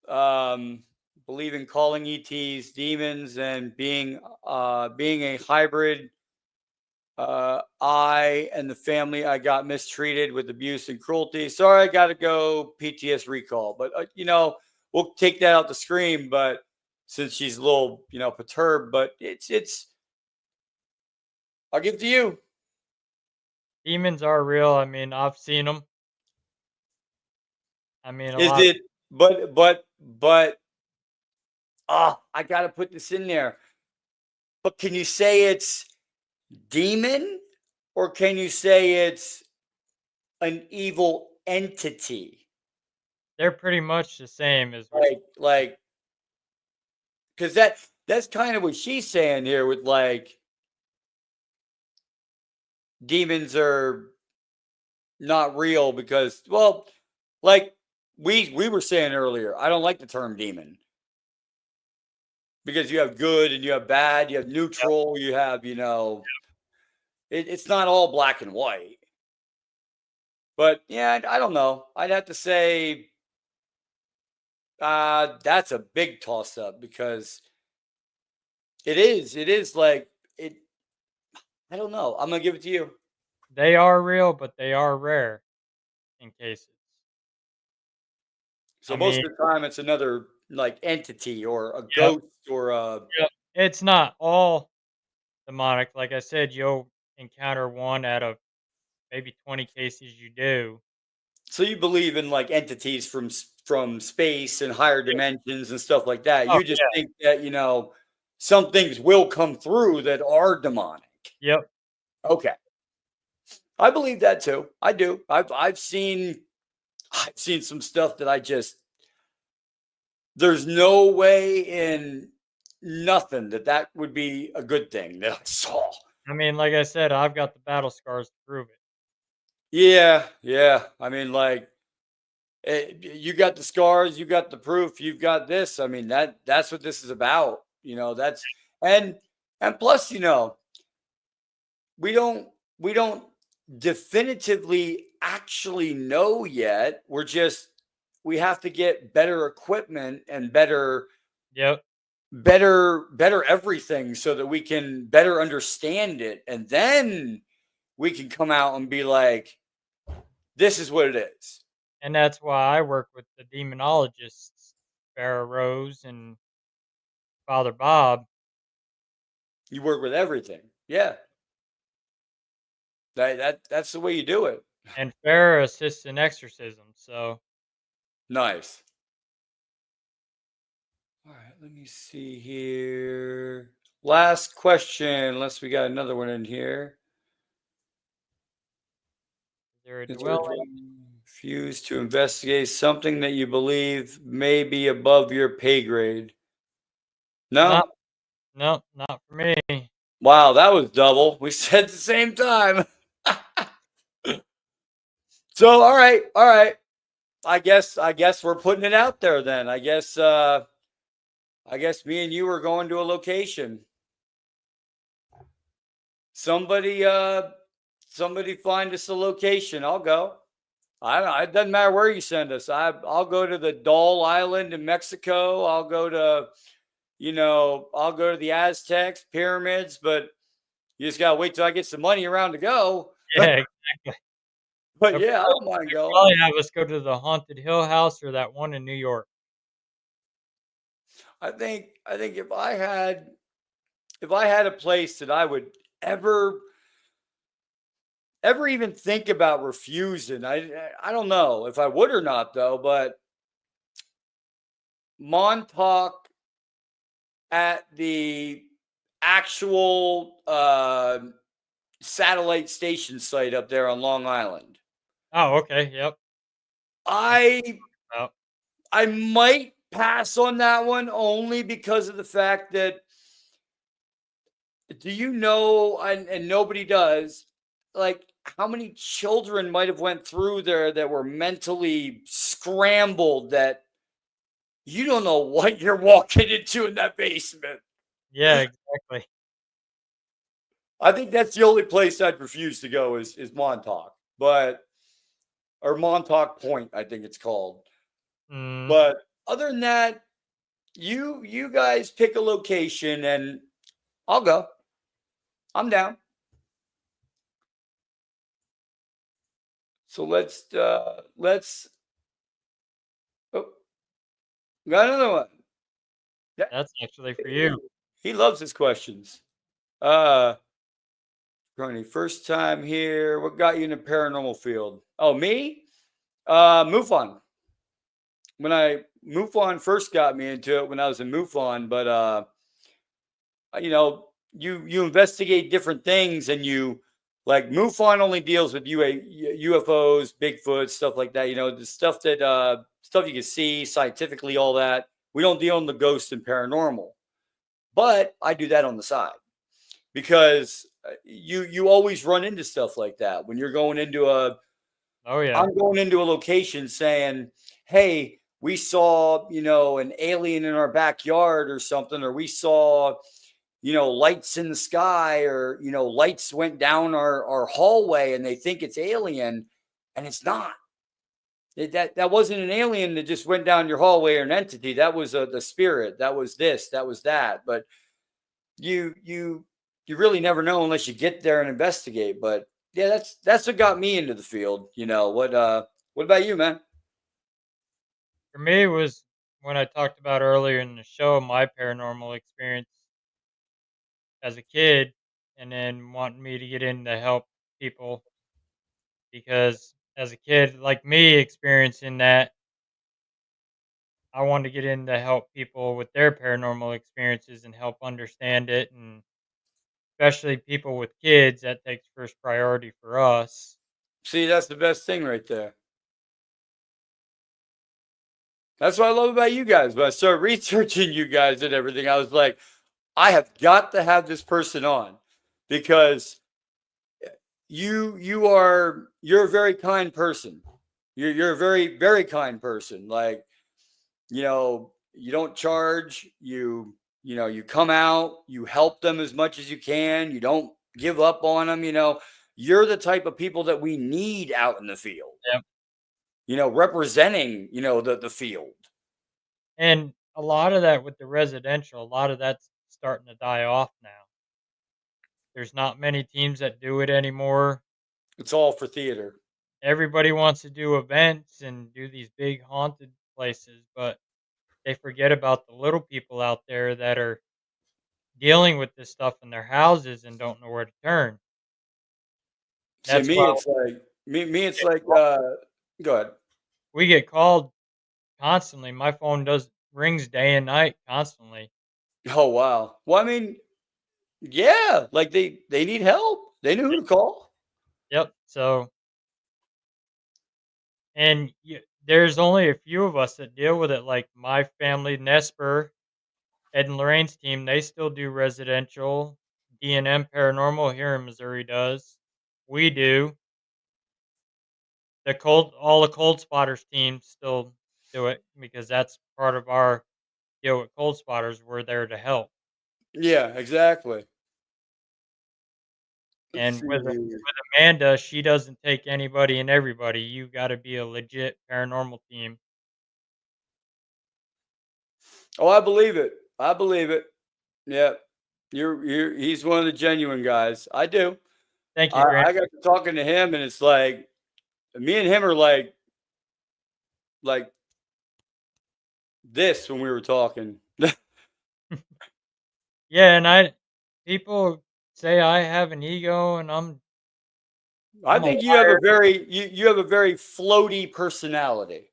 Um, believe in calling ETs demons and being a hybrid. I and the family, I got mistreated with abuse and cruelty. Sorry, I got to go PTS recall. But we'll take that out the screen. But since she's a little, perturbed, but it's. I'll give it to you.
Demons are real. I mean, I've seen them. I mean, a
Is
lot.
it? But. I got to put this in there. But can you say it's demon, or can you say it's an evil entity?
They're pretty much the same as what.
Like, because that's kind of what she's saying here with like demons are not real because, well, like we were saying earlier, I don't like the term demon because you have good and you have bad, you have
Yep.
neutral, you have it's not all black and white. But yeah, I don't know. I'd have to say that's a big toss up because it is like it. I don't know. I'm gonna give it to you.
They are real, but they are rare in cases. I
So most
mean,
of the time, it's another like entity or a
yep,
ghost or a.
yep. It's not all demonic. Like I said, you'll encounter one out of maybe 20 cases you do.
So you believe in like entities from space and higher
Yeah.
dimensions and stuff like that.
Oh,
You just
yeah.
think that some things will come through that are demonic.
Yep.
Okay, I believe that too. I do. I've seen some stuff that I just there's no way in nothing that would be a good thing that I saw.
I mean, like I said, I've got the battle scars to prove it.
Yeah, yeah. I mean, like you got the scars, you got the proof, you've got this. I mean, that's what this is about. That's and and plus, we don't we don't definitively actually know yet. We have to get better equipment and
Yep.
better everything so that we can better understand it, and then we can come out and be like, this is what it is.
And that's why I work with the demonologists, Farrah Rose and Father Bob.
You work with everything. Yeah. That's the way you do it.
And Farrah assists in exorcism. So
Nice. All right, let me see here. Last question, unless we got another one in here.
they're a
Is there a
dwelling.
refuse to investigate something that you believe may be above your pay grade?
Not,
No?
no, not for me.
Wow, that was double. We said at the same time. So, all right, all right. I guess we're putting it out there then. I guess me and you are going to a location. Somebody somebody find us a location. I'll go. I don't know. It doesn't matter where you send us. I'll go to the Doll Island in Mexico. I'll go to the Aztecs pyramids, but you just gotta wait till I get some money around to go.
Yeah, exactly.
But
They'll
yeah, I
probably,
don't mind
they'll
going.
probably have us go to the Haunted Hill House or that one in New York.
I think if I had a place that I would ever ever even think about refusing. I don't know if I would or not though, but Montauk at the actual satellite station site up there on Long Island.
Oh, okay. Yep.
I
Oh,
I might pass on that one only because of the fact that do you know and nobody does like how many children might have went through there that were mentally scrambled that you don't know what you're walking into in that basement.
yeah, exactly.
I think that's the only place I'd refuse to go is Montauk, but or Montauk Point, I think it's called.
Mm,
But other than that, you guys pick a location and I'll go. I'm down. So let's oh, got another one. Yeah,
that's actually for you.
he loves his questions. Uh Ronnie, first time here. What got you in the paranormal field? Oh, me? MUFON. When I MUFON first got me into it when I was in MUFON, but you investigate different things and you like MUFON only deals with UFOs, Bigfoot, stuff like that. You know, the stuff that stuff you can see scientifically, all that. We don't deal in the ghost and paranormal, but I do that on the side because you always run into stuff like that when you're going into a
Oh yeah.
I'm going into a location saying, "Hey, we saw, an alien in our backyard or something, or we saw, lights in the sky, or lights went down our hallway, and they think it's alien, and it's not. That wasn't an alien that just went down your hallway or an entity. That was the spirit. That was this. That was that. But you really never know unless you get there and investigate. But yeah, that's what got me into the field. What about you, man?
For me, it was when I talked about earlier in the show my paranormal experience as a kid, and then wanting me to get in to help people because as a kid, like me experiencing that, I wanted to get in to help people with their paranormal experiences and help understand it, and especially people with kids, that takes first priority for us.
See, that's the best thing right there. That's what I love about you guys. When I started researching you guys and everything, I was like, I have got to have this person on because you're a very kind person. You're a very very kind person. Like you don't charge. You come out. You help them as much as you can. You don't give up on them. You're the type of people that we need out in the field.
Yep.
Representing the field.
And a lot of that with the residential, a lot of that's starting to die off now. There's not many teams that do it anymore.
It's all for theater.
Everybody wants to do events and do these big haunted places, but they forget about the little people out there that are dealing with this stuff in their houses and don't know where to turn.
See,
That's
me,
why
it's like me,
we
it's
get
like.
called,
Go ahead.
we get called constantly. My phone does rings day and night constantly.
Oh wow. Well, I mean, yeah, like they need help. They knew who to call.
Yep. So, and there's only a few of us that deal with it. Like my family, Nesper, Ed and Lorraine's team, they still do residential. D&M Paranormal here in Missouri does. We do. All the Cold Spotters teams still do it because that's part of our deal with Cold Spotters. We're there to help.
Yeah, exactly. Let's
And
see
with
here.
Amanda, she doesn't take anybody and everybody. You got to be a legit paranormal team.
Oh, I believe it. I believe it. Yeah, he's one of the genuine guys. I do.
Thank you,
I
Grant.
got to talking to him, and it's like me and him are like this when we were talking.
Yeah, and people say I have an ego and I'm
I
I'm a
think you have
liar.
a very you have a very floaty personality.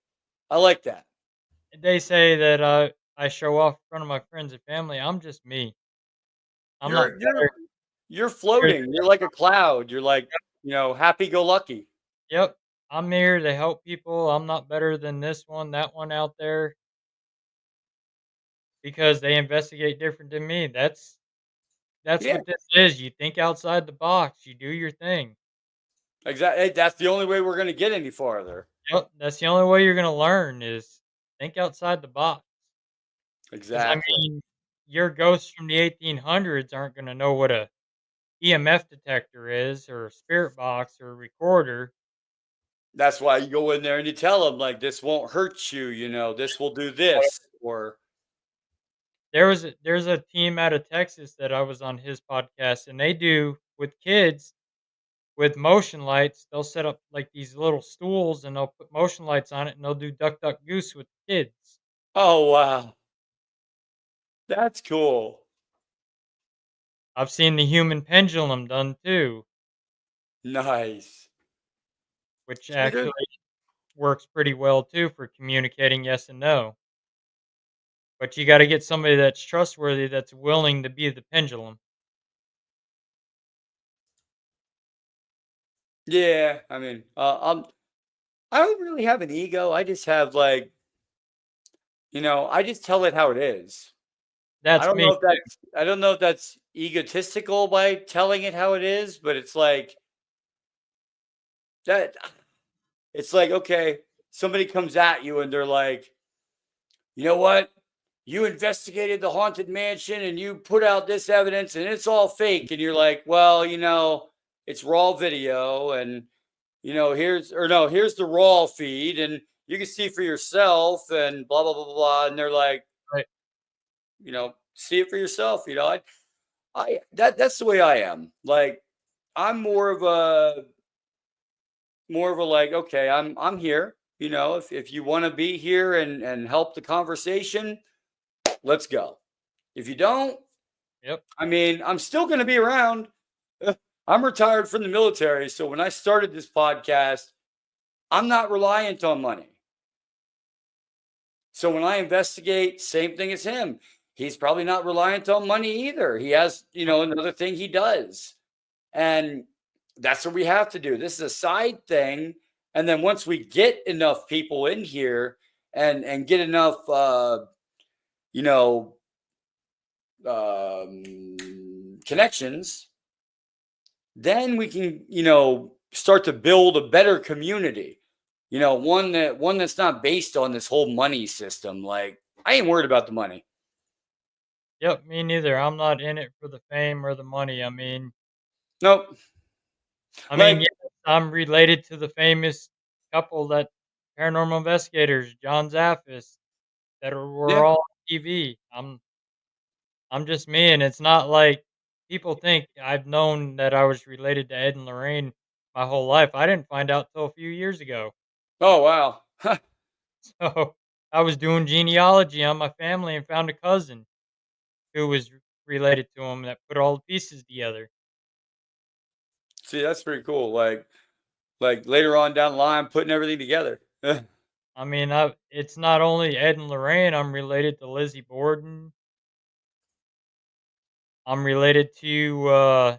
I like that.
They say that I show off in front of my friends and family. I'm just me. I'm not
You're you're
better
you're
here
floating.
than
You're like a cloud. You're like, happy go lucky.
Yep. I'm here to help people. I'm not better than this one, that one out there because they investigate different than me. That's
Yeah,
what this is. You think outside the box. You do your thing.
exactly. That's the only way we're gonna get any farther.
Yep. That's the only way you're gonna learn is think outside the box. Because I
Exactly.
mean, your ghosts from the 1800s aren't gonna know what a EMF detector is, or a spirit box, or a recorder.
That's why you go in there and you tell them like this won't hurt you. This will do this or
There's a team out of Texas that I was on his podcast, and they do with kids with motion lights. They'll set up like these little stools, and they'll put motion lights on it, and they'll do duck duck goose with kids.
oh wow, that's cool.
I've seen the human pendulum done too,
Nice.
which
See,
actually works pretty well too for communicating yes and no. But you got to get somebody that's trustworthy, that's willing to be the pendulum.
Yeah, I mean, I don't really have an ego. I just have like, I just tell it how it is.
That's me.
I don't know if that's egotistical by telling it how it is, but it's like that. It's like, okay, somebody comes at you and they're like, you know what? You investigated the haunted mansion and you put out this evidence and it's all fake. And you're like, well, it's raw video and, here's the raw feed and you can see for yourself and blah, blah, blah, blah, blah. And they're like,
Right.
see it for yourself. That's the way I am. Like, I'm more of a like, okay, I'm here. If you want to be here and help the conversation, let's go. If you don't,
Yep.
I mean, I'm still going to be around. I'm retired from the military, so when I started this podcast, I'm not reliant on money. So when I investigate, same thing as him. He's probably not reliant on money either. He has, another thing he does. And that's what we have to do. This is a side thing. And then once we get enough people in here and get enough you know, connections, then we can, start to build a better community. One that's not based on this whole money system. Like, I ain't worried about the money.
Yep. Me neither. I'm not in it for the fame or the money.
Nope.
Yes,
Like,
I'm related to the famous couple that paranormal investigators, John Zaffis, that were
yeah.
all on TV. I'm just me, and it's not like people think. I've known that I was related to Ed and Lorraine my whole life. I didn't find out till a few years ago.
Oh wow.
So I was doing genealogy on my family and found a cousin who was related to him that put all the pieces together.
See, that's pretty cool. Like later on down the line, putting everything together.
It's not only Ed and Lorraine. I'm related to Lizzie Borden. I'm related to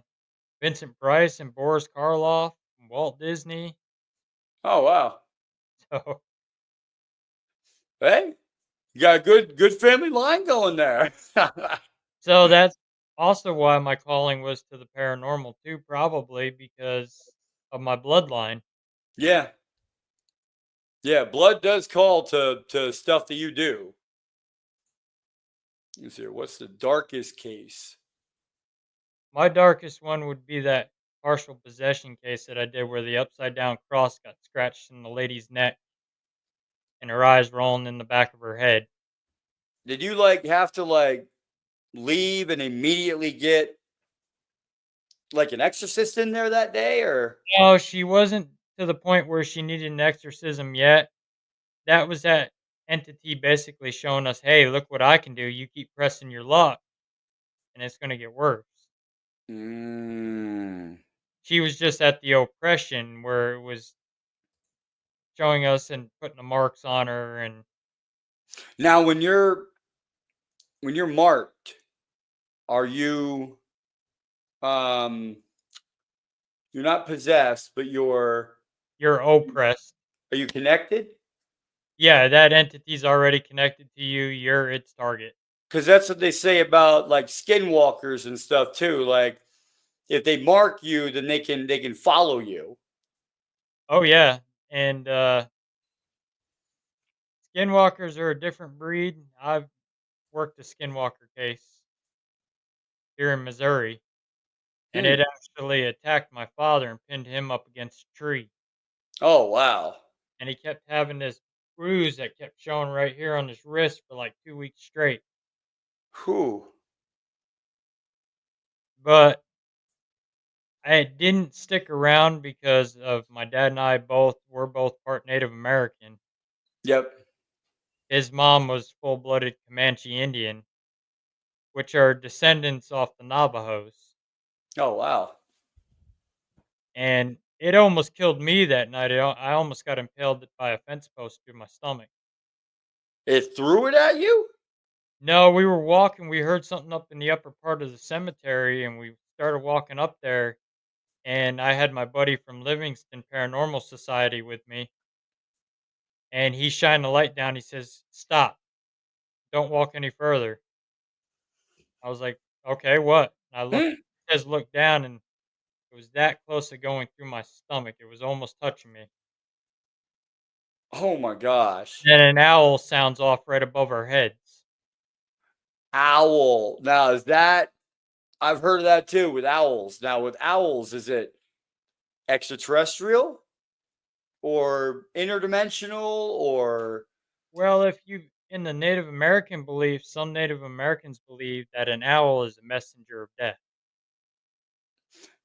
Vincent Price and Boris Karloff and Walt Disney.
Oh wow.
So,
Hey, you got a good family line going there.
so that's also why my calling was to the paranormal too, probably because of my bloodline.
Yeah. Yeah, blood does call to stuff that you do. Let's see, what's the darkest case?
My darkest one would be that partial possession case that I did where the upside down cross got scratched in the lady's neck and her eyes rolling in the back of her head.
Did you have to leave and immediately get like an exorcist in there that day or
No, she wasn't to the point where she needed an exorcism yet. That was that entity basically showing us, "Hey, look what I can do. You keep pressing your luck, and it's gonna get worse."
mm,
she was just at the oppression where it was showing us and putting the marks on her. And
Now, when you're marked, are you um you're not possessed, but
you're oppressed.
are you connected?
Yeah, that entity's already connected to you. You're its target.
Because that's what they say about like skinwalkers and stuff too. Like if they mark you, then they can follow you.
Oh yeah, and skinwalkers are a different breed. I've worked a skinwalker case here in Missouri, and
Hmm.
it actually attacked my father and pinned him up against a tree.
Oh wow.
And he kept having this bruise that kept showing right here on his wrist for like 2 weeks straight.
Whew.
But I didn't stick around because of my dad and I both were both part Native American.
Yep.
His mom was full blooded Comanche Indian, which are descendants off the Navajos.
Oh wow.
And it almost killed me that night. I almost got impaled by a fence post through my stomach.
It threw it at you?
No, we were walking. We heard something up in the upper part of the cemetery, and we started walking up there. And I had my buddy from Livingston Paranormal Society with me, and he shined the light down. He says, "Stop! Don't walk any further." I was like, "Okay, what?" And I looked. He says, "Look down," and it was that close to going through my stomach. It was almost touching me.
Oh my gosh.
Then an owl sounds off right above our heads.
Owl. Now is that I've heard of that too with owls. Now with owls, is it extraterrestrial or interdimensional or
Well, if you in the Native American belief, some Native Americans believe that an owl is a messenger of death.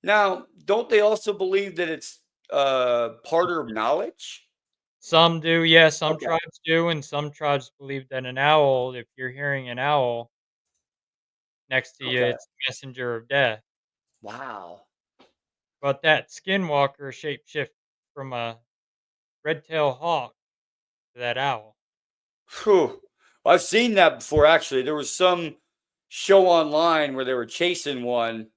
now don't they also believe that it's part of knowledge?
Some do, yeah, some
Okay.
tribes do, and some tribes believe that an owl, if you're hearing an owl next to you,
Okay.
it's a messenger of death.
Wow.
But that skinwalker shapeshift from a red-tailed hawk to that owl.
Whew. I've seen that before actually. There was some show online where they were chasing one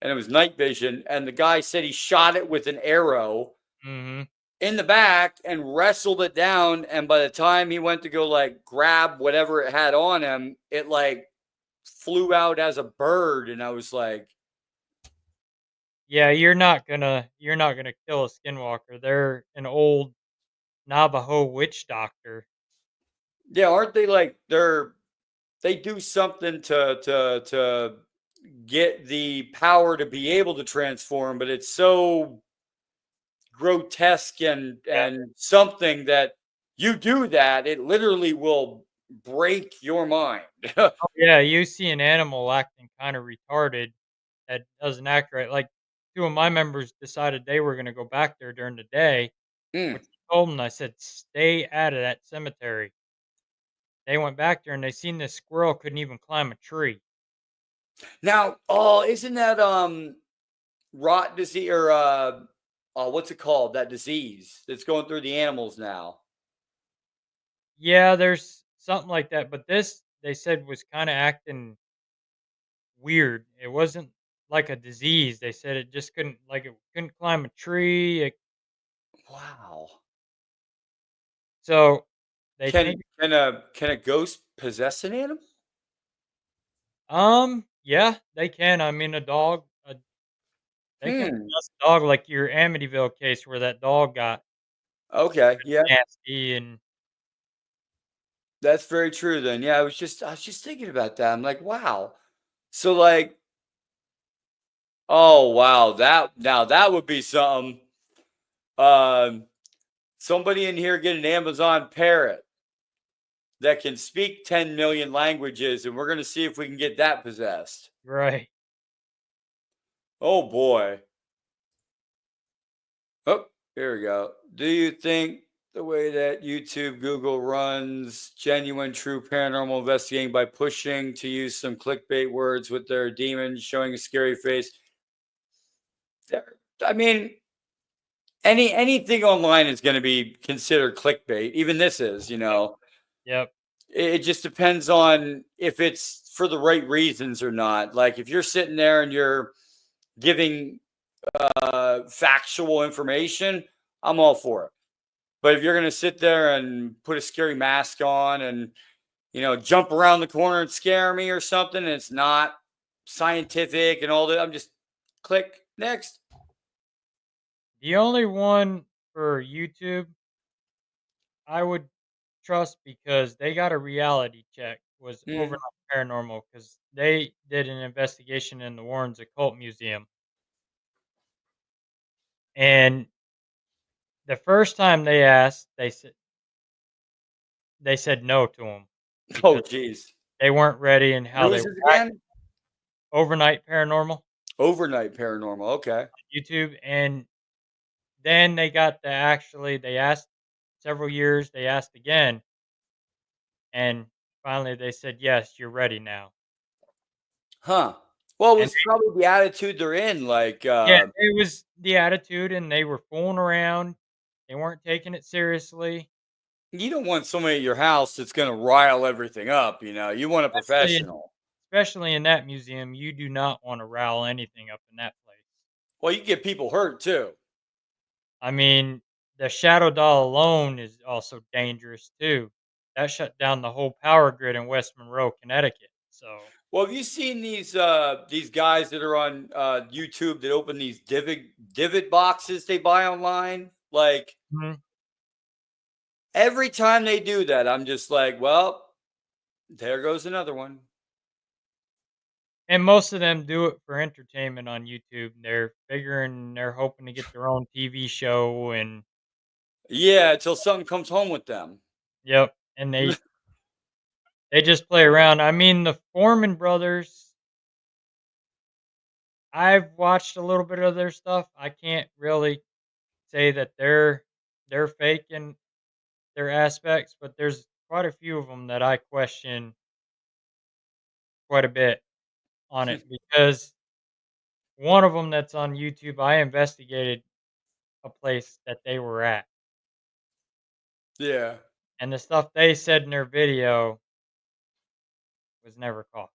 and it was night vision and the guy said he shot it with an arrow
Mhm.
in the back and wrestled it down and by the time he went to go like grab whatever it had on him, it like flew out as a bird and I was like,
Yeah, you're not gonna kill a skinwalker. They're an old Navajo witch doctor.
yeah, aren't they like they do something to get the power to be able to transform, but it's so grotesque
Yeah.
and something that you do that, it literally will break your mind.
Oh, yeah, you see an animal acting kinda retarded that doesn't act right. Like, 2 of my members decided they were gonna go back there during the day,
Mm.
which I told them, I said, "Stay out of that cemetery." They went back there and they seen this squirrel couldn't even climb a tree.
Now, oh, isn't that rot disease or what's it called? That disease that's going through the animals now.
Yeah, there's something like that, but this, they said, was kinda acting weird. It wasn't like a disease. They said it just couldn't like, it couldn't climb a tree,
Wow.
so they
Can
think
can a ghost possess an animal?
yeah, they can. I mean, a dog, they can
Hmm.
possess a dog like your Amityville case where that dog got
Okay. Yeah,
nasty and
that's very true then. Yeah, I was just thinking about that. I'm like, wow. So like, oh wow, that now that would be something. Um, somebody in here get an Amazon parrot that can speak 10 million languages, and we're gonna see if we can get that possessed.
right.
Oh boy. Oh, here we go. Do you think the way that YouTube, Google runs genuine, true paranormal investigating by pushing to use some clickbait words with their demons showing a scary face? I mean, anything online is going to be considered clickbait. Even this is,
Yep.
It just depends on if it's for the right reasons or not. Like if you're sitting there and you're giving factual information, I'm all for it. But if you're going to sit there and put a scary mask on and jump around the corner and scare me or something, and it's not scientific and all that, I'm just click next.
The only one for YouTube I would trust because they got a reality check was
Mm.
Overnight Paranormal because they did an investigation in the Warrens Occult Museum. And the first time they asked, they said no to them
Oh,
because
geez.
they weren't ready and how
Who
they
is
were
this again?
Overnight Paranormal
Overnight Paranormal. Okay.
YouTube. And then they asked several years, they asked again, and finally they said, yes, you're ready now.
Huh. Well, it
And
was probably the attitude they're in. Like,
yeah, it was the attitude, and they were fooling around. They weren't taking it seriously,
you don't want somebody at your house that's going to rile everything up. You want a
especially in
professional.
especially in that museum. You do not wanna rile anything up in that place.
Well, you get people hurt too.
I mean, the shadow doll alone is also dangerous too. That shut down the whole power grid in West Monroe, Connecticut, so
Well, have you seen these guys that are on YouTube that open these divot boxes they buy online? Like
mhm.
every time they do that, I'm just like, well, there goes another one.
And most of them do it for entertainment on YouTube. They're hoping to get their own TV show and
Yeah, until something comes home with them.
yep, and they just play around. I mean, the Foreman brothers, I've watched a little bit of their stuff. I can't really say that they're fake in their aspects, but there's quite a few of them that I question quite a bit on it because one of them that's on YouTube, I investigated a place that they were at,
Yeah.
and the stuff they said in their video was never caught.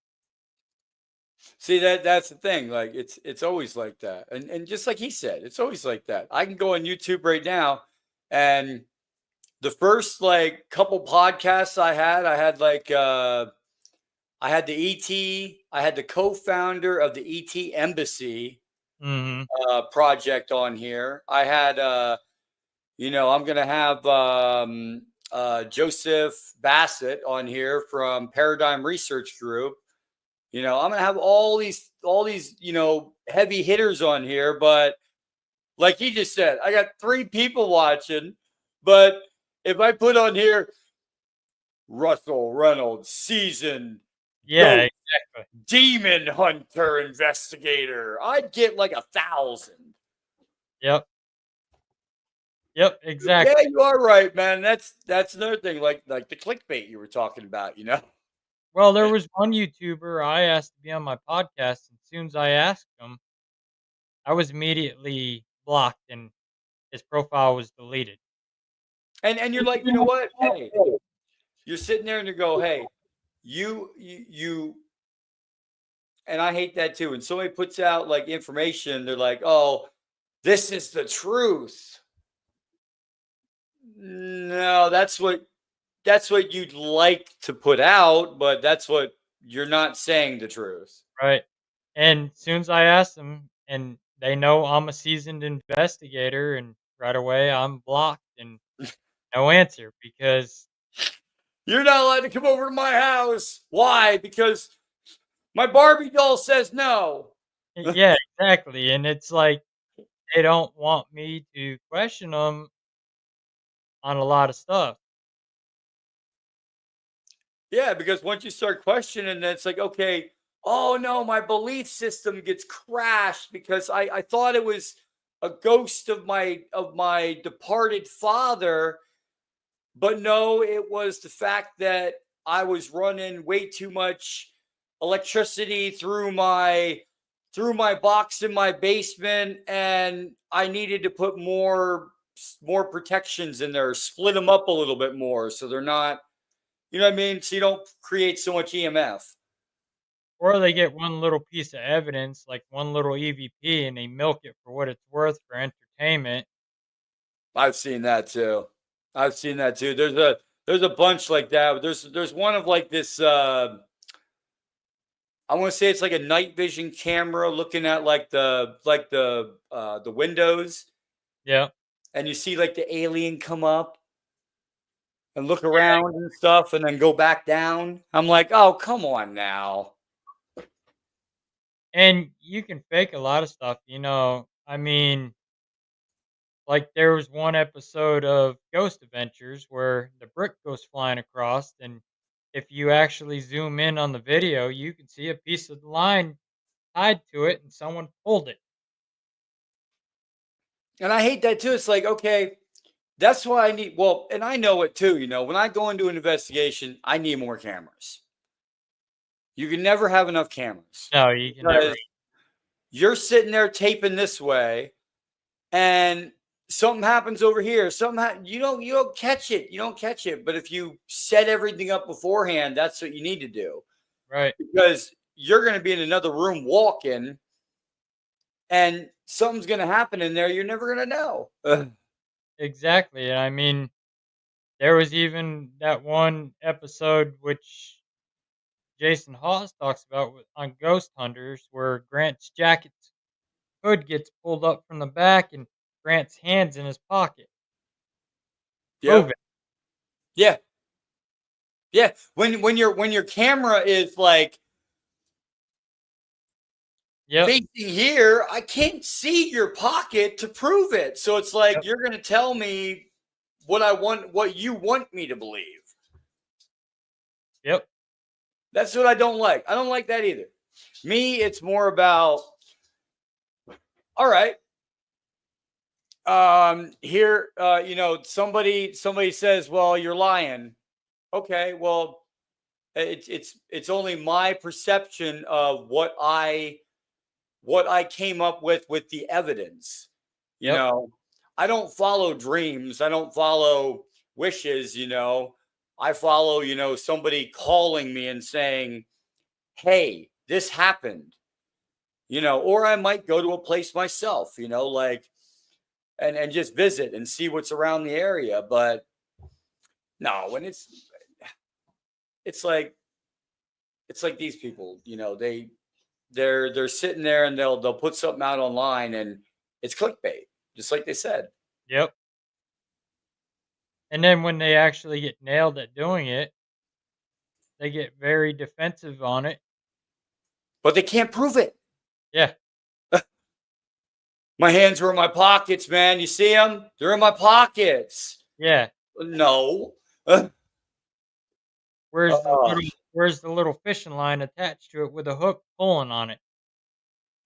See that's the thing. Like it's always like that. And just like he said, it's always like that. I can go on YouTube right now and the first like couple podcasts I had like I had the ET, I had the co-founder of the ET Embassy
Mhm.
project on here. I had I'm gonna have Joseph Bassett on here from Paradigm Research Group. I'm gonna have all these heavy hitters on here, but like he just said, I got 3 people watching. But if I put on here Russell Reynolds, seasoned
Yeah,
ghost
exactly.
demon hunter investigator, I'd get like 1,000.
Yep. Yep,
Yeah,
exactly.
you are right, man. That's another thing, like the clickbait you were talking about.
Well, there was one YouTuber I asked to be on my podcast, and as soon as I asked him, I was immediately blocked and his profile was deleted.
And you're like, you know what? Hey, you're sitting there and you go, hey, you and I hate that too. When somebody puts out like information, they're like, oh, this is the truth. No, that's what you'd like to put out, but that's what you're not saying the truth.
Right. And as soon as I asked them, and they know I'm a seasoned investigator, and right away I'm blocked and no answer because
You're not allowed to come over to my house. Why? Because my Barbie doll says no.
yeah, exactly. And it's like they don't want me to question them on a lot of stuff.
Yeah, because once you start questioning, then it's like, okay, oh no, my belief system gets crashed because I thought it was a ghost of my departed father, but no, it was the fact that I was running way too much electricity through my threw my box in my basement, and I needed to put more protections in there, split them up a little bit more so they're not, you know what I mean? So you don't create so much EMF.
Or they get one little piece of evidence, like one little EVP, and they milk it for what it's worth for entertainment.
I've seen that too. I've seen that too. There's a bunch like that. There's one of like this I want to say it's like a night vision camera looking at like the windows,
Yeah.
and you see like the alien come up and look around and stuff and then go back down. I'm like, "Oh, come on now."
And you can fake a lot of stuff, I mean, like there was one episode of Ghost Adventures where the brick goes flying across, and if you actually zoom in on the video, you can see a piece of the line tied to it and someone pulled it.
And I hate that too. It's like, okay, that's why I need, well, and I know it too, when I go into an investigation, I need more cameras. You can never have enough cameras
No, you can never.
because you're sitting there taping this way, and something happens over here. You don't catch it. You don't catch it. But if you set everything up beforehand, that's what you need to do,
Right.
because you're going to be in another room walking, and something's going to happen in there. You're never going to know.
Exactly. And I mean, there was even that one episode which Jason Hawes talks about on Ghost Hunters where Grant's jacket's hood gets pulled up from the back and Grant's hands in his pocket. Prove
Yep.
it.
Yeah. Yeah. When your camera is like
Yep.
facing here, I can't see your pocket to prove it. So it's like
Yep.
you're going to tell me what you want me to believe.
Yep.
That's what I don't like. I don't like that either. Me, it's more about, all right. Here, somebody says, well, you're lying. Okay, well, it's only my perception of what I came up with the evidence. You
Yep.
know, I don't follow dreams. I don't follow wishes. I follow, somebody calling me and saying, hey, this happened, or I might go to a place myself, like, and just visit and see what's around the area. But no, when it's like, these people, they're sitting there and they'll put something out online and it's clickbait, just like they said.
Yep. And then when they actually get nailed at doing it, they get very defensive on it.
But they can't prove it.
Yeah.
My hands were in my pockets, man. You see them? They're in my pockets.
Yeah.
No.
Where's the little fishing line attached to it with a hook pulling on it?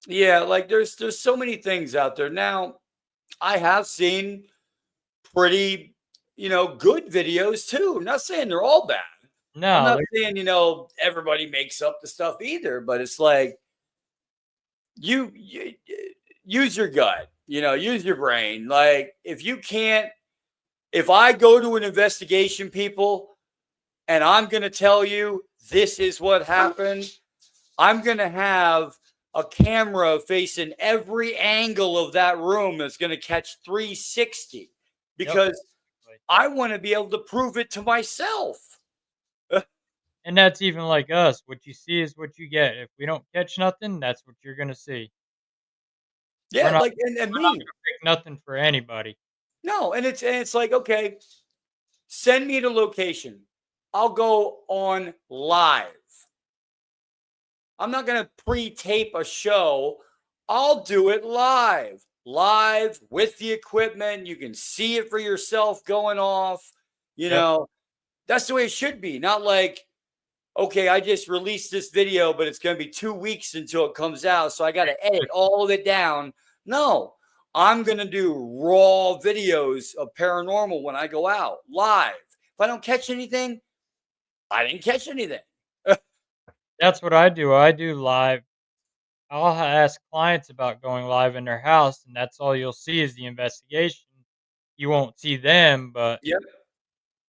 Yeah, like there's so many things out there. Now, I have seen pretty, good videos too. I'm not saying they're all bad. I'm
No,
not saying, everybody makes up the stuff either, but it's like you use your gut, use your brain. Like if I go to an investigation, people, and I'm going to tell you this is what happened, I'm going to have a camera facing every angle of that room that's going to catch 360 because
Yep.
I want to be able to prove it to myself.
And that's even like us. What you see is what you get. If we don't catch nothing, that's what you're gonna see.
Yeah,
We're not
like and
we're not
me.
gonna pick nothing for anybody.
No, and it's like, okay, send me the location. I'll go on live. I'm not going to pre-tape a show. I'll do it live with the equipment. You can see it for yourself going off.
Yep.
That's the way it should be. Not like, okay, I just released this video, but it's going to be 2 weeks until it comes out. So I got to edit all of it down. No, I'm going to do raw videos of paranormal when I go out live. If I don't catch anything, I didn't catch anything.
That's what I do. I do live I'll ask clients about going live in their house, and that's all you'll see is the investigation. You won't see them, but
Yep,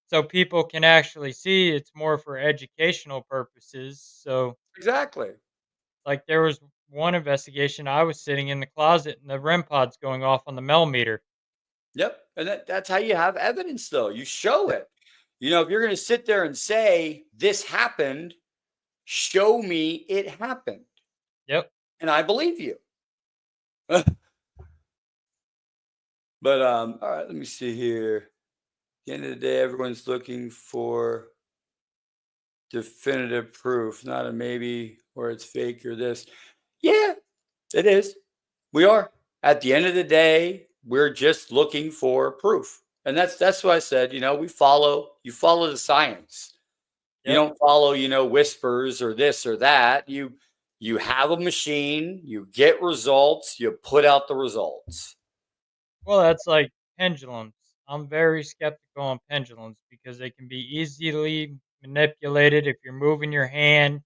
so people can actually see it's more for educational purposes. So,
exactly.
like, there was one investigation, I was sitting in the closet and the REM pod's going off on the Mel meter.
Yep, and that's how you have evidence, though. You show it. If you're going to sit there and say this happened, show me it happened,
Yep.
and I believe you. But all right, let me see here. At the end of the day, everyone's looking for definitive proof, not a maybe or it's fake or this. Yeah, it is. We are. At the end of the day, we're just looking for proof. And that's what I said, you follow the science. You
Yep.
don't follow, whispers or this or that. You have a machine, you get results, you put out the results.
Well, that's like pendulums. I'm very skeptical on pendulums because they can be easily manipulated if you're moving your hand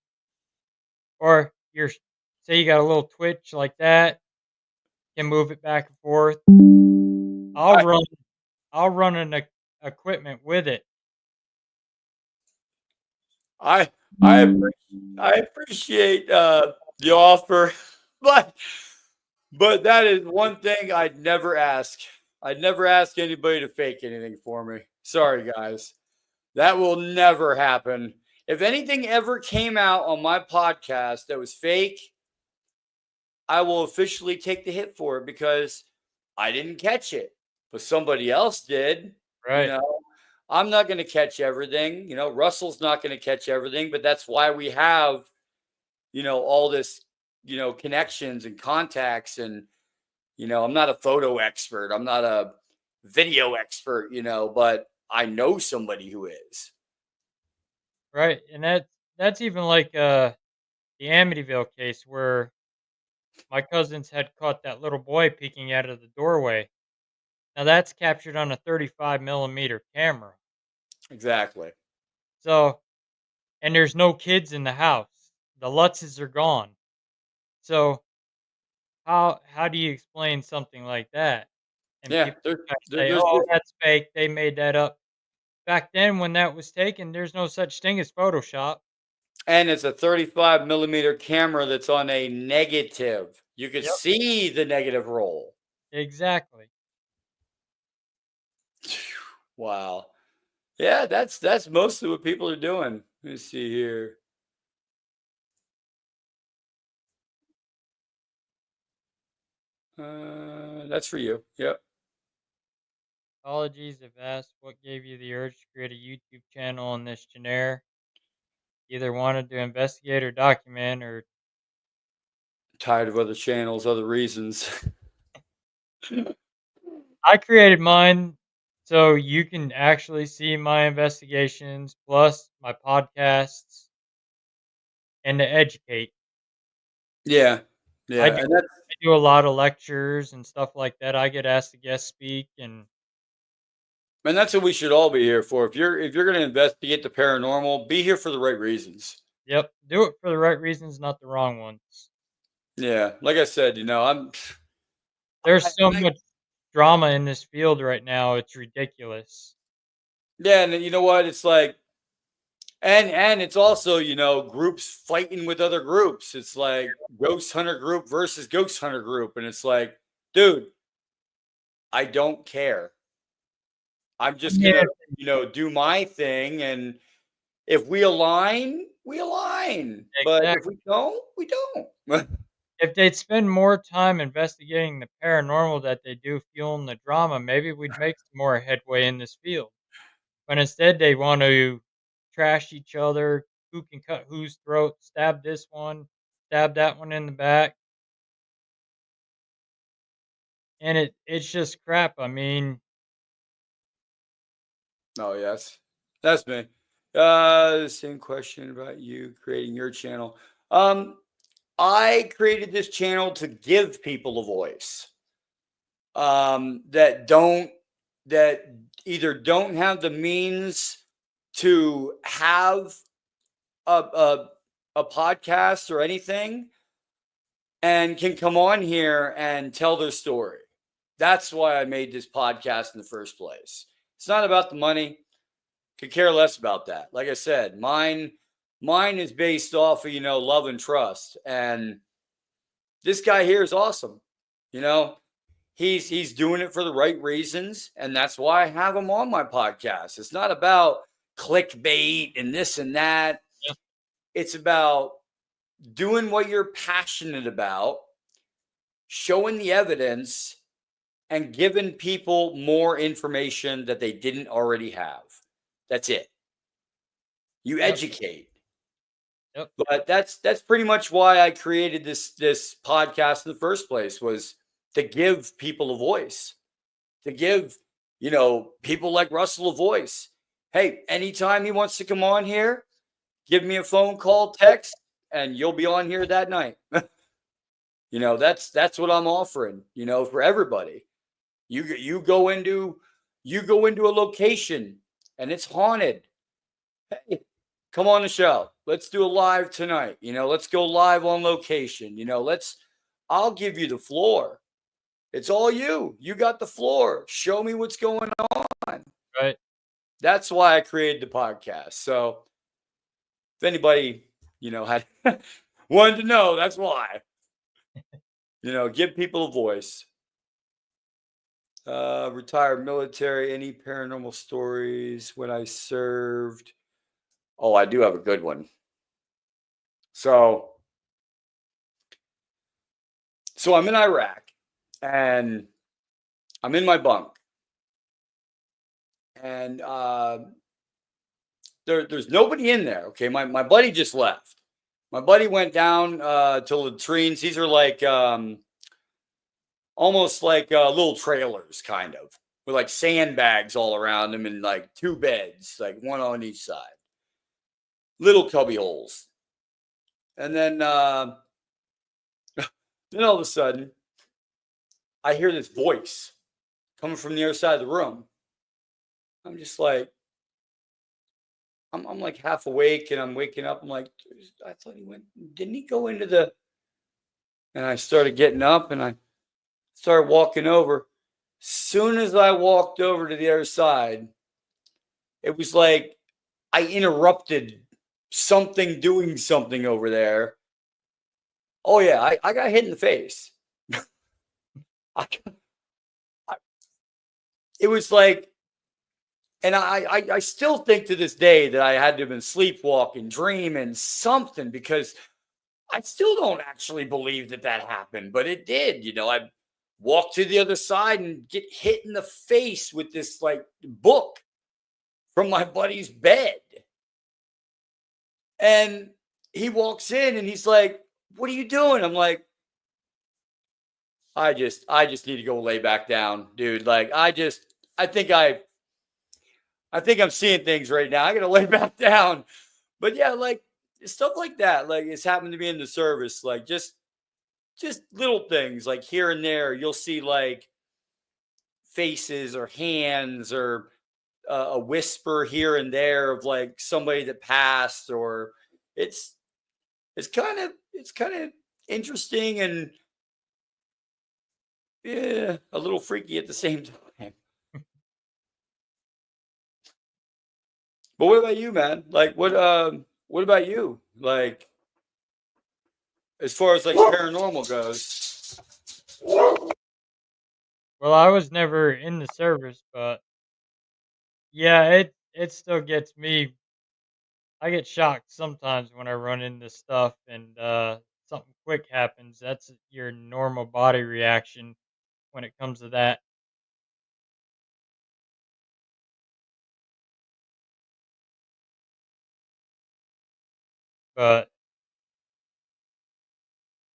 or you're say you got a little twitch like that, can move it back and forth. I'll
I
run I'll run an equipment with it.
I I appreciate the offer, but that is one thing I'd never ask. I'd never ask anybody to fake anything for me. Sorry, guys. That will never happen. If anything ever came out on my podcast that was fake, I will officially take the hit for it because I didn't catch it, but somebody else did. You
Right.
know, I'm not going to catch everything. Russell's not going to catch everything, but that's why we have, all this, connections and contacts. And, I'm not a photo expert. I'm not a video expert, but I know somebody who is.
Right. And that's even like the Amityville case where my cousins had caught that little boy peeking out of the doorway. Now that's captured on a 35 millimeter camera.
Exactly.
So, and there's no kids in the house. The Lutzes are gone. So how do you explain something like that? And
Yeah.
people try to say, "Oh,
There's
that's fake. They made that up." Back then, when that was taken, there's no such thing as Photoshop.
And it's a 35 millimeter camera that's on a negative. You could
Yep,
see the negative roll.
exactly.
Wow. Yeah, that's mostly what people are doing. Let me see here. That's for you. Yep.
Apologies if asked what gave you the urge to create a YouTube channel on this genre. Either wanted to investigate or document, or
Tired of other channels, other reasons.
I created mine so you can actually see my investigations plus my podcasts and to educate.
Yeah.
I
Yeah.
do
And that's
I do a lot of lectures and stuff like that. I get asked to guest speak and
what we should all be here for. If you're gonna investigate the paranormal, be here for the right reasons.
yep, do it for the right reasons, not the wrong ones.
Yeah. Like I said,
There's so
I
much drama in this field right now, it's ridiculous.
yeah, and then you know what? It's like and it's also, groups fighting with other groups. It's like ghost hunter group versus ghost hunter group. And it's like, dude, I don't care. I'm just
Yeah,
gonna, do my thing. And if we align, we align. But if
exactly.
we don't, we don't.
If they'd spend more time investigating the paranormal that they do fueling the drama, maybe we'd make some more headway in this field. But instead, they want to trash each other, who can cut whose throat, stab this one, stab that one in the back, and it's just crap. I mean,
Oh yes. That's me. The same question about you creating your channel. I created this channel to give people a voice. That don't that either don't have the means to have a podcast or anything, and can come on here and tell their story. That's why I made this podcast in the first place. It's not about the money. Could care less about that. Like I said, mine is based off of, love and trust. And this guy here is awesome. He's doing it for the right reasons, and that's why I have him on my podcast. It's not about clickbait and this and that.
Yeah.
It's about doing what you're passionate about, showing the evidence, and giving people more information that they didn't already have. That's it. You educate.
Yep.
But that's pretty much why I created this podcast in the first place, was to give people a voice, to give, people like Russell a voice. Hey, anytime he wants to come on here, give me a phone call, text, and you'll be on here that night. That's what I'm offering, for everybody. You go into a location and it's haunted. Hey, come on the show. Let's do a live tonight. Let's go live on location. I'll give you the floor. It's all you. You got the floor. Show me what's going on.
Right.
That's why I created the podcast. So if anybody, had wanted to know, that's why. Give people a voice. Retired military, any paranormal stories when I served? Oh, I do have a good one. So I'm in Iraq and I'm in my bunk. And there's nobody in there. Okay. My buddy just left. My buddy went down to latrines. These are like almost like little trailers, kind of, with like sandbags all around them and like two beds, like one on each side. Little cubby holes. And then all of a sudden, I hear this voice coming from the other side of the room. I'm just like, I'm like half awake and I'm waking up. I'm like, I thought didn't he go into the, and I started getting up and I started walking over. Soon as I walked over to the other side, it was like I interrupted something doing something over there. Oh yeah, I got hit in the face. It was like, and I still think to this day that I had to have been sleepwalking, dreaming something, because I still don't actually believe that happened, but it did. I walked to the other side and get hit in the face with this like book from my buddy's bed. And he walks in and he's like, "What are you doing?" I'm like, I just need to go lay back down, dude. Like, I think I'm seeing things right now. I got to lay back down. But yeah, like stuff like that. Like, it's happened to me in the service. Like, just little things like here and there. You'll see like faces or hands or a whisper here and there of like somebody that passed, or it's kind of interesting and yeah, a little freaky at the same time. But what about you, man? Like, what about you? Like, as far as like paranormal goes?
Well, I was never in the service, but yeah, it still gets me. I get shocked sometimes when I run into stuff and something quick happens. That's your normal body reaction when it comes to that. But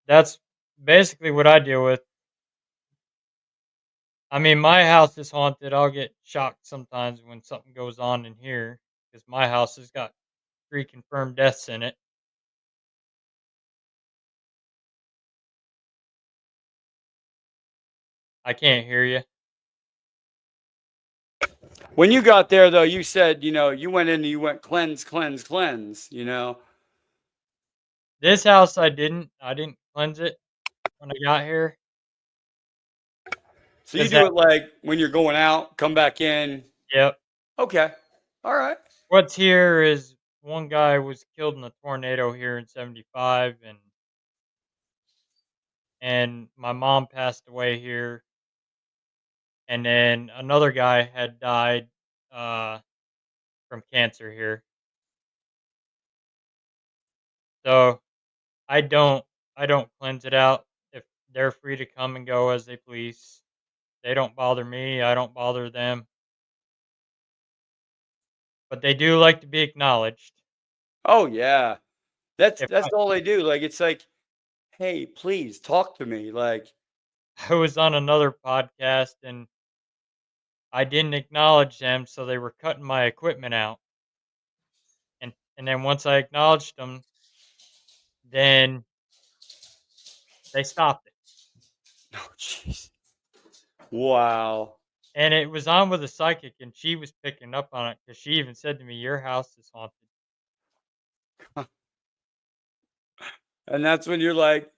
that's basically what I deal with. I mean, my house is haunted. I'll get shocked sometimes when something goes on in here because my house has got 3 confirmed deaths in it. I can't hear you.
When you got there, though, you said, you went in and you went cleanse.
This house I didn't cleanse it. when I got here.
So you
'Cause
do
that
it like when you're going out, come back in.
Yep.
Okay. All right.
What's here is one guy was killed in a tornado here in '75, and my mom passed away here, and then another guy had died, uh, from cancer here. So, I don't I don't cleanse it out. If they're free to come and go as they please. They don't bother me, I don't bother them, but they do like to be acknowledged.
Oh yeah. That's
If
that's all they do. Like it's like, hey, please talk to me. Like,
I was on another podcast and I didn't acknowledge them, so they were cutting my equipment out, and then once I acknowledged them, then they stopped it.
oh jeez. Wow.
And it was on with a psychic, and she was picking up on it because she even said to me, "Your house is haunted."
And that's when you're like,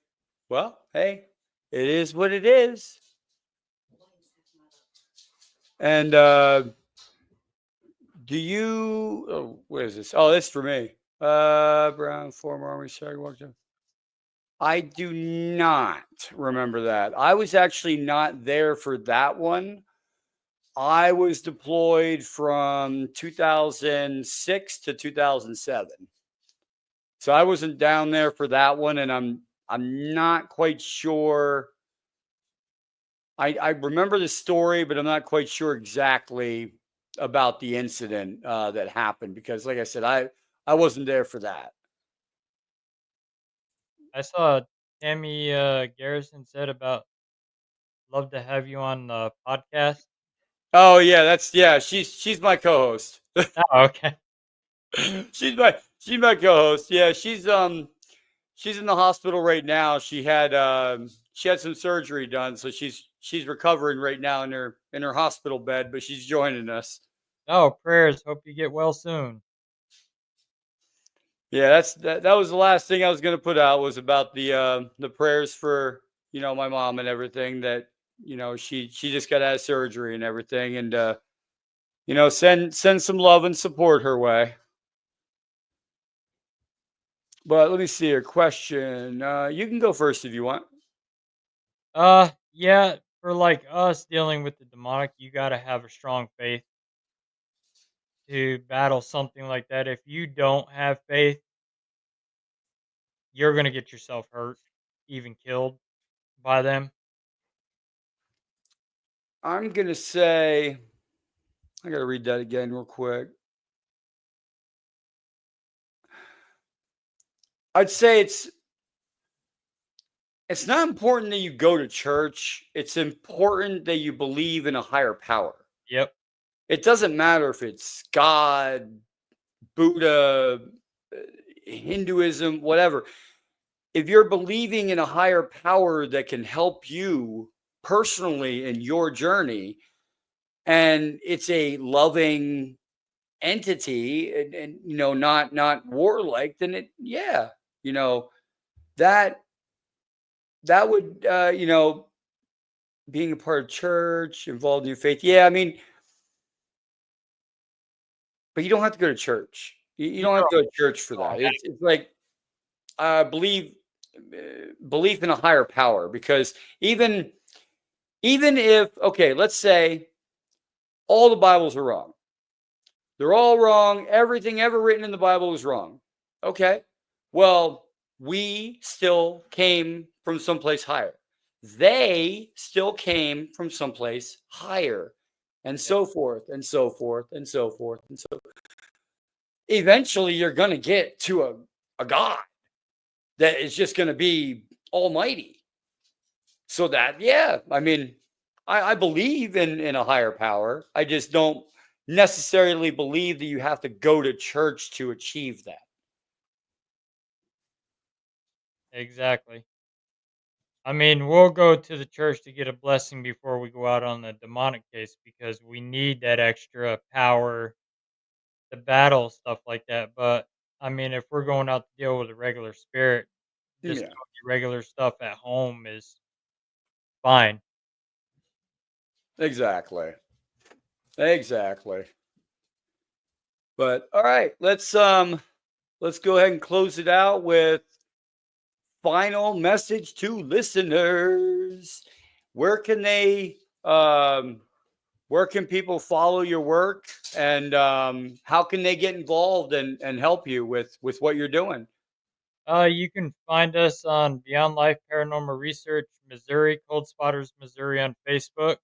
well, hey, it is what it is. And do you oh, what is this? Oh, this is for me. Brown former Army sidewalk. I do not remember that. I was actually not there for that one. I was deployed from 2006 to 2007. So I wasn't down there for that one, and I'm not quite sure. I remember the story, but I'm not quite sure exactly about the incident that happened because, like I said, I wasn't there for that.
I saw Tammy, Garrison said about love to have you on the podcast.
Oh yeah, that's yeah. She's my co-host.
Oh, okay.
she's my co-host. Yeah, she's in the hospital right now. She had some surgery done, so she's recovering right now in her hospital bed, but she's joining us.
Oh, prayers. Hope you get well soon.
Yeah, that was the last thing I was gonna put out was about the prayers for my mom and everything that she just got out of surgery and everything and send some love and support her way. But let me see a question. You can go first if you want.
Yeah, for like us dealing with the demonic, you got to have a strong faith to battle something like that. If you don't have faith, you're gonna get yourself hurt, even killed by them.
I'm gonna say I gotta read that again real quick. I'd say it's not important that you go to church. It's important that you believe in a higher power.
Yep,
It doesn't matter if it's God, Buddha, Hinduism, whatever. If you're believing in a higher power that can help you personally in your journey, and it's a loving entity and not warlike, then you know, that that would being a part of church, involved in your faith. Yeah, I mean, but you don't have to go to church. You
you
don't have to go to church for
don't
that.
have.
It's like believe belief in a higher power because even if okay, let's say all the Bibles are wrong. They're all wrong. Everything ever written in the Bible is wrong. Okay. Well, we still came from someplace higher. They still came from someplace higher, and
Yep,
so forth, and so forth, and so forth. And so eventually you're going to get to a God that is just going to be almighty. So that, yeah, I mean, I believe in a higher power. I just don't necessarily believe that you have to go to church to achieve that.
exactly. I mean, we'll go to the church to get a blessing before we go out on the demonic case because we need that extra power to battle stuff like that. But I mean, if we're going out to deal with a regular spirit, just
Yeah,
doing the regular stuff at home is fine.
exactly. Exactly. But all right, let's go ahead and close it out with final message to listeners. Where can they where can people follow your work, and how can they get involved and help you with what you're doing?
You can find us on Beyond Life Paranormal Research Missouri, Cold Spotters Missouri on Facebook,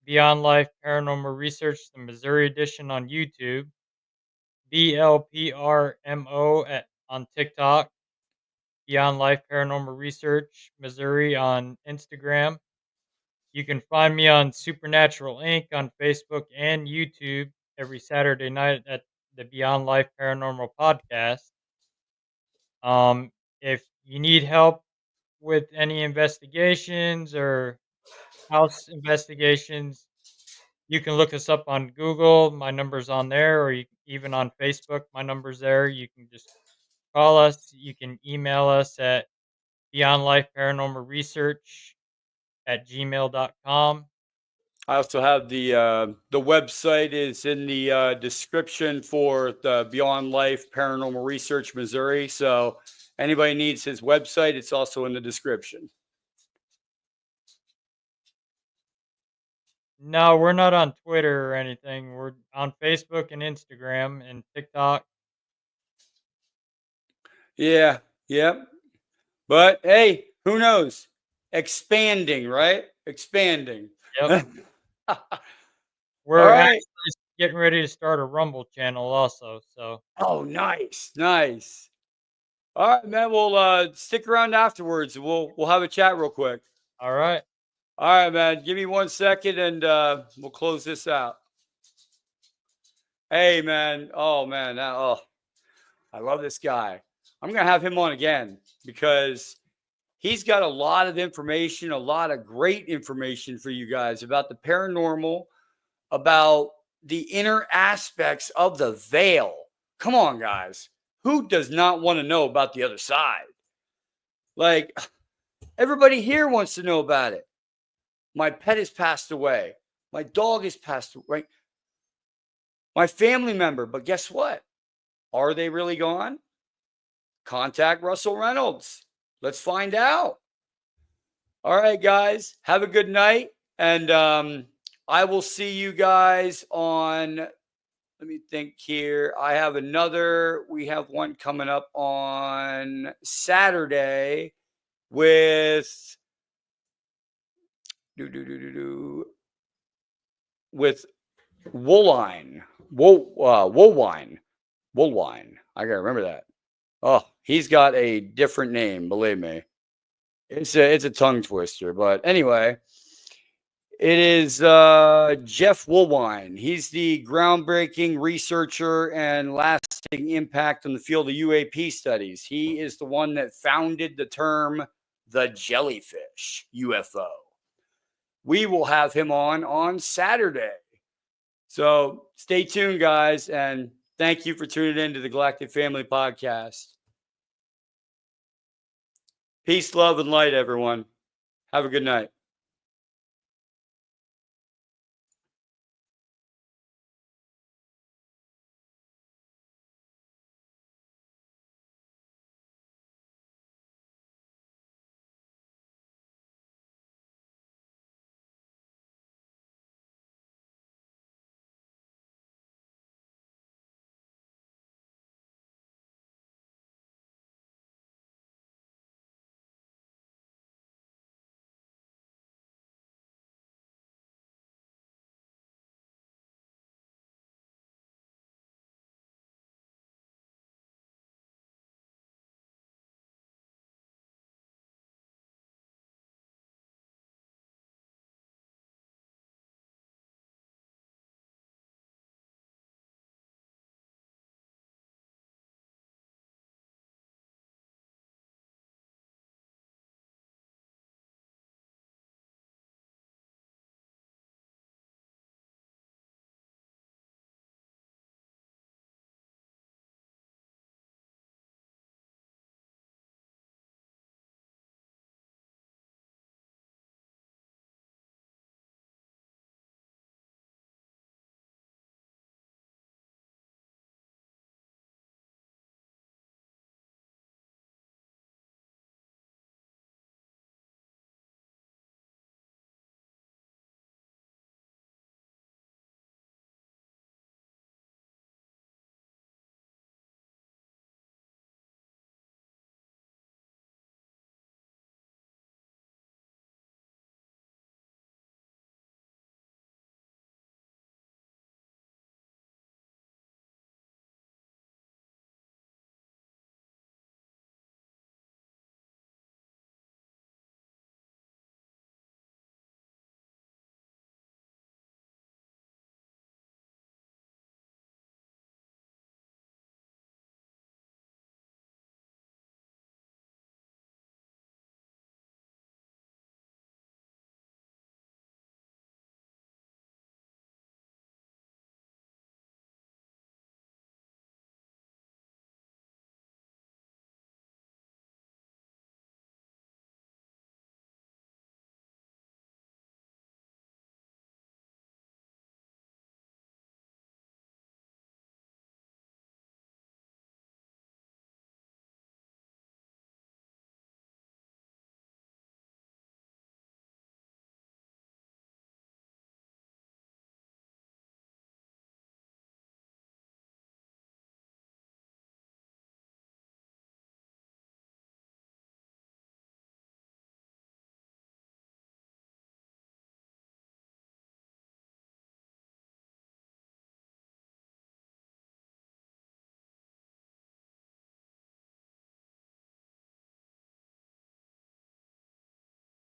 Beyond Life Paranormal Research, the Missouri edition on YouTube, BLPRMO on TikTok, Beyond Life Paranormal Research Missouri on Instagram. You can find me on Supernatural Inc. on Facebook and YouTube every Saturday night at the Beyond Life Paranormal podcast. If you need help with any investigations or house investigations, you can look us up on Google. My number's on there, or even on Facebook. My number's there. You can just call us. You can email us at beyondlifeparanormalresearch@gmail.com.
I also have the website is in the description for the Beyond Life Paranormal Research Missouri. So anybody needs his website, it's also in the description.
No, we're not on Twitter or anything. We're on Facebook and Instagram and TikTok.
Yeah, yep. But hey, who knows? Expanding, right? Expanding.
Yep.
All
We're
right.
actually getting ready to start a Rumble channel also. So,
Oh, nice, nice. All right, man. We'll stick around afterwards. We'll have a chat real quick.
all right.
All right, man. Give me 1 second and we'll close this out. Hey, man. Oh, man. I love this guy. I'm gonna have him on again because he's got a lot of information, a lot of great information for you guys about the paranormal, about the inner aspects of the veil. Come on, guys. Who does not want to know about the other side? Like, everybody here wants to know about it. My pet has passed away. My dog has passed away. My family member. But guess what? Are they really gone? Contact Russell Reynolds. Let's find out. All right, guys. Have a good night. And I will see you guys on, let me think here. We have one coming up on Saturday with with Woolwine. Woolwine. Woolwine. I gotta remember that. Oh, he's got a different name, believe me. It's a tongue twister, but anyway, it is Jeff Woolwine. He's the groundbreaking researcher and lasting impact on the field of UAP studies. He is the one that founded the term the jellyfish UFO. We will have him on Saturday. So stay tuned, guys, and thank you for tuning in to the Galactic Family Podcast. Peace, love, and light, everyone. Have a good night.